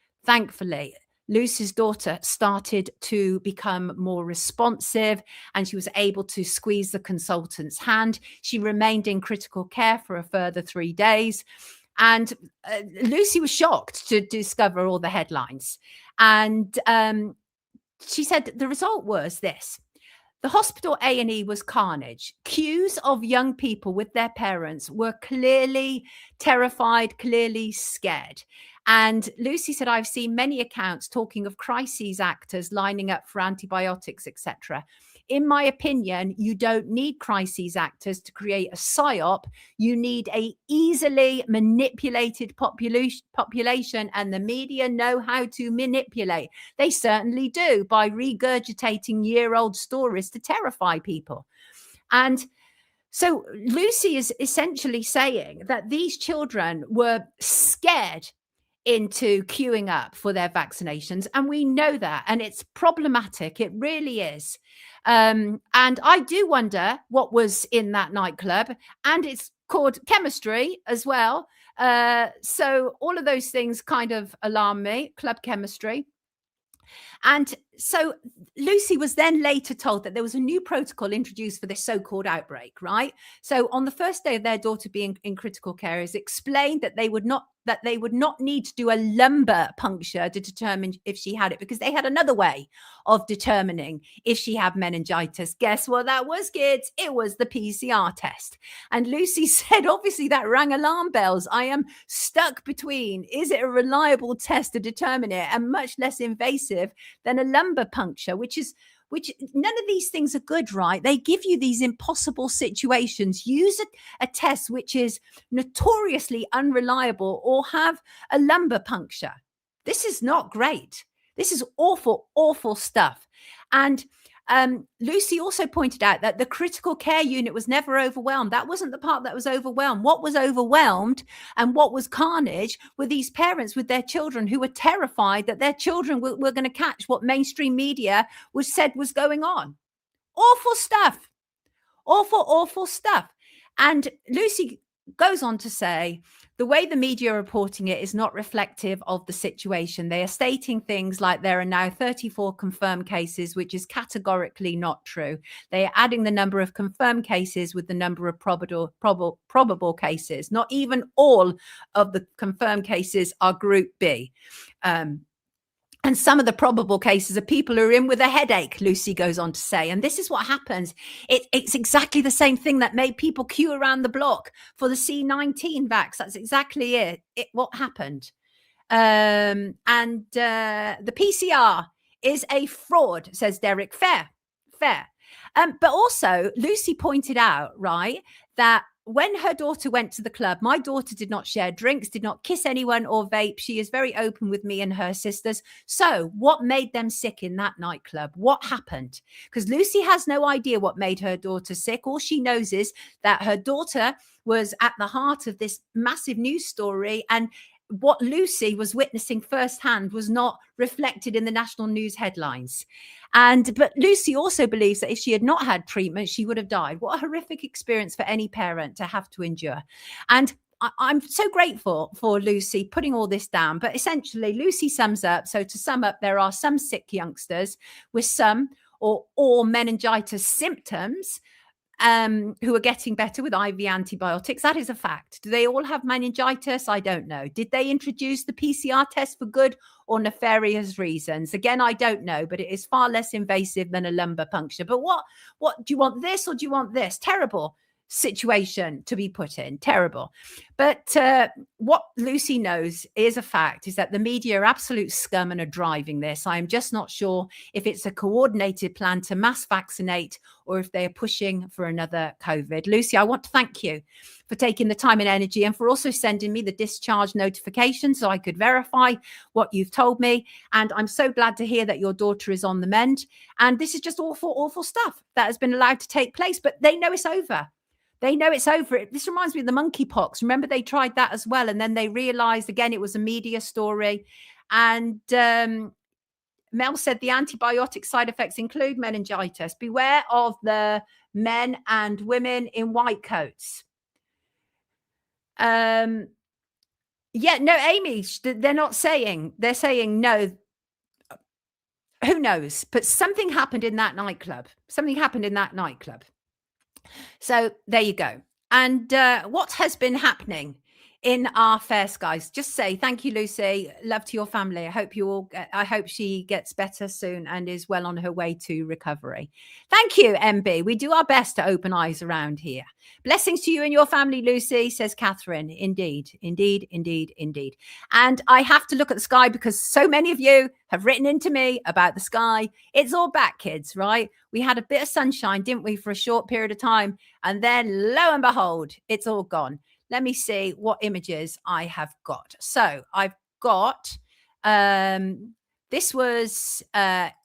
Lucy's daughter started to become more responsive, and she was able to squeeze the consultant's hand. She remained in critical care for a further 3 days. And Lucy was shocked to discover all the headlines. And she said the result was this. The hospital A&E was carnage. Queues of young people with their parents were clearly terrified, clearly scared. And Lucy said, I've seen many accounts talking of crises actors lining up for antibiotics, etc. In my opinion, you don't need crises actors to create a psyop. You need a easily manipulated population, and the media know how to manipulate. They certainly do, by regurgitating year-old stories to terrify people. And so Lucy is essentially saying that these children were scared into queuing up for their vaccinations, and we know that, and it's problematic. It really is. And I do wonder what was in that nightclub, and it's called Chemistry as well. So all of those things kind of alarm me. Club Chemistry. And so Lucy was then later told that there was a new protocol introduced for this so-called outbreak, right? So on the first day of their daughter being in critical care, is explained that they would not need to do a lumbar puncture to determine if she had it, because they had another way of determining if she had meningitis. Guess what that was, kids? It was the PCR test. And Lucy said, obviously that rang alarm bells. I am stuck between, is it a reliable test to determine it, and much less invasive than a lumbar puncture, which none of these things are good, right? They give you these impossible situations. Use a test which is notoriously unreliable, or have a lumbar puncture. This is not great. This is awful, awful stuff. And Lucy also pointed out that the critical care unit was never overwhelmed. That wasn't the part that was overwhelmed. What was overwhelmed and what was carnage were these parents with their children who were terrified that their children were going to catch what mainstream media said was going on. Awful stuff. Awful, awful stuff. And Lucy goes on to say, the way the media are reporting it is not reflective of the situation. They are stating things like there are now 34 confirmed cases, which is categorically not true. They are adding the number of confirmed cases with the number of probable cases. Not even all of the confirmed cases are Group B. And some of the probable cases are people who are in with a headache, Lucy goes on to say. And this is what happens. It's exactly the same thing that made people queue around the block for the C-19 vax. That's exactly it. What happened. And the PCR is a fraud, says Derek. Fair. But also, Lucy pointed out, right, that when her daughter went to the club, my daughter did not share drinks, did not kiss anyone or vape. She is very open with me and her sisters. So what made them sick in that nightclub? What happened? Because Lucy has no idea what made her daughter sick. All she knows is that her daughter was at the heart of this massive news story, and what Lucy was witnessing firsthand was not reflected in the national news headlines. But Lucy also believes that if she had not had treatment, she would have died. What a horrific experience for any parent to have to endure. And I'm so grateful for Lucy putting all this down. But essentially, Lucy sums up. So to sum up, there are some sick youngsters with some or all meningitis symptoms who are getting better with IV antibiotics. That is a fact. Do they all have meningitis? I don't know. Did they introduce the PCR test for good or nefarious reasons? Again, I don't know, but it is far less invasive than a lumbar puncture. But what do you want, this or do you want this? Terrible situation to be put in. Terrible. But what Lucy knows is a fact, is that the media are absolute scum and are driving this. I am just not sure if it's a coordinated plan to mass vaccinate or if they are pushing for another COVID. Lucy, I want to thank you for taking the time and energy, and for also sending me the discharge notification so I could verify what you've told me. And I'm so glad to hear that your daughter is on the mend. And this is just awful, awful stuff that has been allowed to take place, but they know it's over. They know it's over. This reminds me of the monkeypox. Remember, they tried that as well. And then they realized, again, it was a media story. And Mel said the antibiotic side effects include meningitis. Beware of the men and women in white coats. Yeah, no, Amy, they're not saying. They're saying no. Who knows? But something happened in that nightclub. Something happened in that nightclub. So there you go. And what has been happening in our fair skies? Just say thank you, Lucy. Love to your family. I hope she gets better soon and is well on her way to recovery. Thank you, MB. We do our best to open eyes around here. Blessings to you and your family, Lucy, says Catherine. Indeed, indeed, indeed, indeed. And I have to look at the sky because so many of you have written into me about the sky. It's all back, kids, right? We had a bit of sunshine, didn't we, for a short period of time? And then lo and behold, it's all gone. Let me see what images I have got. So I've got, this was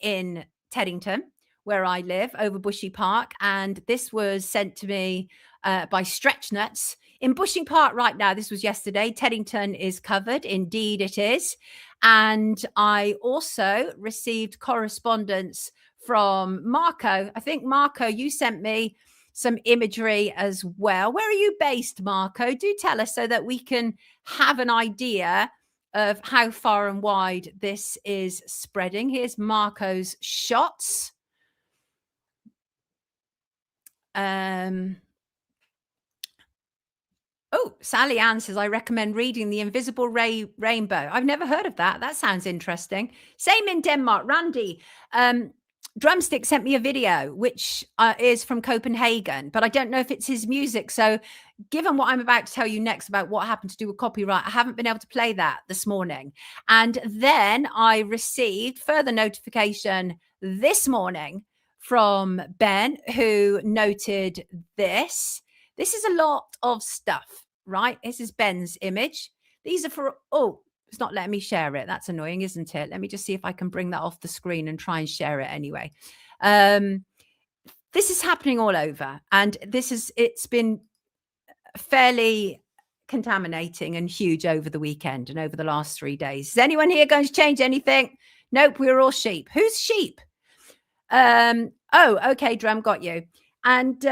in Teddington, where I live, over Bushy Park. And this was sent to me by Stretch Nuts. In Bushing Park right now, this was yesterday, Teddington is covered. Indeed it is. And I also received correspondence from Marco. I think, Marco, you sent me some imagery as well. Where are you based, Marco? Do tell us so that we can have an idea of how far and wide this is spreading. Here's Marco's shots. Oh, Sally Ann says, I recommend reading The Invisible Rainbow. I've never heard of that. That sounds interesting. Same in Denmark. Randy, Drumstick sent me a video, which is from Copenhagen, but I don't know if it's his music. So given what I'm about to tell you next about what happened to do with copyright, I haven't been able to play that this morning. And then I received further notification this morning from Ben, who noted this. This is a lot of stuff, right? This is Ben's image. These are for, oh, it's not letting me share it. That's annoying, isn't it? Let me just see if I can bring that off the screen and try and share it anyway. This is happening all over. And it's been fairly contaminating and huge over the weekend and over the last 3 days. Is anyone here going to change anything? Nope, we're all sheep. Who's sheep? Oh, okay, Drum, got you. And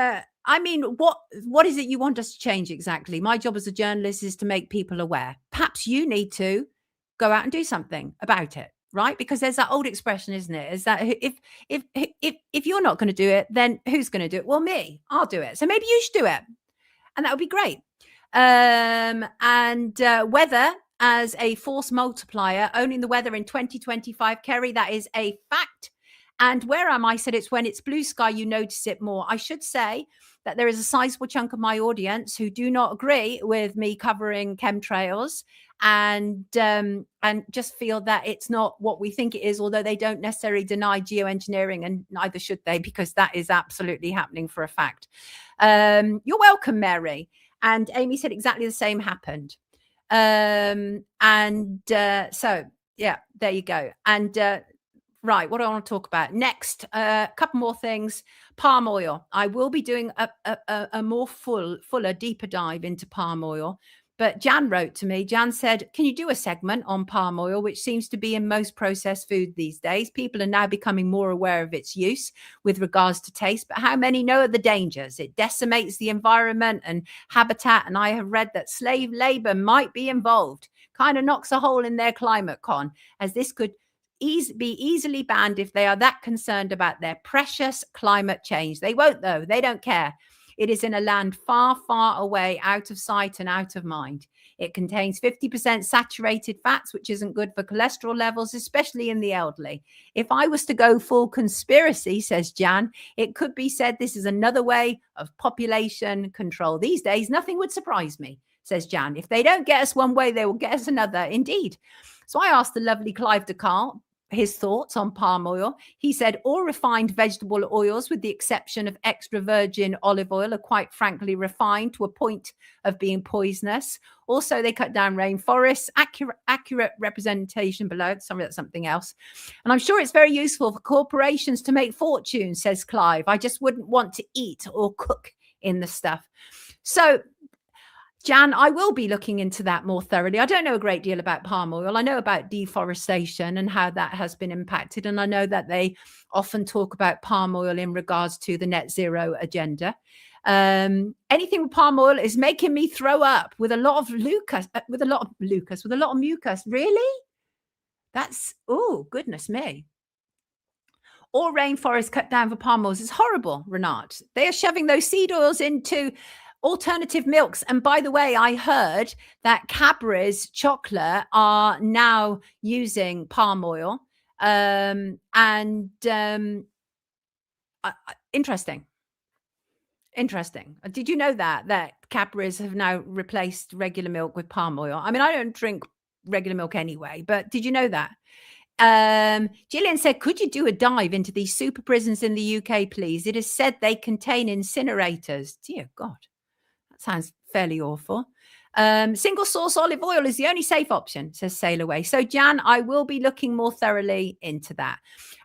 I mean, what is it you want us to change exactly? My job as a journalist is to make people aware. Perhaps you need to go out and do something about it, right? Because there's that old expression, isn't it? Is that if you're not going to do it, then who's going to do it? Well, me, I'll do it. So maybe you should do it, and that would be great. Weather as a force multiplier, owning the weather in 2025, Kerry, that is a fact. And where am I? Said it's when it's blue sky, you notice it more. I should say that there is a sizable chunk of my audience who do not agree with me covering chemtrails and just feel that it's not what we think it is, although they don't necessarily deny geoengineering, and neither should they, because that is absolutely happening for a fact. You're welcome, Mary. And Amy said exactly the same happened. So yeah, there you go. And right, what do I want to talk about next? A couple more things. Palm oil. I will be doing a more fuller, deeper dive into palm oil. But Jan wrote to me. Jan said, can you do a segment on palm oil, which seems to be in most processed food these days? People are now becoming more aware of its use with regards to taste, but how many know of the dangers? It decimates the environment and habitat, and I have read that slave labor might be involved. Kind of knocks a hole in their climate con, as this could be easily banned if they are that concerned about their precious climate change. They won't, though. They don't care. It is in a land far, far away, out of sight and out of mind. It contains 50% saturated fats, which isn't good for cholesterol levels, especially in the elderly. If I was to go full conspiracy, says Jan, it could be said this is another way of population control. These days, nothing would surprise me, says Jan. If they don't get us one way, they will get us another. Indeed. So I asked the lovely Clive de Carl his thoughts on palm oil. He said all refined vegetable oils, with the exception of extra virgin olive oil, are quite frankly refined to a point of being poisonous. Also, they cut down rainforests. Accurate representation below. Sorry, that's something else. And I'm sure it's very useful for corporations to make fortunes, says Clive. I just wouldn't want to eat or cook in the stuff. So Jan, I will be looking into that more thoroughly. I don't know a great deal about palm oil. I know about deforestation and how that has been impacted. And I know that they often talk about palm oil in regards to the net zero agenda. Anything with palm oil is making me throw up with a lot of mucus. Really? That's, oh, goodness me. All rainforests cut down for palm oils is horrible, Renat. They are shoving those seed oils into alternative milks. And by the way, I heard that Cadbury's chocolate are now using palm oil. Interesting. Did you know that Cadbury's have now replaced regular milk with palm oil? I mean, I don't drink regular milk anyway, but did you know that? Gillian said, could you do a dive into these super prisons in the UK, please? It is said they contain incinerators. Dear God. Sounds fairly awful. Single source olive oil is the only safe option, says Sailaway. So, Jan, I will be looking more thoroughly into that.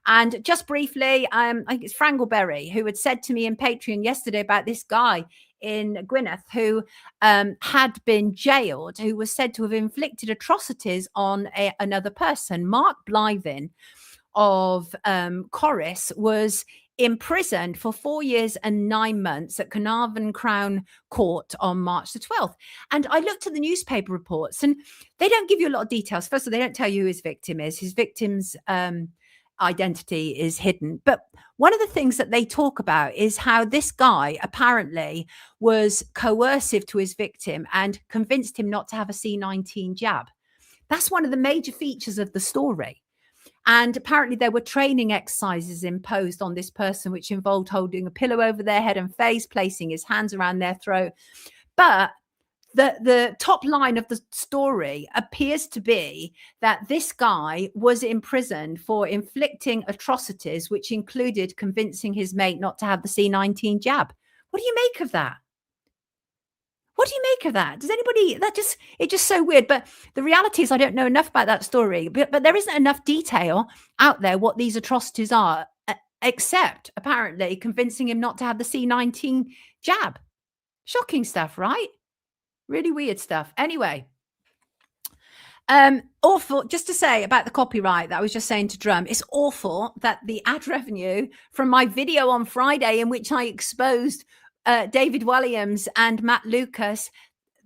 And just briefly, I think it's Frangleberry who had said to me in Patreon yesterday about this guy in Gwynedd who had been jailed, who was said to have inflicted atrocities on another person. Mark Blythin of Corris was imprisoned for 4 years and 9 months at Carnarvon Crown Court on March the 12th. And I looked at the newspaper reports and they don't give you a lot of details. First of all, they don't tell you who his victim is. His victim's identity is hidden. But one of the things that they talk about is how this guy apparently was coercive to his victim and convinced him not to have a C-19 jab. That's one of the major features of the story. And apparently there were training exercises imposed on this person, which involved holding a pillow over their head and face, placing his hands around their throat. But the top line of the story appears to be that this guy was imprisoned for inflicting atrocities, which included convincing his mate not to have the C-19 jab. What do you make of that? What do you make of that? Does anybody, it's just so weird. But the reality is I don't know enough about that story, but there isn't enough detail out there what these atrocities are, except apparently convincing him not to have the C-19 jab. Shocking stuff, right? Really weird stuff. Anyway, awful, just to say about the copyright that I was just saying to Drum, it's awful that the ad revenue from my video on Friday in which I exposed David Williams and Matt Lucas,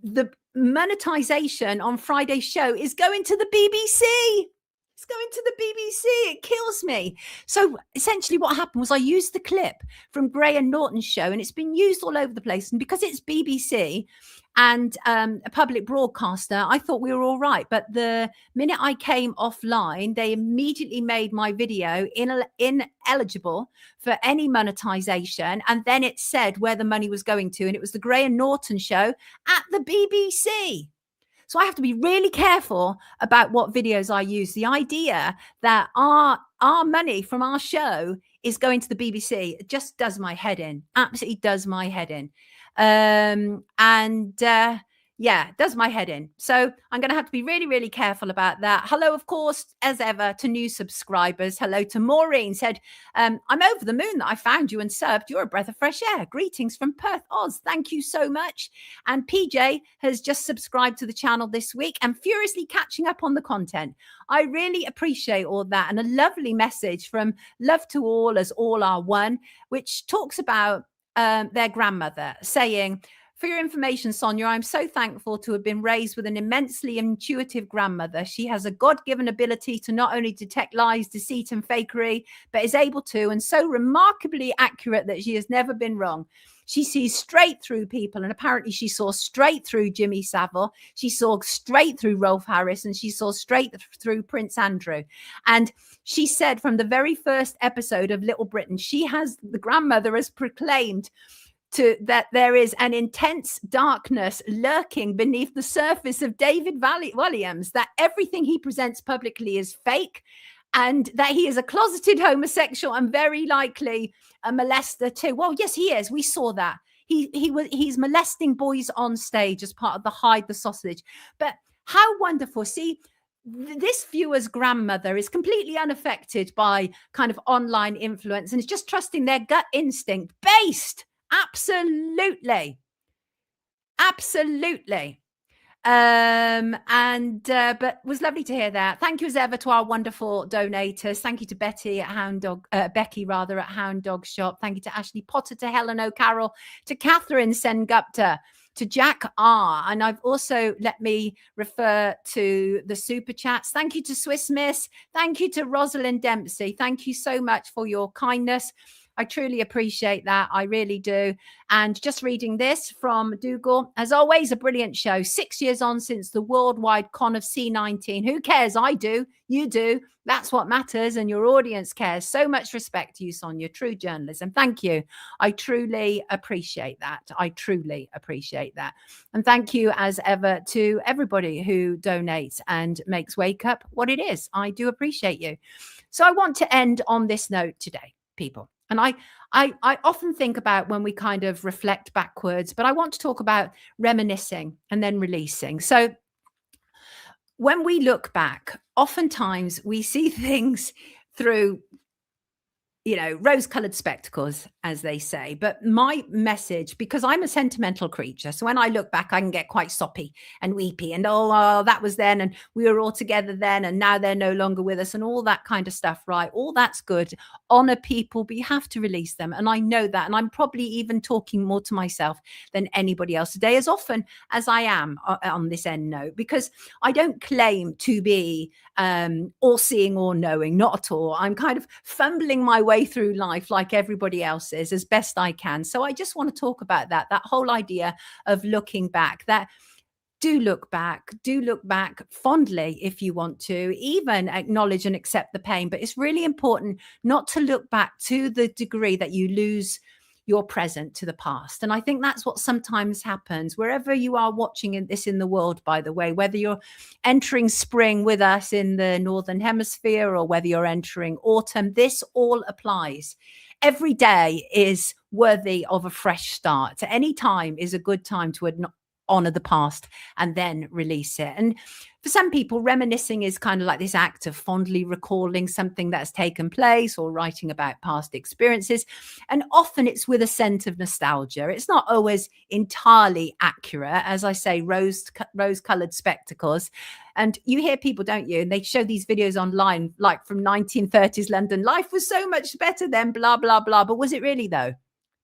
the monetization on Friday's show is going to the BBC. It's going to the BBC. It kills me. So essentially what happened was I used the clip from Gray and Norton's show and it's been used all over the place. And because it's BBC and a public broadcaster, I thought we were all right. But the minute I came offline, they immediately made my video ineligible for any monetization. And then it said where the money was going to. And it was the Graham Norton show at the BBC. So I have to be really careful about what videos I use. The idea that our money from our show is going to the BBC, it just does my head in. Absolutely does my head in. Yeah, does my head in. So I'm going to have to be really, really careful about that. Hello, of course, as ever, to new subscribers. Hello to Maureen, said, I'm over the moon that I found you and served. You're a breath of fresh air. Greetings from Perth, Oz. Thank you so much. And PJ has just subscribed to the channel this week and furiously catching up on the content. I really appreciate all that. And a lovely message from Love to All as All Are One, which talks about their grandmother saying, for your information, Sonia, I'm so thankful to have been raised with an immensely intuitive grandmother. She has a God-given ability to not only detect lies, deceit, and fakery, but is able to, and so remarkably accurate that she has never been wrong. She sees straight through people, and apparently she saw straight through Jimmy Savile. She saw straight through Rolf Harris, and she saw straight through Prince Andrew. And she said from the very first episode of Little Britain, the grandmother has proclaimed that there is an intense darkness lurking beneath the surface of David Williams, that everything he presents publicly is fake, and that he is a closeted homosexual and very likely a molester too. Well, yes, he is. We saw that. He's molesting boys on stage as part of the Hide the Sausage. But how wonderful. See, this viewer's grandmother is completely unaffected by kind of online influence and is just trusting their gut instinct based. Absolutely. But was lovely to hear that. Thank you as ever to our wonderful donators. Thank you to Becky at Hound Dog Shop. Thank you to Ashley Potter, to Helen O'Carroll, to Catherine Sengupta, to Jack R. And I've also, let me refer to the super chats. Thank you to Swiss Miss. Thank you to Rosalind Dempsey. Thank you so much for your kindness. I truly appreciate that. I really do. And just reading this from Dougal, as always, a brilliant show. 6 years on since the worldwide con of C19. Who cares? I do. You do. That's what matters. And your audience cares. So much respect to you, Sonia. True journalism. Thank you. I truly appreciate that. And thank you as ever to everybody who donates and makes Wake Up what it is. I do appreciate you. So I want to end on this note today, people. And I often think about when we kind of reflect backwards, but I want to talk about reminiscing and then releasing. So when we look back, oftentimes we see things through, rose-colored spectacles, as they say. But my message, because I'm a sentimental creature, so when I look back, I can get quite soppy and weepy and, oh, that was then, and we were all together then, and now they're no longer with us, and all that kind of stuff, right? All that's good. Honor people, but you have to release them. And I know that. And I'm probably even talking more to myself than anybody else today, as often as I am on this end note, because I don't claim to be all-seeing or knowing, not at all. I'm kind of fumbling my way through life like everybody else is, as best I can. So I just want to talk about that whole idea of looking back, that do look back fondly if you want to, even acknowledge and accept the pain. But it's really important not to look back to the degree that you lose your present to the past. And I think that's what sometimes happens wherever you are watching this in the world, by the way, whether you're entering spring with us in the Northern Hemisphere or whether you're entering autumn, this all applies. Every day is worthy of a fresh start. Any time is a good time to honor the past and then release it. And for some people, reminiscing is kind of like this act of fondly recalling something that's taken place or writing about past experiences. And often it's with a scent of nostalgia. It's not always entirely accurate. As I say, rose-colored spectacles. And you hear people, don't you? And they show these videos online, like from 1930s London. Life was so much better then, blah, blah, blah. But was it really, though?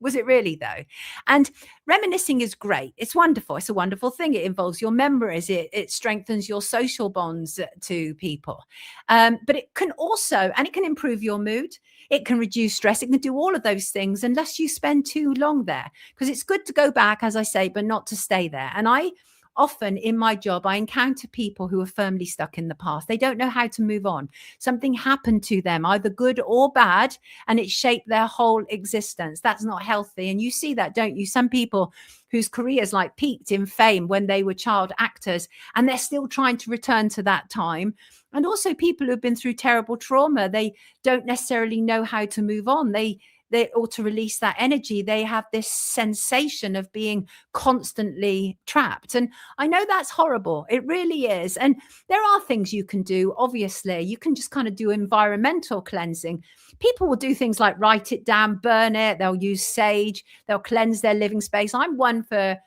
Was it really, though? And reminiscing is great. It's wonderful. It's a wonderful thing. It involves your memories. It strengthens your social bonds to people. But it can also, and it can improve your mood. It can reduce stress. It can do all of those things unless you spend too long there. Because it's good to go back, as I say, but not to stay there. And I often in my job, I encounter people who are firmly stuck in the past. They don't know how to move on. Something happened to them, either good or bad, and it shaped their whole existence. That's not healthy. And you see that, don't you? Some people whose careers like peaked in fame when they were child actors, and they're still trying to return to that time. And also people who've been through terrible trauma, they don't necessarily know how to move on. They or to release that energy. They have this sensation of being constantly trapped. And I know that's horrible. It really is. And there are things you can do. Obviously, you can just kind of do environmental cleansing. People will do things like write it down, burn it. They'll use sage. They'll cleanse their living space. I'm one for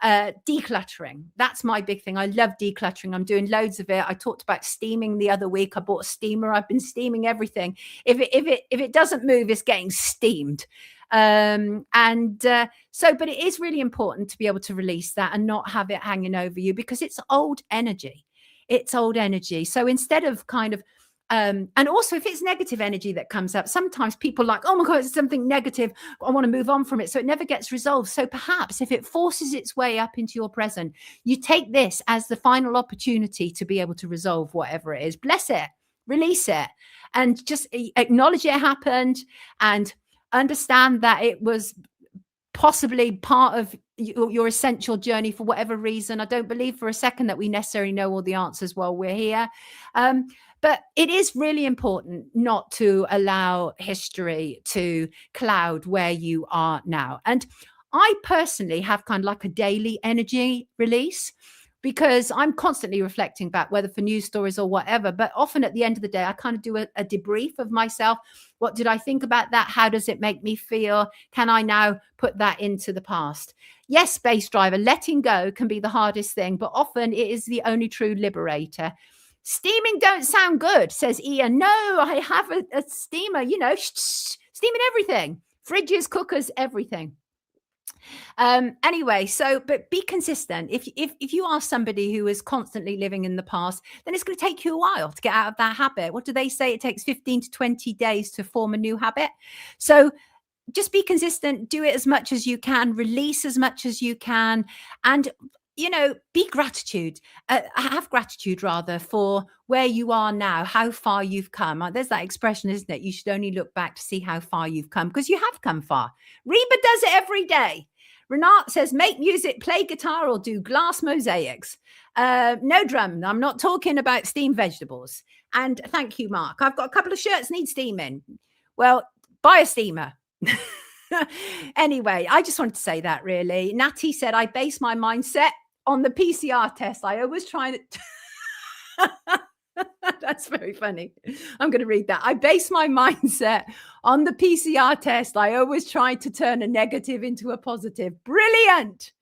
decluttering. That's my big thing. I love decluttering. I'm doing loads of it. I talked about steaming the other week. I bought a steamer. I've been steaming everything. If it doesn't move, it's getting steamed. So, but it is really important to be able to release that and not have it hanging over you, because it's old energy. It's old energy. So instead of kind of and also if it's negative energy that comes up, sometimes people are like, oh my God, it's something negative, I want to move on from it. So it never gets resolved. So perhaps if it forces its way up into your present, you take this as the final opportunity to be able to resolve whatever it is. Bless it, release it, and just acknowledge it happened and understand that it was possibly part of your essential journey for whatever reason. I don't believe for a second that we necessarily know all the answers while we're here. But it is really important not to allow history to cloud where you are now. And I personally have kind of like a daily energy release, because I'm constantly reflecting back, whether for news stories or whatever. But often at the end of the day, I kind of do a debrief of myself. What did I think about that? How does it make me feel? Can I now put that into the past? Yes, Space Driver, letting go can be the hardest thing, but often it is the only true liberator. Steaming don't sound good, says Ian. No, I have a steamer, steaming everything. Fridges, cookers, everything. Anyway, but be consistent. If you are somebody who is constantly living in the past, then it's going to take you a while to get out of that habit. What do they say? It takes 15 to 20 days to form a new habit. So just be consistent, do it as much as you can, release as much as you can, and be have gratitude rather for where you are now, how far you've come. There's that expression, isn't it? You should only look back to see how far you've come, because you have come far. Reba does it every day. Renat says, make music, play guitar, or do glass mosaics. No drum. I'm not talking about steamed vegetables. And thank you, Mark. I've got a couple of shirts need steaming. Well, buy a steamer. Anyway, I just wanted to say that, really. Natty said, I base my mindset on the PCR test. I always try to... That's very funny. I'm going to read that. I base my mindset on the PCR test. I always try to turn a negative into a positive. Brilliant.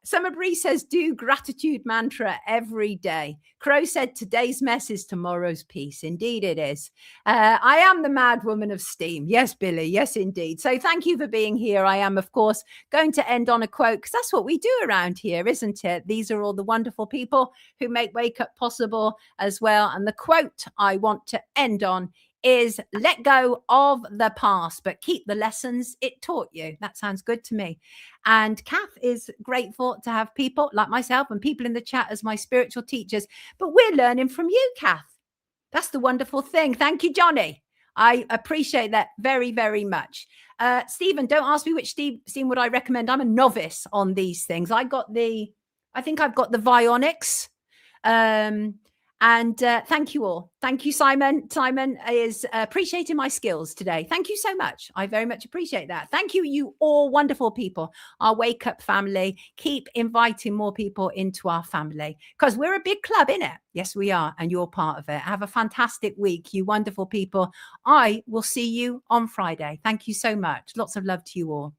Summer Bree says, do gratitude mantra every day. Crow said, today's mess is tomorrow's peace. Indeed it is. I am the mad woman of steam. Yes, Billy. Yes, indeed. So thank you for being here. I am, of course, going to end on a quote, because that's what we do around here, isn't it? These are all the wonderful people who make Wake Up possible as well. And the quote I want to end on is, let go of the past, but keep the lessons it taught you. That sounds good to me. And Kath is grateful to have people like myself and people in the chat as my spiritual teachers, but we're learning from you, Kath. That's the wonderful thing. Thank you, Johnny. I appreciate that very, very much. Stephen, don't ask me which steam would I recommend. I'm a novice on these things. I think I've got the Vionics. And thank you all. Thank you, Simon. Simon is appreciating my skills today. Thank you so much. I very much appreciate that. Thank you, you all wonderful people, our Wake Up family. Keep inviting more people into our family, because we're a big club, innit? Yes, we are. And you're part of it. Have a fantastic week, you wonderful people. I will see you on Friday. Thank you so much. Lots of love to you all.